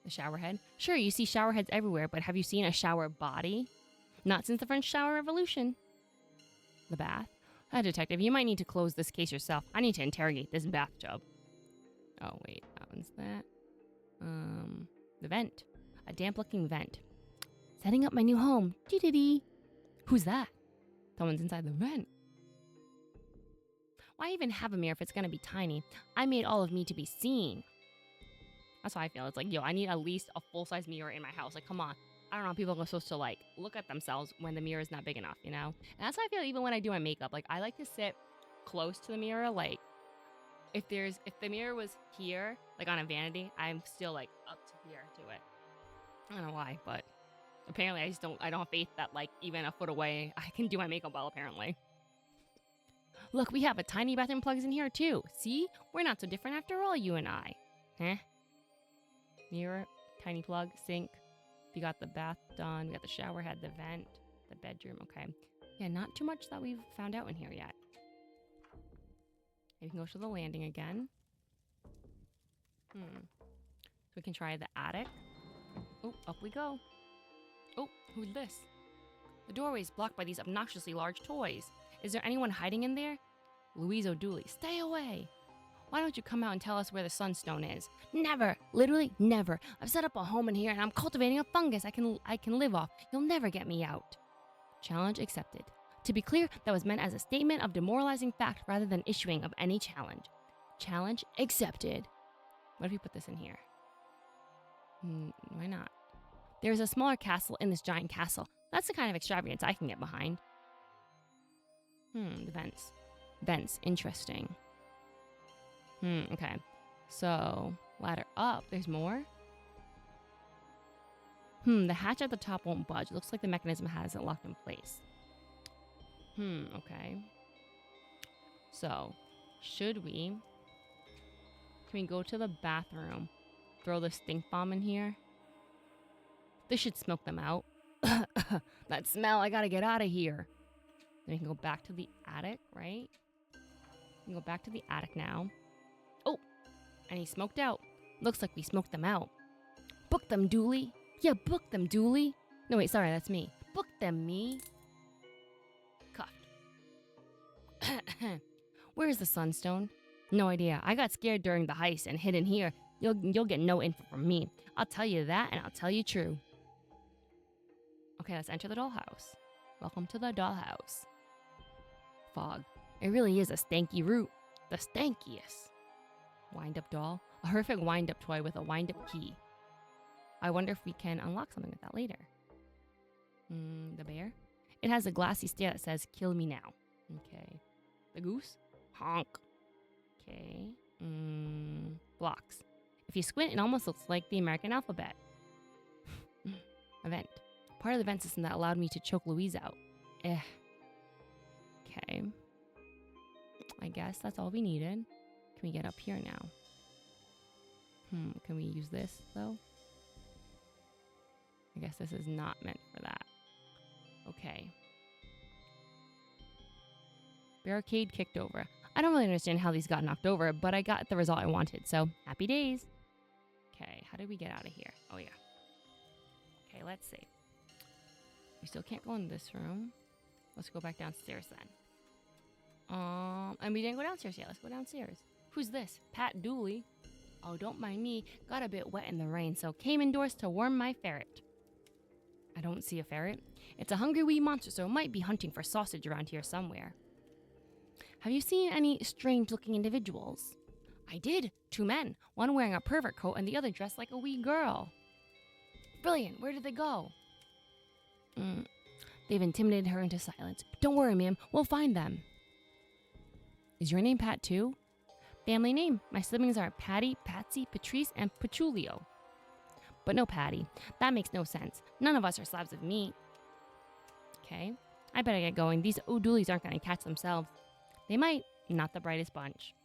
Speaker 1: The shower head. Sure, you see shower heads everywhere, but have you seen a shower body? Not since the French shower revolution. The bath. Detective, you might need to close this case yourself. I need to interrogate this bathtub. Oh, wait, that one's that. The vent. A damp-looking vent. Setting up my new home. Dee-dee-dee. Who's that? Someone's inside the vent. Why even have a mirror if it's going to be tiny? I made all of me to be seen. That's how I feel. It's like, I need at least a full-size mirror in my house. Like, come on. I don't know, people are supposed to, look at themselves when the mirror is not big enough, And that's how I feel even when I do my makeup. Like, I like to sit close to the mirror. Like, if the mirror was here, like on a vanity, I'm still, up to here to it. I don't know why, but apparently I don't have faith that, even a foot away, I can do my makeup well, apparently. Look, we have a tiny bathroom plugs in here, too. See? We're not so different after all, you and I. Mirror, tiny plug, sink. We got the bath done. We got the shower head, the vent, the bedroom. Okay. Yeah, not too much that we've found out in here yet. We can go to the landing again. So we can try the attic. Oh, up we go. Oh, who's this? The doorway is blocked by these obnoxiously large toys. Is there anyone hiding in there? Louise O'Dooley, stay away. Why don't you come out and tell us where the sunstone is? Never, literally never. I've set up a home in here and I'm cultivating a fungus I can live off. You'll never get me out. Challenge accepted. To be clear, that was meant as a statement of demoralizing fact rather than issuing of any challenge. Challenge accepted. What if we put this in here? Why not? There's a smaller castle in this giant castle. That's the kind of extravagance I can get behind. The vents. Vents, interesting. Okay. So, ladder up. There's more? The hatch at the top won't budge. Looks like the mechanism has it locked in place. Okay. So, should we... Can we go to the bathroom? Throw the stink bomb in here? This should smoke them out. That smell, I gotta get out of here. Then we can go back to the attic, right? We can go back to the attic now. Oh, and he smoked out. Looks like we smoked them out. Book them, Dooley. Yeah, book them, Dooley. No, wait, sorry, that's me. Book them, me. Cuffed. Where's the sunstone? No idea. I got scared during the heist and hid in here. You'll get no info from me. I'll tell you that, and I'll tell you true. Okay, let's enter the dollhouse. Welcome to the dollhouse. Fog. It really is a stanky root. The stankiest. Wind-up doll. A horrific wind-up toy with a wind-up key. I wonder if we can unlock something with that later. The bear. It has a glassy stare that says, kill me now. Okay. The goose. Honk. Okay. Blocks. If you squint, it almost looks like the American alphabet. Event. Part of the event system that allowed me to choke Louise out. Okay. I guess that's all we needed. Can we get up here now? Can we use this, though? I guess this is not meant for that. Okay. Barricade kicked over. I don't really understand how these got knocked over, but I got the result I wanted, so happy days. Okay, how did we get out of here? Oh, yeah. Okay, let's see. We still can't go in this room. Let's go back downstairs then. And we didn't go downstairs yet. Let's go downstairs. Who's this? Pat Dooley. Oh, don't mind me. Got a bit wet in the rain, so came indoors to warm my ferret. I don't see a ferret. It's a hungry wee monster, so it might be hunting for sausage around here somewhere. Have you seen any strange-looking individuals? I did. 2 men. One wearing a pervert coat and the other dressed like a wee girl. Brilliant. Where did they go? They've intimidated her into silence. Don't worry, ma'am. We'll find them. Is your name Pat, too? Family name. My siblings are Patty, Patsy, Patrice, and Patchoulio. But no Patty. That makes no sense. None of us are slabs of meat. Okay. I better get going. These O'Doolies aren't going to catch themselves. They might. Not the brightest bunch.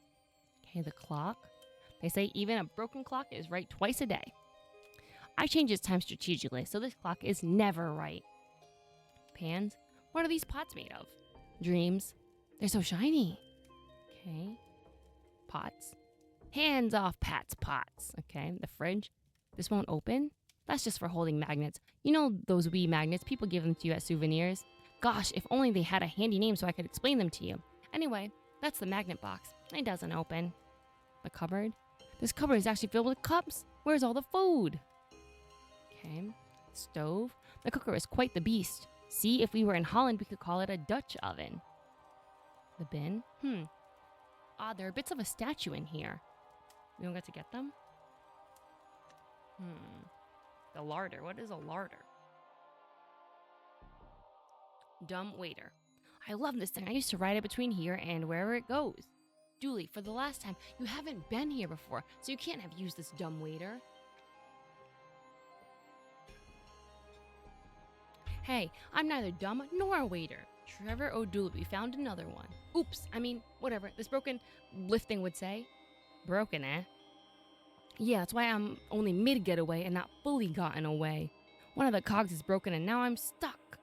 Speaker 1: Okay, the clock. They say even a broken clock is right twice a day. I change its time strategically, so this clock is never right. Pans. What are these pots made of? Dreams. They're so shiny. Okay. Pots. Hands off Pat's pots. Okay, the fridge. This won't open? That's just for holding magnets. You know those wee magnets? People give them to you as souvenirs. Gosh, if only they had a handy name so I could explain them to you. Anyway, that's the magnet box. It doesn't open. The cupboard. This cupboard is actually filled with cups. Where's all the food? Okay. Stove. The cooker is quite the beast. See, if we were in Holland, we could call it a Dutch oven. The bin. There are bits of a statue in here. We don't get to get them? The larder. What is a larder? Dumb waiter. I love this thing. I used to ride it between here and wherever it goes. Dooley, for the last time, you haven't been here before, so you can't have used this dumb waiter. Hey, I'm neither dumb nor a waiter. Trevor O'Dooley found another one. Oops, I mean, whatever. This broken lifting would say. Broken, eh? Yeah, that's why I'm only mid-getaway and not fully gotten away. One of the cogs is broken and now I'm stuck.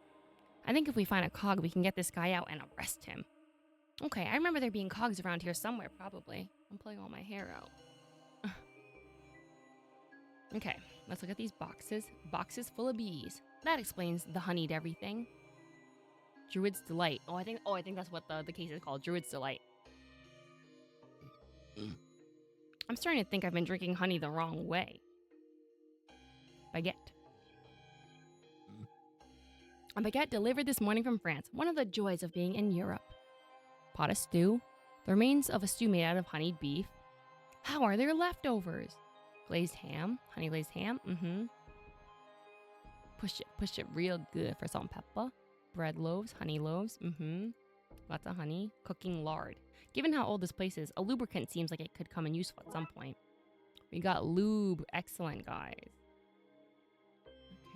Speaker 1: I think if we find a cog, we can get this guy out and arrest him. Okay, I remember there being cogs around here somewhere, probably. I'm pulling all my hair out. Okay, let's look at these boxes. Boxes full of bees. That explains the honeyed everything. Druid's Delight. Oh, I think that's what the case is called. Druid's Delight. I'm starting to think I've been drinking honey the wrong way. Baguette. A baguette delivered this morning from France. One of the joys of being in Europe. Pot of stew. The remains of a stew made out of honeyed beef. How are there leftovers? Glazed ham. Honey glazed ham. Push it real good for salt and pepper. Bread loaves. Honey loaves. Lots of honey. Cooking lard. Given how old this place is, a lubricant seems like it could come in useful at some point. We got lube. Excellent, guys.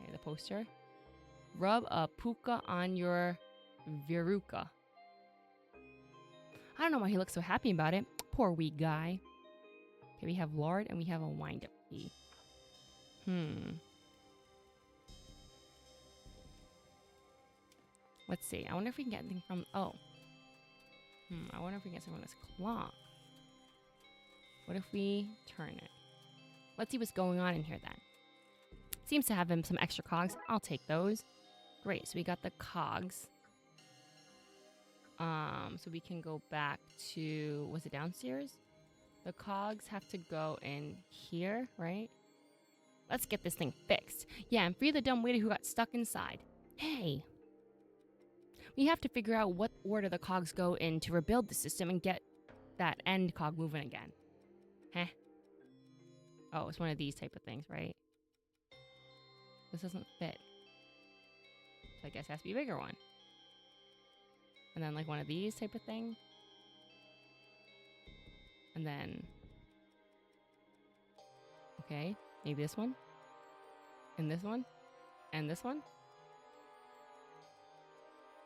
Speaker 1: Okay, the poster. Rub a puka on your veruca. I don't know why he looks so happy about it. Poor wee guy. Okay, we have lard and we have a wind-up key. Let's see. I wonder if we can get anything from... Oh. I wonder if we can get something from this clock. What if we turn it? Let's see what's going on in here then. Seems to have some extra cogs. I'll take those. Great. So we got the cogs. So we can go back to... Was it downstairs? The cogs have to go in here, right? Let's get this thing fixed. Yeah, and free the dumb waiter who got stuck inside. Hey! We have to figure out what order the cogs go in to rebuild the system and get that end cog moving again. Heh. Oh, it's one of these type of things, right? This doesn't fit. So I guess it has to be a bigger one. And then like one of these type of thing. And then... Okay, maybe this one. And this one. And this one.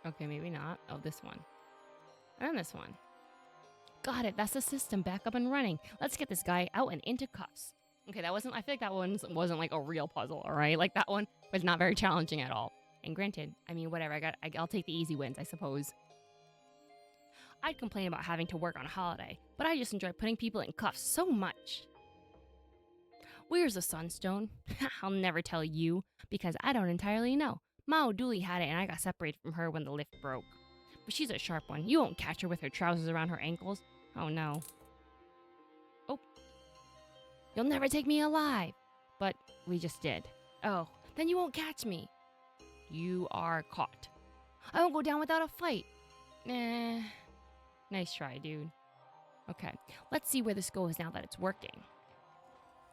Speaker 1: Okay, maybe not. Oh, this one. And this one. Got it. That's the system back up and running. Let's get this guy out and into cuffs. Okay, that wasn't... I feel like that one wasn't like a real puzzle, all right? Like that one was not very challenging at all. And granted, I mean, whatever. I'll take the easy wins, I suppose. I'd complain about having to work on a holiday, but I just enjoy putting people in cuffs so much. Where's the sunstone? I'll never tell you, because I don't entirely know. Ma O'Dooley had it and I got separated from her when the lift broke. But she's a sharp one. You won't catch her with her trousers around her ankles. Oh no. Oh. You'll never take me alive. But we just did. Oh, then you won't catch me. You are caught. I won't go down without a fight. Nice try, dude. Okay, let's see where this goes now that it's working.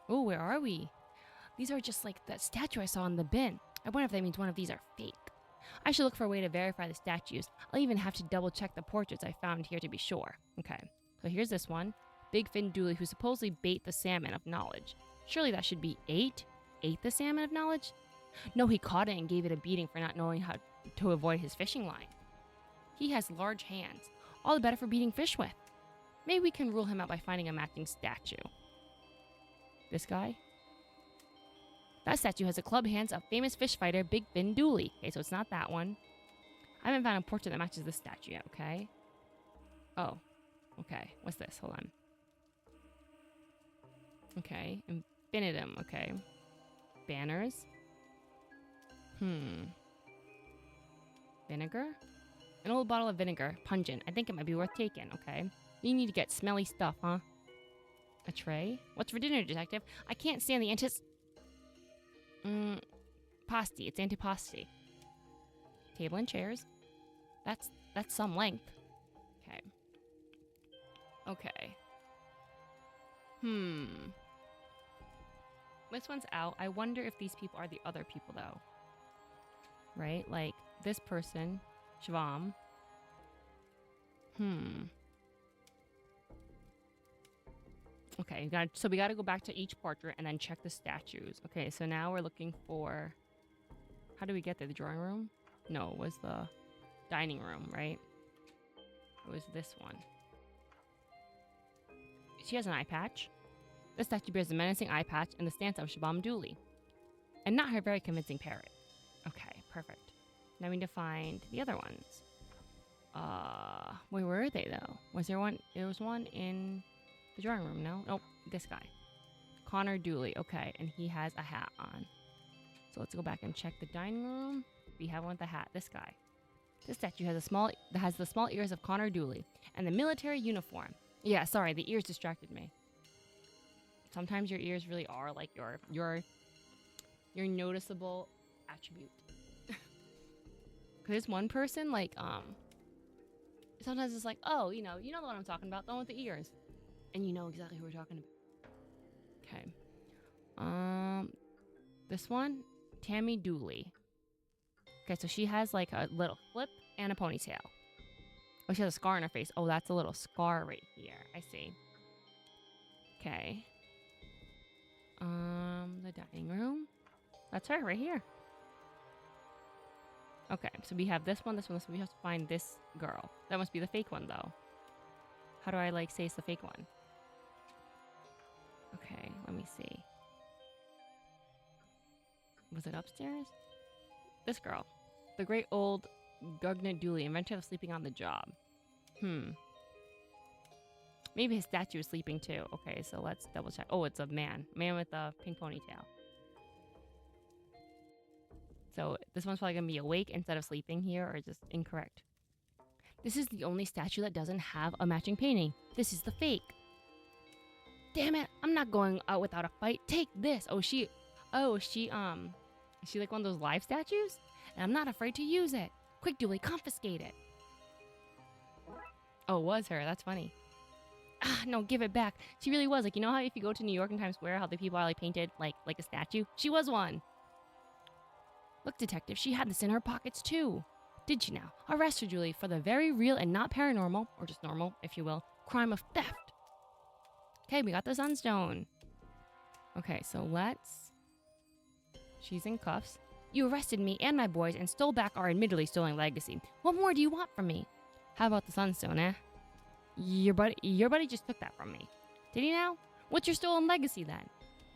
Speaker 1: Oh, where are we? These are just like that statue I saw in the bin. I wonder if that means one of these are fake. I should look for a way to verify the statues. I'll even have to double check the portraits I found here to be sure. Okay, so here's this one. Big Fin Dooley, who supposedly bait the salmon of knowledge. Surely that should be ate the salmon of knowledge? No, he caught it and gave it a beating for not knowing how to avoid his fishing line. He has large hands. All the better for beating fish with. Maybe we can rule him out by finding a matching statue. This guy? That statue has the club hands of famous fish fighter Big Fin Dooley. Okay, so it's not that one. I haven't found a portrait that matches this statue yet, okay? Oh, okay. What's this? Hold on. Okay, infinitum, okay. Banners. Vinegar? An old bottle of vinegar, pungent. I think it might be worth taking, okay? You need to get smelly stuff, huh? A tray? What's for dinner, detective? I can't stand the pasty. It's antipasti. Table and chairs. That's some length. Okay. Okay. This one's out. I wonder if these people are the other people, though. Right? Like, this person... Shvam. Okay, so we gotta go back to each portrait and then check the statues. Okay, so now we're looking for... How do we get there? The drawing room? No, it was the dining room, right? It was this one. She has an eye patch. This statue bears a menacing eye patch and the stance of Shvam Dooley. And not her very convincing parrot. Okay, perfect. Now we need to find the other ones. Wait, where are they though? Was there one? There was one in the drawing room, no? Nope, this guy. Connor Dooley, okay, and he has a hat on. So let's go back and check the dining room. We have one with the hat, this guy. This statue has the small ears of Connor Dooley and the military uniform. Yeah, sorry, the ears distracted me. Sometimes your ears really are like your noticeable attribute. There's one person, like, sometimes it's like, oh, you know what I'm talking about, the one with the ears. And you know exactly who we're talking about. Okay. This one, Tammy Dooley. Okay, so she has, like, a little flip and a ponytail. Oh, she has a scar on her face. Oh, that's a little scar right here. I see. Okay. The dining room. That's her right here. Okay, so we have this one. So we have to find this girl. That must be the fake one, though. How do I, like, say it's the fake one? Okay, let me see. Was it upstairs? This girl. The great old Gugnet Dooley, inventor of sleeping on the job. Maybe his statue is sleeping too. Okay, so let's double check. Oh, it's a man. Man with a pink ponytail. So this one's probably going to be awake instead of sleeping here, or just incorrect. This is the only statue that doesn't have a matching painting. This is the fake. Damn it, I'm not going out without a fight. Take this. Is she like one of those live statues? And I'm not afraid to use it. Quick, Dooley, confiscate it. Oh, it was her. That's funny. Ah, no, give it back. She really was. Like, you know how if you go to New York and Times Square, how the people are like painted like a statue? She was one. Look, detective, she had this in her pockets too. Did she now? Arrest her, Julie, for the very real and not paranormal, or just normal, if you will, crime of theft. Okay, we got the sunstone. Okay, so let's... She's in cuffs. You arrested me and my boys and stole back our admittedly stolen legacy. What more do you want from me? How about the sunstone, eh? Your buddy just took that from me. Did he now? What's your stolen legacy then?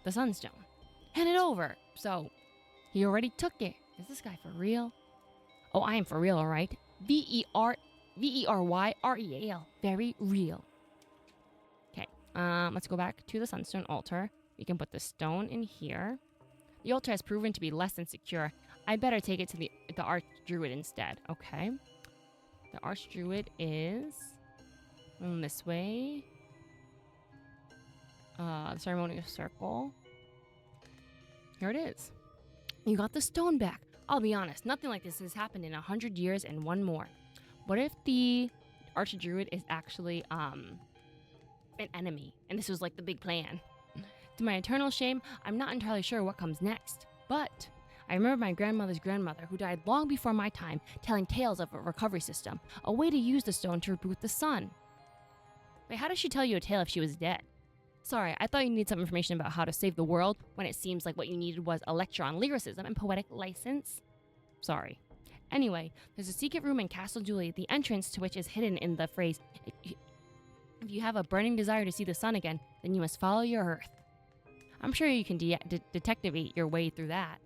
Speaker 1: The sunstone. Hand it over. So, he already took it. Is this guy for real? Oh, I am for real, all right. V-E-R-Y-R-E-A-L. Very real. Okay, let's go back to the sunstone altar. We can put the stone in here. The altar has proven to be less than secure. I'd better take it to the archdruid instead. Okay. The archdruid is this way. The ceremonial circle. Here it is. You got the stone back. I'll be honest, nothing like this has happened in 100 years and one more. What if the archdruid is actually an enemy, and this was like the big plan? To my eternal shame, I'm not entirely sure what comes next. But I remember my grandmother's grandmother, who died long before my time, telling tales of a recovery system, a way to use the stone to reboot the sun. Wait, how does she tell you a tale if she was dead? Sorry, I thought you needed some information about how to save the world when it seems like what you needed was a lecture on lyricism and poetic license. Sorry. Anyway, there's a secret room in Castle Julie, the entrance to which is hidden in the phrase, if you have a burning desire to see the sun again, then you must follow your earth. I'm sure you can detectivate your way through that.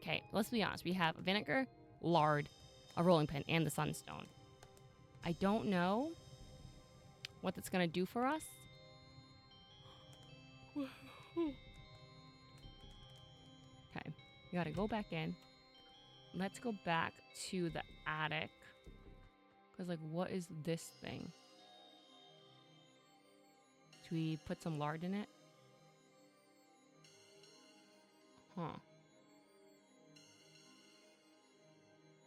Speaker 1: Okay, let's be honest. We have vinegar, lard, a rolling pin, and the sunstone. I don't know what that's going to do for us. Okay, we got to go back in. Let's go back to the attic. Because, like, what is this thing? Do we put some lard in it? Huh.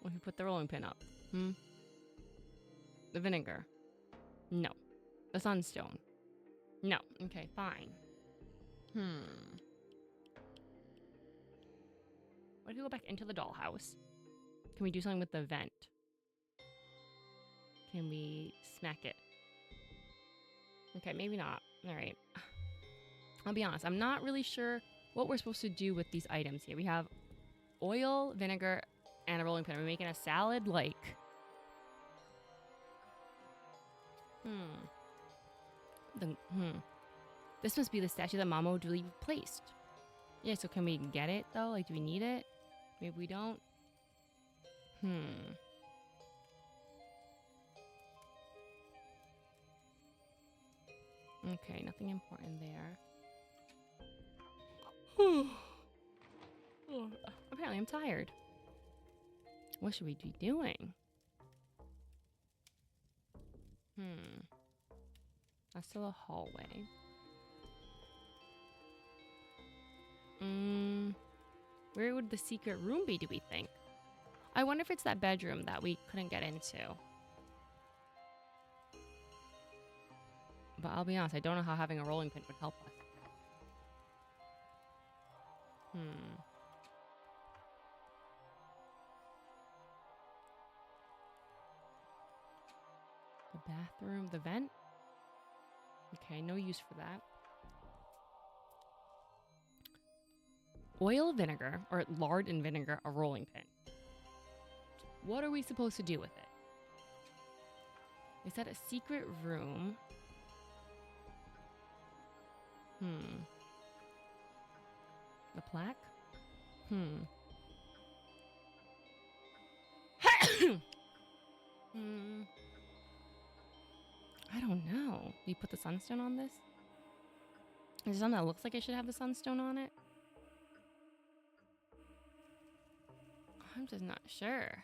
Speaker 1: What if we put the rolling pin up? The vinegar? No. The sunstone? No. Okay, fine. What if we go back into the dollhouse? Can we do something with the vent? Can we smack it? Okay, maybe not. All right. I'll be honest. I'm not really sure what we're supposed to do with these items here. We have oil, vinegar, and a rolling pin. Are we making a salad? Like... This must be the statue that Mama Dooley replaced. Yeah, so can we get it, though? Like, do we need it? Maybe we don't. Okay, nothing important there. Apparently I'm tired. What should we be doing? That's still a hallway. Where would the secret room be, do we think? I wonder if it's that bedroom that we couldn't get into. But I'll be honest, I don't know how having a rolling pin would help us. The bathroom, the vent? Okay, no use for that. Oil, vinegar, or lard and vinegar, a rolling pin. What are we supposed to do with it? Is that a secret room? The plaque? know. You put the sunstone on this? Is there something that looks like it should have the sunstone on it? I'm just not sure.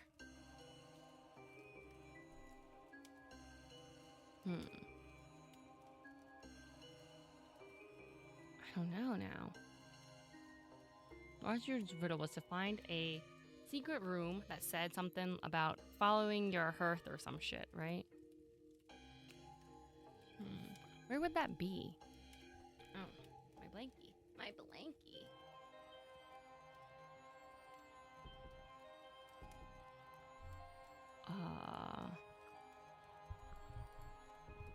Speaker 1: I don't know now. Archer's riddle was to find a secret room that said something about following your hearth or some shit, right? Where would that be? Oh, my blankie. My blankie.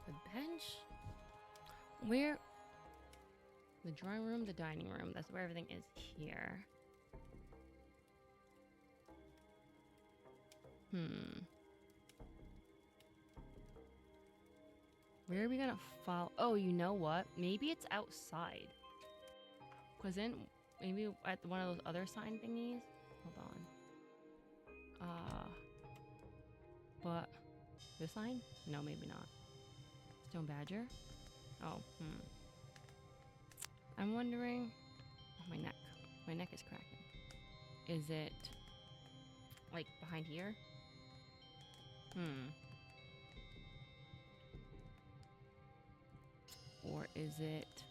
Speaker 1: The bench? Where? The drawing room, the dining room. That's where everything is here. Where are we gonna follow? Oh, you know what? Maybe it's outside. Cause then maybe at one of those other sign thingies. Hold on. But this sign? No, maybe not. Stone badger. Oh, I'm wondering. Oh, my neck. My neck is cracking. Is it like behind here? Or is it?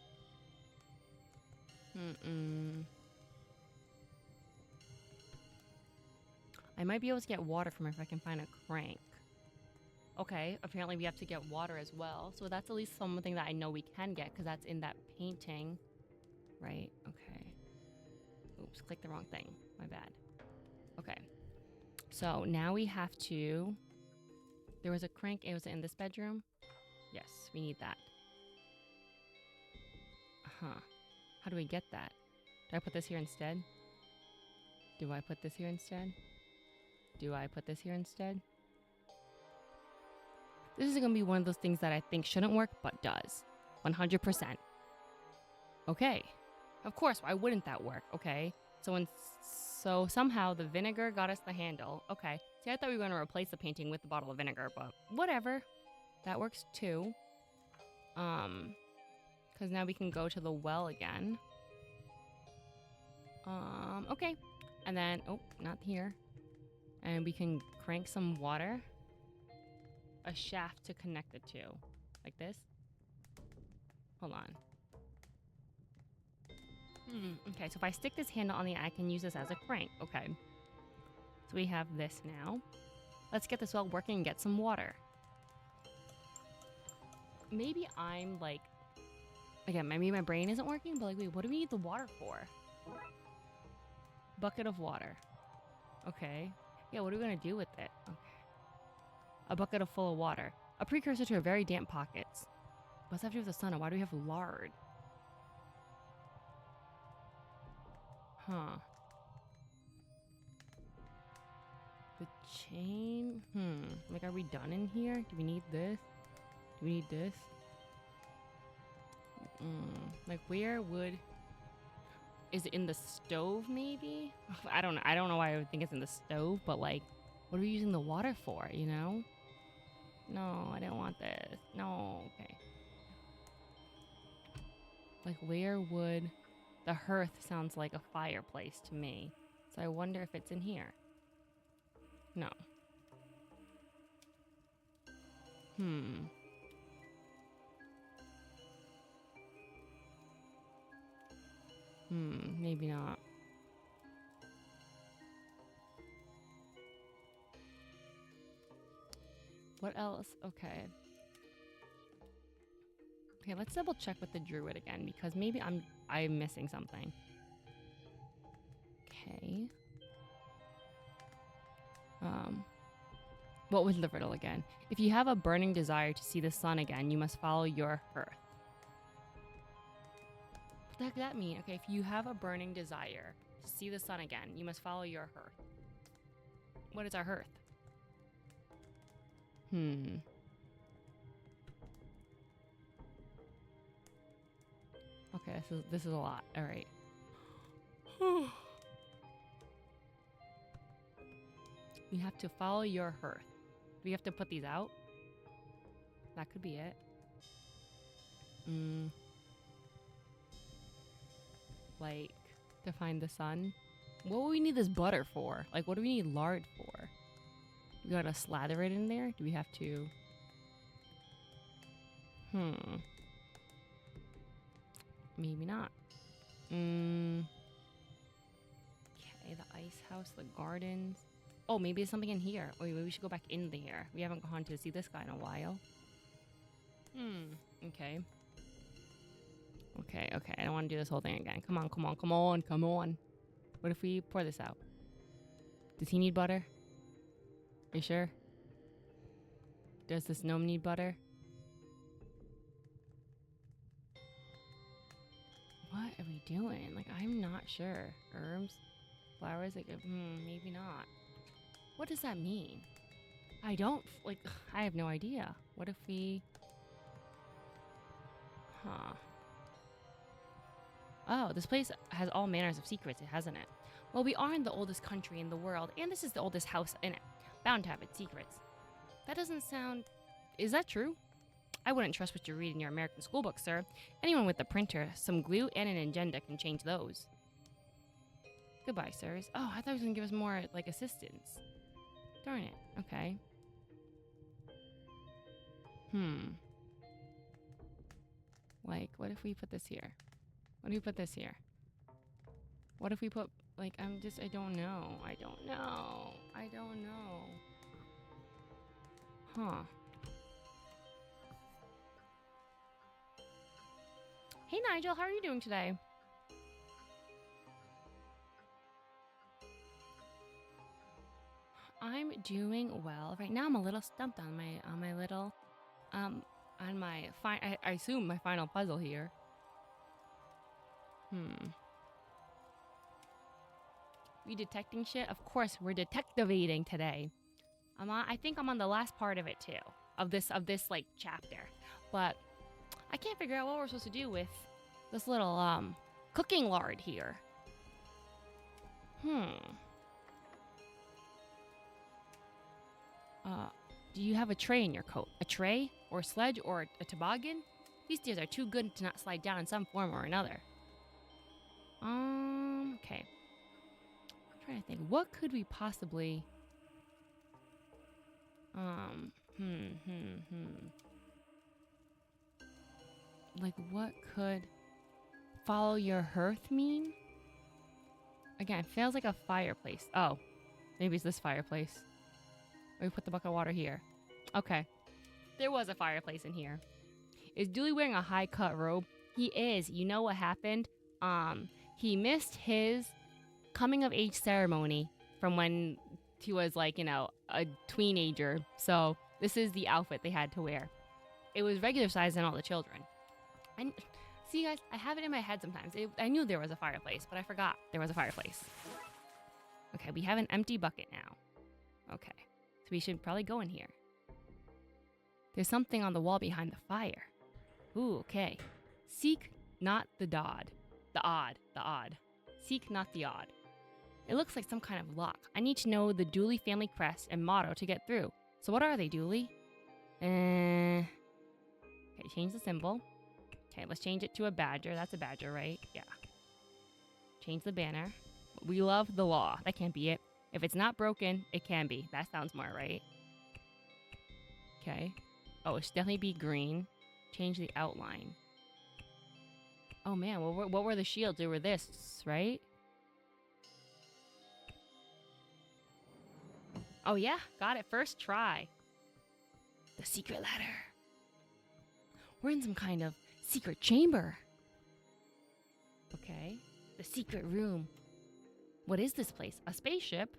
Speaker 1: I might be able to get water from if I can find a crank. Okay, apparently we have to get water as well. So that's at least something that I know we can get because that's in that painting. Right, okay. Oops, clicked the wrong thing. My bad. Okay. So now we have to... There was a crank. It was in this bedroom. Yes, we need that. How do we get that? Do I put this here instead? Do I put this here instead? Do I put this here instead? This is going to be one of those things that I think shouldn't work, but does. 100%. Okay. Of course, why wouldn't that work? Okay. So somehow the vinegar got us the handle. Okay. See, I thought we were going to replace the painting with the bottle of vinegar, but whatever. That works too. Because now we can go to the well again. Okay. And then, oh, not here. And we can crank some water. A shaft to connect it to. Like this. Hold on. Okay, so if I stick this handle on the end, I can use this as a crank. Okay. So we have this now. Let's get this well working and get some water. Maybe I'm like... Again, maybe my brain isn't working, but like, wait, what do we need the water for? Bucket of water. Okay. Yeah, what are we going to do with it? Okay. A bucket full of water. A precursor to a very damp pockets. What's that to do with the sun? And why do we have lard? The chain? Like, are we done in here? Do we need this? Do we need this? Like, where would... Is it in the stove, maybe? I don't know. I don't know why I would think it's in the stove, but, like, what are we using the water for, you know? No, I don't want this. No, okay. Like, where would... The hearth sounds like a fireplace to me. So I wonder if it's in here. No. Maybe not. What else? Okay. Okay, let's double check with the druid again because maybe I'm missing something. Okay. What was the riddle again? If you have a burning desire to see the sun again, you must follow your hearth. What the heck does that mean? Okay, if you have a burning desire to see the sun again, you must follow your hearth. What is our hearth? Okay, this is a lot. All right. You have to follow your hearth. Do we have to put these out? That could be it. Mm, like, to find the sun? What would we need this butter for? Like, what do we need lard for? We gotta slather it in there? Do we have to... Maybe not. Okay, the ice house, the gardens. Oh, maybe there's something in here. Oh, maybe we should go back in there. We haven't gone to see this guy in a while. Okay. Okay. I don't want to do this whole thing again. Come on. What if we pour this out? Does he need butter? Are you sure? Does this gnome need butter? What are we doing? Like, I'm not sure. Herbs? Flowers? Like, maybe not. What does that mean? I don't, like, I have no idea. What if we... Huh. Oh, this place has all manners of secrets, hasn't it? Well, we are in the oldest country in the world, and this is the oldest house in it. Bound to have its secrets. That doesn't sound... Is that true? I wouldn't trust what you read in your American school book, sir. Anyone with a printer, some glue, and an agenda can change those. Goodbye, sirs. Oh, I thought he was going to give us more, like, assistance. Darn it. Okay. Like, what if we put this here? What if we put this here? What if we put, like, I don't know. Huh. Hey, Nigel, how are you doing today? I'm doing well. Right now I'm a little stumped on my little, on my, I assume my final puzzle here. We detecting shit? Of course, we're detectivating today. I think I'm on the last part of it too, of this like chapter, but I can't figure out what we're supposed to do with this little cooking lard here. Do you have a tray in your coat? A tray or a sledge or a toboggan? These stairs are too good to not slide down in some form or another. Okay. I'm trying to think. What could we possibly... Like, what could follow your hearth mean? Again, it feels like a fireplace. Oh, maybe it's this fireplace. Or we put the bucket of water here. Okay. There was a fireplace in here. Is Dooley wearing a high-cut robe? He is. You know what happened? He missed his coming-of-age ceremony from when he was, like, you know, a teenager. So this is the outfit they had to wear. It was regular size in all the children. And see, guys, I have it in my head sometimes. I knew there was a fireplace, but I forgot there was a fireplace. Okay, we have an empty bucket now. Okay, so we should probably go in here. There's something on the wall behind the fire. Ooh, okay. Seek not the odd. The odd. Seek not the odd. It looks like some kind of lock. I need to know the Dooley family crest and motto to get through. So what are they, Dooley? Okay, change the symbol. Okay, let's change it to a badger. That's a badger, right? Yeah. Change the banner. We love the law. That can't be it. If it's not broken, it can be. That sounds more right. Okay. Oh, it should definitely be green. Change the outline. Oh, man. Well, what were the shields? They were this, right? Oh, yeah. Got it. First try. The secret ladder. We're in some kind of secret chamber. Okay. The secret room. What is this place? A spaceship?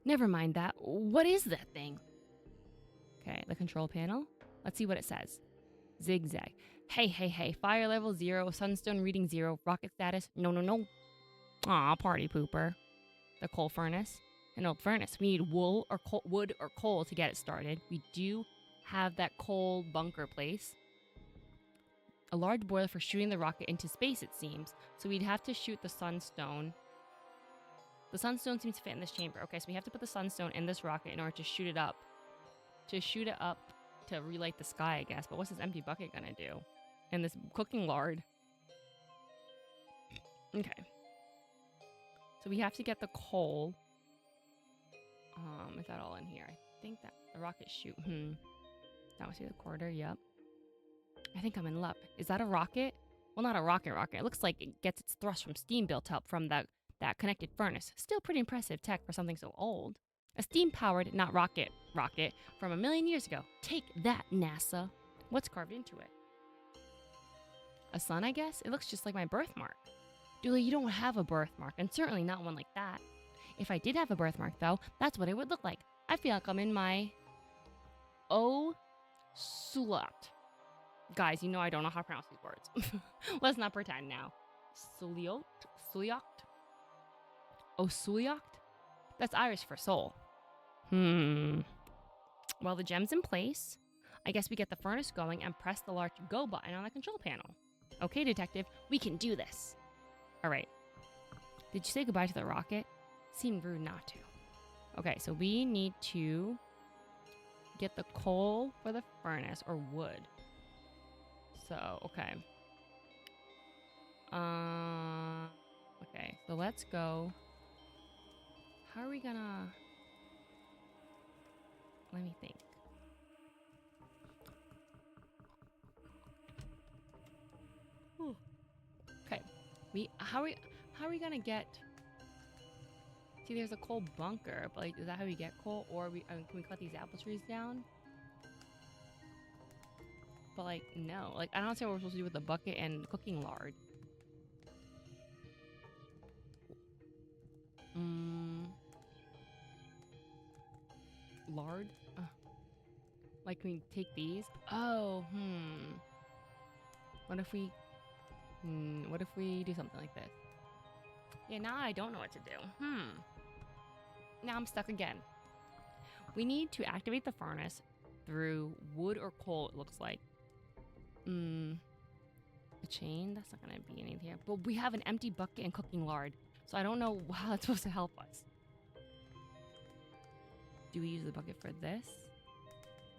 Speaker 1: Never mind that. What is that thing? Okay, the control panel. Let's see what it says. Zigzag. Hey. Fire level 0. Sunstone reading 0. Rocket status. No. Aw, party pooper. The coal furnace. An old furnace. We need wood or coal to get it started. We do have that coal bunker place. A large boiler for shooting the rocket into space, it seems. So we'd have to shoot the sunstone. The sunstone seems to fit in this chamber. Okay, so we have to put the sunstone in this rocket in order to shoot it up. To relight the sky, I guess. But what's this empty bucket gonna do? and this cooking lard. Okay. So we have to get the coal. Is that all in here? I think that the rocket chute. That was the quarter. Yep. I think I'm in luck. Is that a rocket? Well, not a rocket. It looks like it gets its thrust from steam built up from that connected furnace. Still pretty impressive tech for something so old. A steam-powered, not rocket, from a million years ago. Take that, NASA. What's carved into it? A sun, I guess? It looks just like my birthmark. Dooley, you don't have a birthmark, and certainly not one like that. If I did have a birthmark, though, that's what it would look like. I feel like I'm in my... Sulat. Guys, you know I don't know how to pronounce these words. Let's not pretend now. Suliot? Suliact? Oh, Suliact? That's Irish for soul. Well, the gem's in place. I guess we get the furnace going and press the large go button on the control panel. Okay, detective, we can do this. All right. Did you say goodbye to the rocket? Seemed rude not to. Okay, so we need to get the coal for the furnace, or wood. So, okay. Okay, so let's go. How are we gonna... Let me think. Okay, how are we gonna get... See, there's a coal bunker, but like, is that how we get coal? Or can we cut these apple trees down? But like, no. Like, I don't understand what we're supposed to do with the bucket and cooking lard. Lard? Like, can we take these? Oh, What if we... what if we do something like this? Yeah, now I don't know what to do. Now I'm stuck again. We need to activate the furnace through wood or coal, it looks like. A chain? That's not gonna be anything here. But we have an empty bucket and cooking lard. So I don't know how that's supposed to help us. Do we use the bucket for this?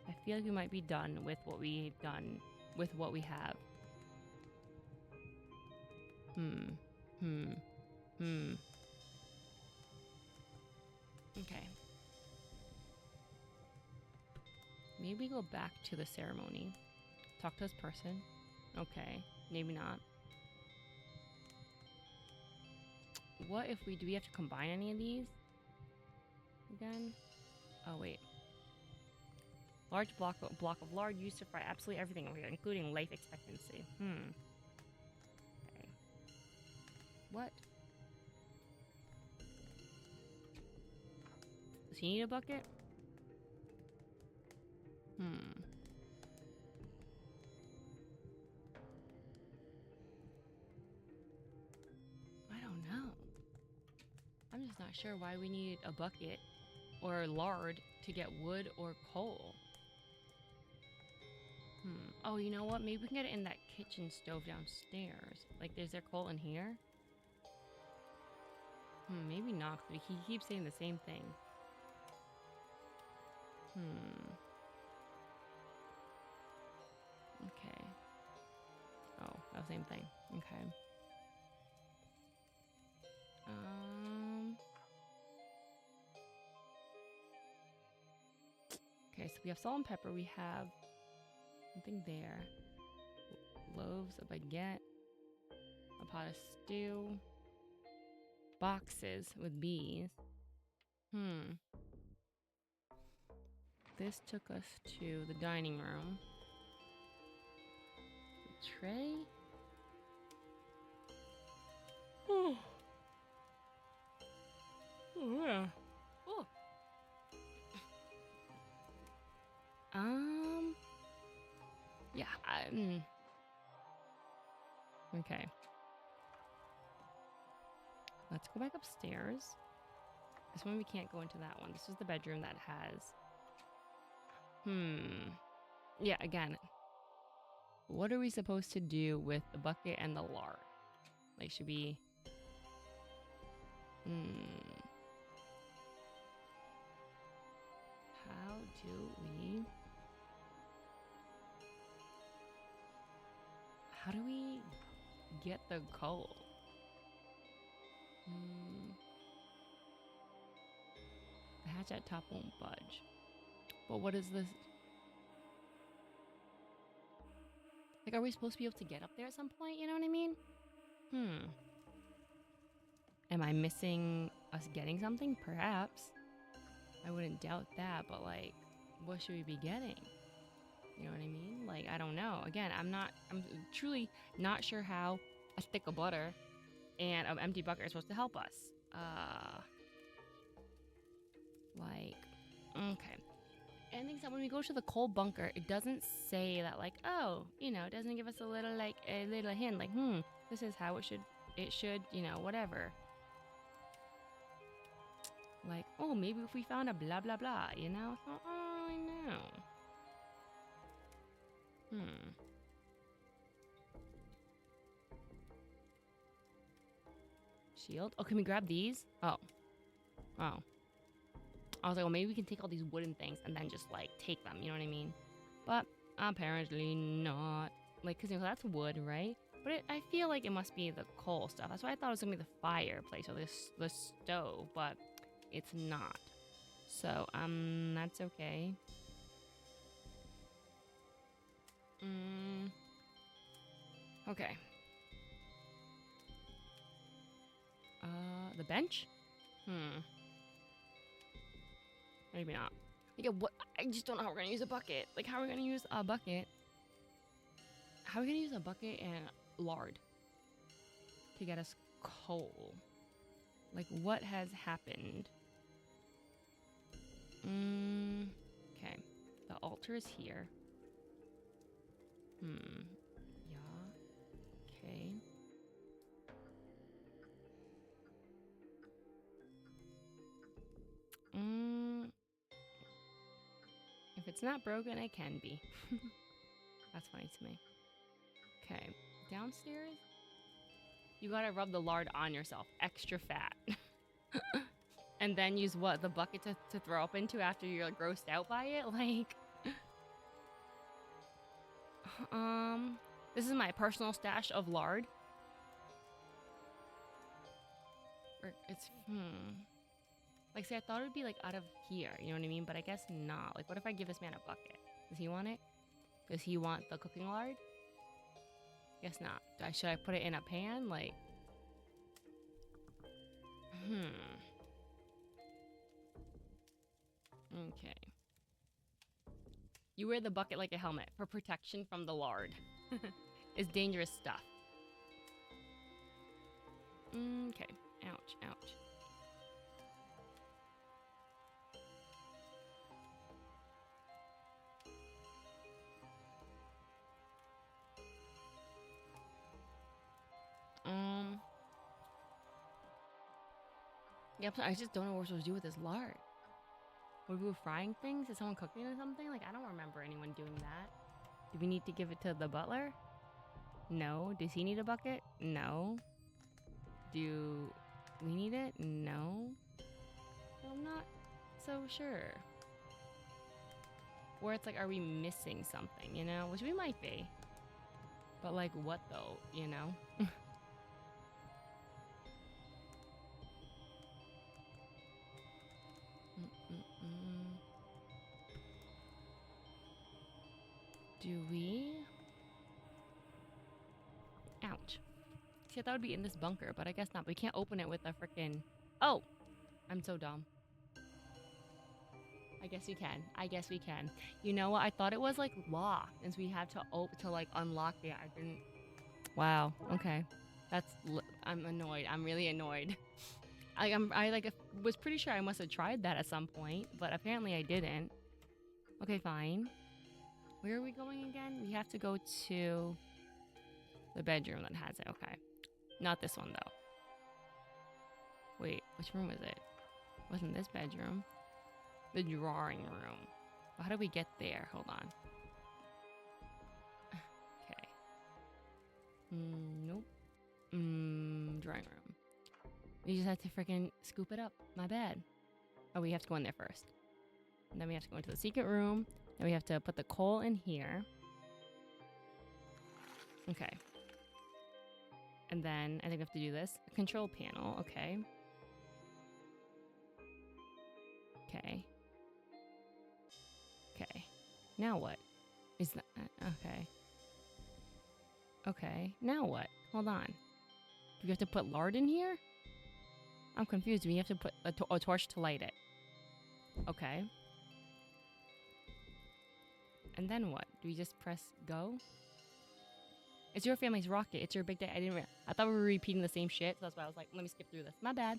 Speaker 1: I feel like we might be done with what we've done with what we have. Okay. Maybe go back to the ceremony. Talk to this person. Okay. Maybe not. What if do we have to combine any of these? Again? Oh, wait. Large block of lard used to fry absolutely everything over here, including life expectancy. Okay. What? Does he need a bucket? I don't know. I'm just not sure why we need a bucket or lard to get wood or coal. Oh, you know what? Maybe we can get it in that kitchen stove downstairs. Like, is there coal in here? Maybe not, because he keeps saying the same thing. Okay. Oh, the same thing. Okay. Okay, so we have salt and pepper. We have something there. Loaves, a baguette, a pot of stew, boxes with bees. This took us to the dining room. The tray? Oh. Oh, yeah. Oh. Yeah, okay. Let's go back upstairs. This one we can't go into that one. This is the bedroom that has... Yeah, again. What are we supposed to do with the bucket and the lard? Like, should we... How do we... get the coal? The hatch at top won't budge. But what is this? Like, are we supposed to be able to get up there at some point? You know what I mean? Am I missing us getting something? Perhaps. I wouldn't doubt that, but like, what should we be getting? You know what I mean? Like, I don't know. Again, I'm truly not sure how a stick of butter and an empty bucket are supposed to help us. Okay. And I think that when we go to the coal bunker, it doesn't say that, like, oh, you know, it doesn't give us a little hint, like, this is how it should, you know, whatever. Like, oh, maybe if we found a blah, blah, blah, you know? So, I don't really know. Shield? Oh, can we grab these? Oh. I was like, well, maybe we can take all these wooden things and then just, like, take them, you know what I mean? But apparently not. Like, because, you know, that's wood, right? But I feel like it must be the coal stuff. That's why I thought it was going to be the fireplace or the stove, but it's not. So, that's okay. Okay. The bench? Maybe not. Like, what? I just don't know how we're gonna use a bucket. Like, how are we gonna use a bucket? How are we gonna use a bucket and lard to get us coal? Like, what has happened? Okay. The altar is here. Yeah. Okay. If it's not broken, it can be. That's funny to me. Okay. Downstairs? You gotta rub the lard on yourself. Extra fat. And then use what? The bucket to throw up into after you're like, grossed out by it? Like... This is my personal stash of lard. It's... Like, see, I thought it would be, like, out of here. You know what I mean? But I guess not. Like, what if I give this man a bucket? Does he want it? Does he want the cooking lard? Guess not. Should I put it in a pan? Like... Okay. You wear the bucket like a helmet for protection from the lard. It's dangerous stuff. Okay. Ouch, ouch. Yeah, I just don't know what we're supposed to do with this lard. Were we frying things? Is someone cooking or something? Like, I don't remember anyone doing that. Do we need to give it to the butler? No. Does he need a bucket? No. Do we need it? No. I'm not so sure. Or it's like, are we missing something, you know? Which we might be. But like, what though, you know? Do we? Ouch. See, I thought it would be in this bunker, but I guess not. We can't open it with a freaking... Oh! I'm so dumb. I guess we can. I guess we can. You know what? I thought it was, like, locked. And so we had to like, unlock it. I didn't... Wow. Okay. I'm annoyed. I'm really annoyed. I was pretty sure I must have tried that at some point, but apparently I didn't. Okay, fine. Where are we going again? We have to go to the bedroom that has it. Okay. Not this one, though. Wait, which room is it? Wasn't this bedroom? The drawing room. Well, how do we get there? Hold on. Okay. Nope. Drawing room. We just have to freaking scoop it up. My bad. Oh, we have to go in there first. And then we have to go into the secret room. Then we have to put the coal in here. Okay. And then I think we have to do this. Control panel. Okay. Okay. Okay. Now what? Is that okay? Okay. Now what? Hold on. Do we have to put lard in here? I'm confused. We have to put a torch to light it. Okay. And then what? Do we just press go? It's your family's rocket. It's your big day. I thought we were repeating the same shit. So that's why I was like, let me skip through this. My bad.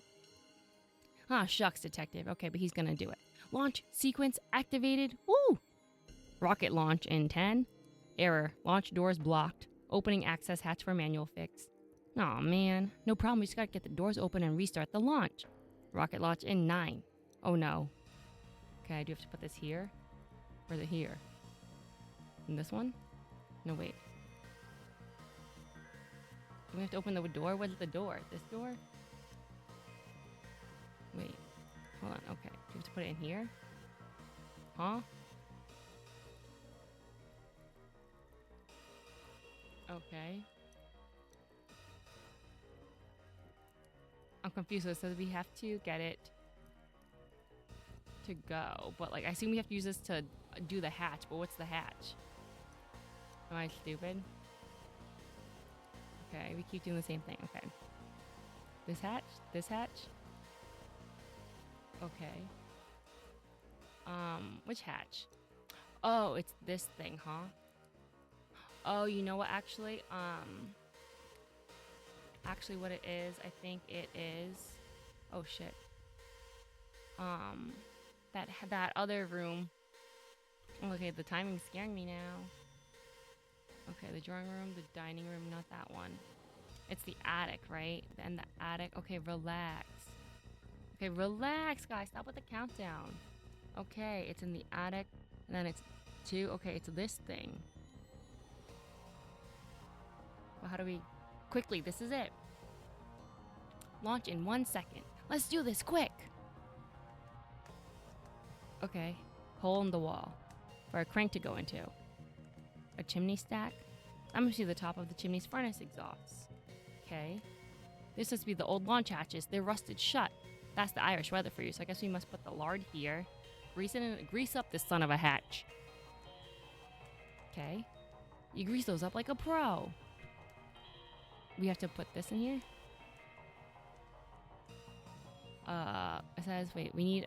Speaker 1: Ah, shucks, detective. Okay, but he's gonna do it. Launch sequence activated. Woo! Rocket launch in 10. Error. Launch doors blocked. Opening access hatch for manual fix. Aw, man. No problem. We just gotta get the doors open and restart the launch. Rocket launch in 9. Oh, no. Okay, I do have to put this here. Or is it here? In this one? No, wait. Do we have to open the door? What's the door? This door? Wait. Hold on. Okay. Do we have to put it in here? Huh? Okay. I'm confused. So it says we have to get it to go. But, like, I assume we have to use this to do the hatch. But what's the hatch? Am I stupid? Okay, we keep doing the same thing. Okay. This hatch? This hatch? Okay. Which hatch? Oh, it's this thing, huh? Oh, you know what, actually? Actually what it is, I think it is... Oh, shit. That other room. Okay, the timing's scaring me now. Okay, the drawing room, the dining room, not that one. It's the attic, right? And the attic. Okay, relax. Okay, relax, guys. Stop with the countdown. Okay, it's in the attic. And then it's 2. Okay, it's this thing. Well, how do we... Quickly, this is it. Launch in 1 second. Let's do this, quick. Okay, hole in the wall for a crank to go into. A chimney stack. I'm gonna see the top of the chimney's furnace exhausts. Okay. This must be the old launch hatches. They're rusted shut. That's the Irish weather for you. So I guess we must put the lard here. Grease up this son of a hatch. Okay. You grease those up like a pro. We have to put this in here. It says, wait, we need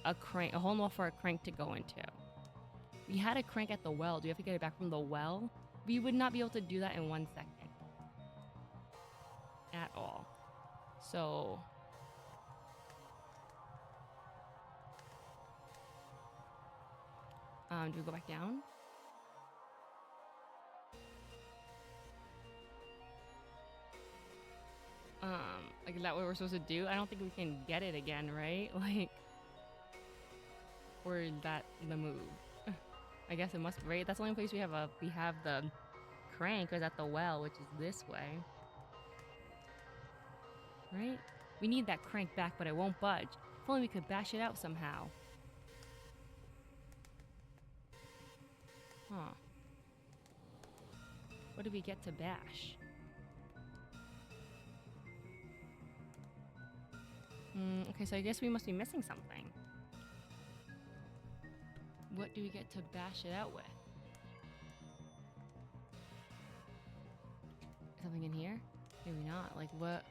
Speaker 1: a crank, a hole in the wall for a crank to go into. We had a crank at the well. Do we have to get it back from the well? We would not be able to do that in 1 second. At all. So... do we go back down? Like, is that what we're supposed to do? I don't think we can get it again, right? Like... Or is that the move? I guess it must, right? That's the only place we have the crank is at the well, which is this way. Right? We need that crank back, but it won't budge. If only we could bash it out somehow. Huh. What did we get to bash? Okay, so I guess we must be missing something. What do we get to bash it out with? Something in here? Maybe not. Like, what?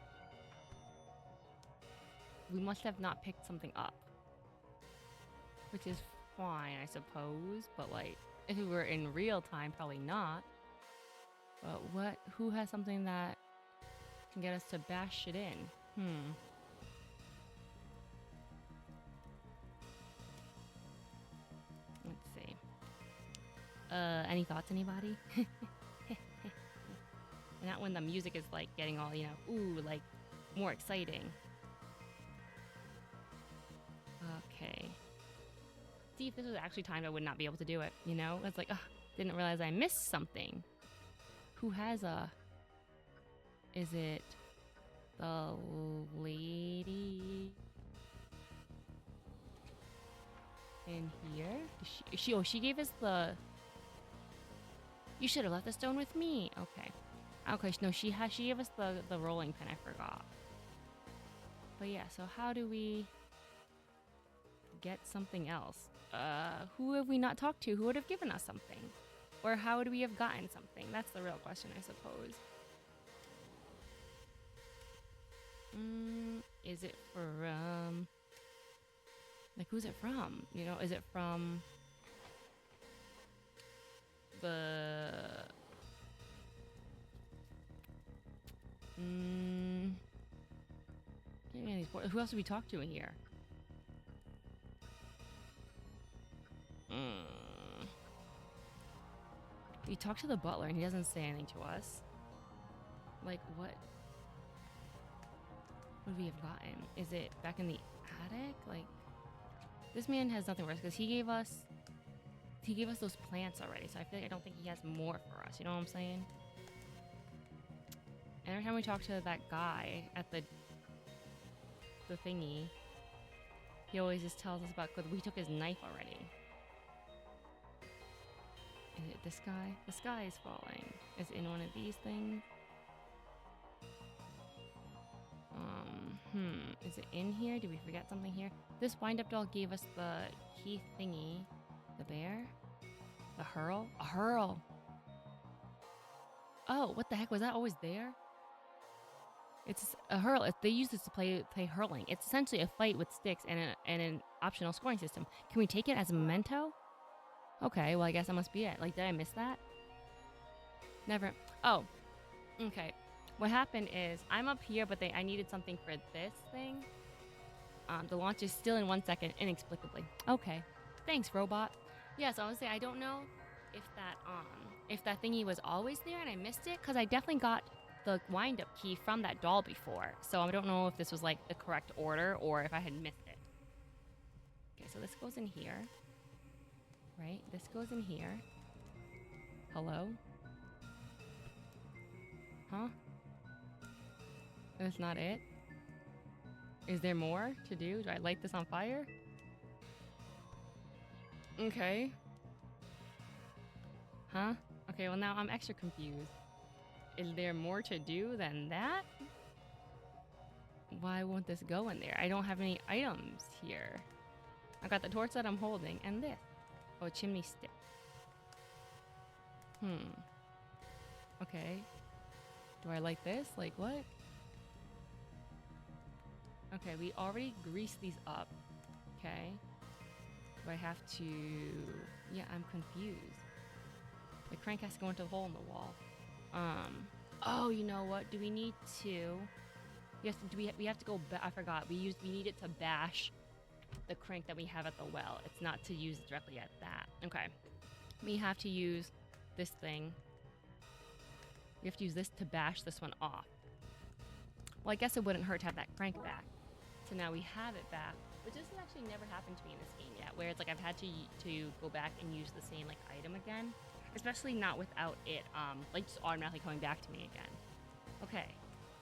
Speaker 1: We must have not picked something up. Which is fine, I suppose. But, like, if we were in real time, probably not. But what? Who has something that can get us to bash it in? Let's see. Any thoughts, anybody? Not when the music is, like, getting all, you know, ooh, like, more exciting. Okay. See, if this was actually timed, I would not be able to do it, you know? It's like, ugh, didn't realize I missed something. Who has a... Is it the lady in here? She gave us the... You should have left the stone with me. Okay. Okay, no, she gave us the rolling pin. I forgot. But yeah, so how do we get something else? Who have we not talked to? Who would have given us something? Or how would we have gotten something? That's the real question, I suppose. Is it from... Like, who's it from? You know, is it from... the... Who else did we talk to in here? We talked to the butler and he doesn't say anything to us. Like, what would we have gotten? Is it back in the attic? Like, this man has nothing worse because he gave us those plants already. So I feel like I don't think he has more for us. You know what I'm saying? And every time we talk to that guy at the thingy, he always just tells us about, because we took his knife already. Is it this guy? The sky is falling. Is it in one of these things? Is it in here? Did we forget something here? This wind-up doll gave us the key thingy. The bear? The hurl? A hurl! Oh, what the heck? Was that always there? It's a hurl. They use this to play hurling. It's essentially a fight with sticks and an optional scoring system. Can we take it as a memento? Okay, well, I guess that must be it. Like, did I miss that? Never. Oh, okay. What happened is I'm up here, but I needed something for this thing. The launch is still in 1 second, inexplicably. Okay. Thanks, robot. Yeah, so honestly, I don't know if that thingy was always there and I missed it, because I definitely got the wind-up key from that doll before. So I don't know if this was like the correct order or if I had missed it. Okay, so this goes in here. Right? This goes in here. Hello? Huh? That's not it? Is there more to do? Do I light this on fire? Okay. Huh? Okay, well now I'm extra confused. Is there more to do than that? Why won't this go in there? I don't have any items here. I got the torch that I'm holding and this. Oh, a chimney stick. Okay. Do I like this? Like what? Okay, we already greased these up. Okay. Do I have to... Yeah, I'm confused. The crank has to go into the hole in the wall. Oh, you know what? Do we need to... Yes, we have to go back. I forgot. We need it to bash the crank that we have at the well. It's not to use directly at that. Okay. We have to use this thing. We have to use this to bash this one off. Well, I guess it wouldn't hurt to have that crank back. So now we have it back. But this has actually never happened to me in this game yet, where it's like I've had to go back and use the same like item again. Especially not without it like just automatically coming back to me again. Okay.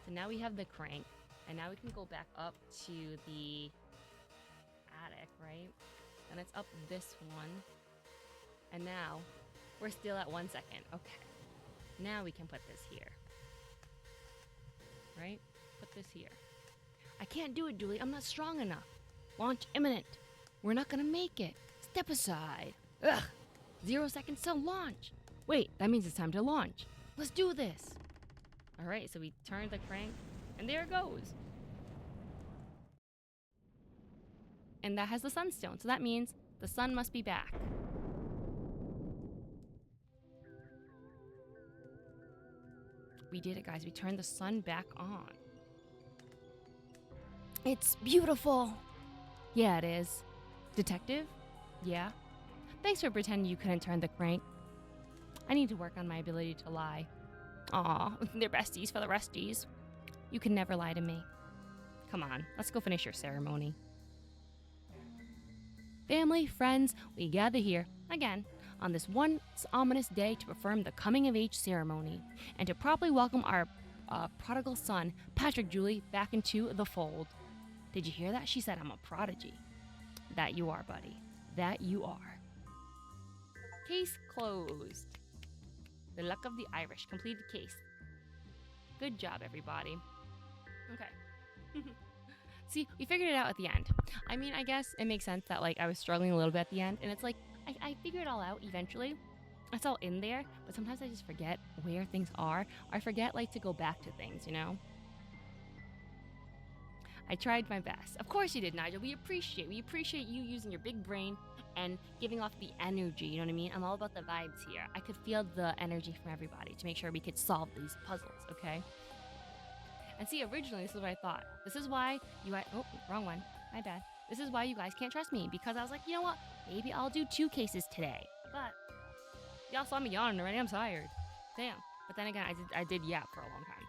Speaker 1: So now we have the crank, and now we can go back up to the attic, right? And it's up this one. And now we're still at 1 second. Okay. Now we can put this here. Right? Put this here. I can't do it, Julie. I'm not strong enough. Launch imminent. We're not gonna make it. Step aside. Ugh. 0 seconds to launch. Wait, that means it's time to launch. Let's do this. All right, so we turn the crank, and there it goes. And that has the sunstone, so that means the sun must be back. We did it, guys. We turned the sun back on. It's beautiful. Yeah, it is. Detective? Yeah? Thanks for pretending you couldn't turn the crank. I need to work on my ability to lie. Aw, they're besties for the resties. You can never lie to me. Come on, let's go finish your ceremony. Family, friends, we gather here, again, on this once ominous day to perform the coming-of-age ceremony and to properly welcome our prodigal son, Patrick Julie, back into the fold. Did you hear that? She said I'm a prodigy. That you are, buddy. That you are. Case closed. The luck of the Irish. Completed case. Good job, everybody. Okay. See, we figured it out at the end. I mean, I guess it makes sense that like I was struggling a little bit at the end, and it's like I figured it all out eventually. It's all in there, but sometimes I just forget where things are. I forget like to go back to things, you know? I tried my best. Of course you did, Nigel. We appreciate you using your big brain and giving off the energy, you know what I mean? I'm all about the vibes here. I could feel the energy from everybody to make sure we could solve these puzzles, okay? And see, originally, this is what I thought. This is why you guys, oh, wrong one. My bad. This is why you guys can't trust me, because I was like, you know what? Maybe I'll do 2 cases today. But y'all saw me yawning already. I'm tired. Damn. But then again, I did yap for a long time.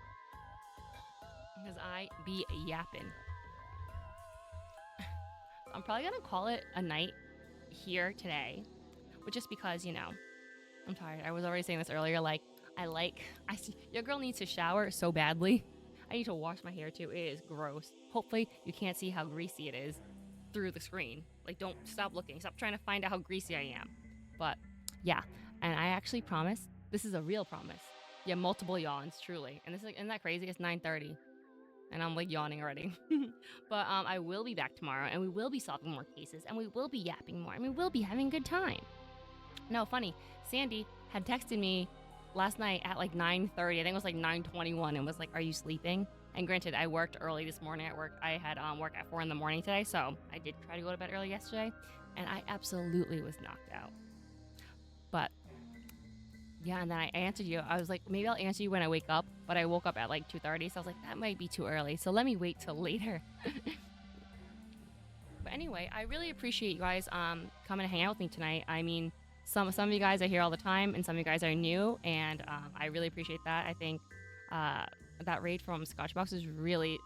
Speaker 1: Because I be yapping. I'm probably gonna call it a night here today. But just because, you know, I'm tired. I was already saying this earlier, like, I see your girl needs to shower so badly. I need to wash my hair too. It is gross. Hopefully you can't see how greasy it is through the screen. Like, don't stop looking. Stop trying to find out how greasy I am. But yeah, and I actually promise, this is a real promise. Yeah, multiple yawns, truly. And this is, isn't that crazy? It's 9:30 and I'm like yawning already. But I will be back tomorrow, and we will be solving more cases, and we will be yapping more, and we will be having a good time. No, funny, Sandy had texted me last night at like 9:30. I think it was like 9:21, and was like, "Are you sleeping?" And granted, I worked early this morning at work. I had work at 4 in the morning today, so I did try to go to bed early yesterday, and I absolutely was knocked out. But yeah, and then I answered you. I was like, maybe I'll answer you when I wake up, but I woke up at like 2:30, so I was like, that might be too early. So let me wait till later. But anyway, I really appreciate you guys coming to hang out with me tonight. I mean, some of you guys are here all the time, and some of you guys are new, and I really appreciate that. I think that raid from Scotchbox is really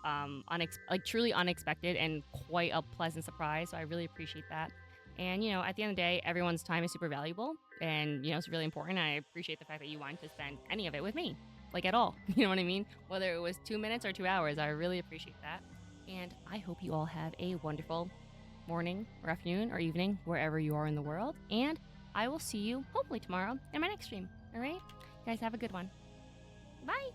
Speaker 1: truly unexpected and quite a pleasant surprise. So I really appreciate that. And, you know, at the end of the day, everyone's time is super valuable, and, you know, it's really important. I appreciate the fact that you wanted to spend any of it with me, like at all. You know what I mean? Whether it was 2 minutes or 2 hours, I really appreciate that. And I hope you all have a wonderful morning or afternoon or evening, wherever you are in the world. And I will see you hopefully tomorrow in my next stream. All right? You guys have a good one. Bye.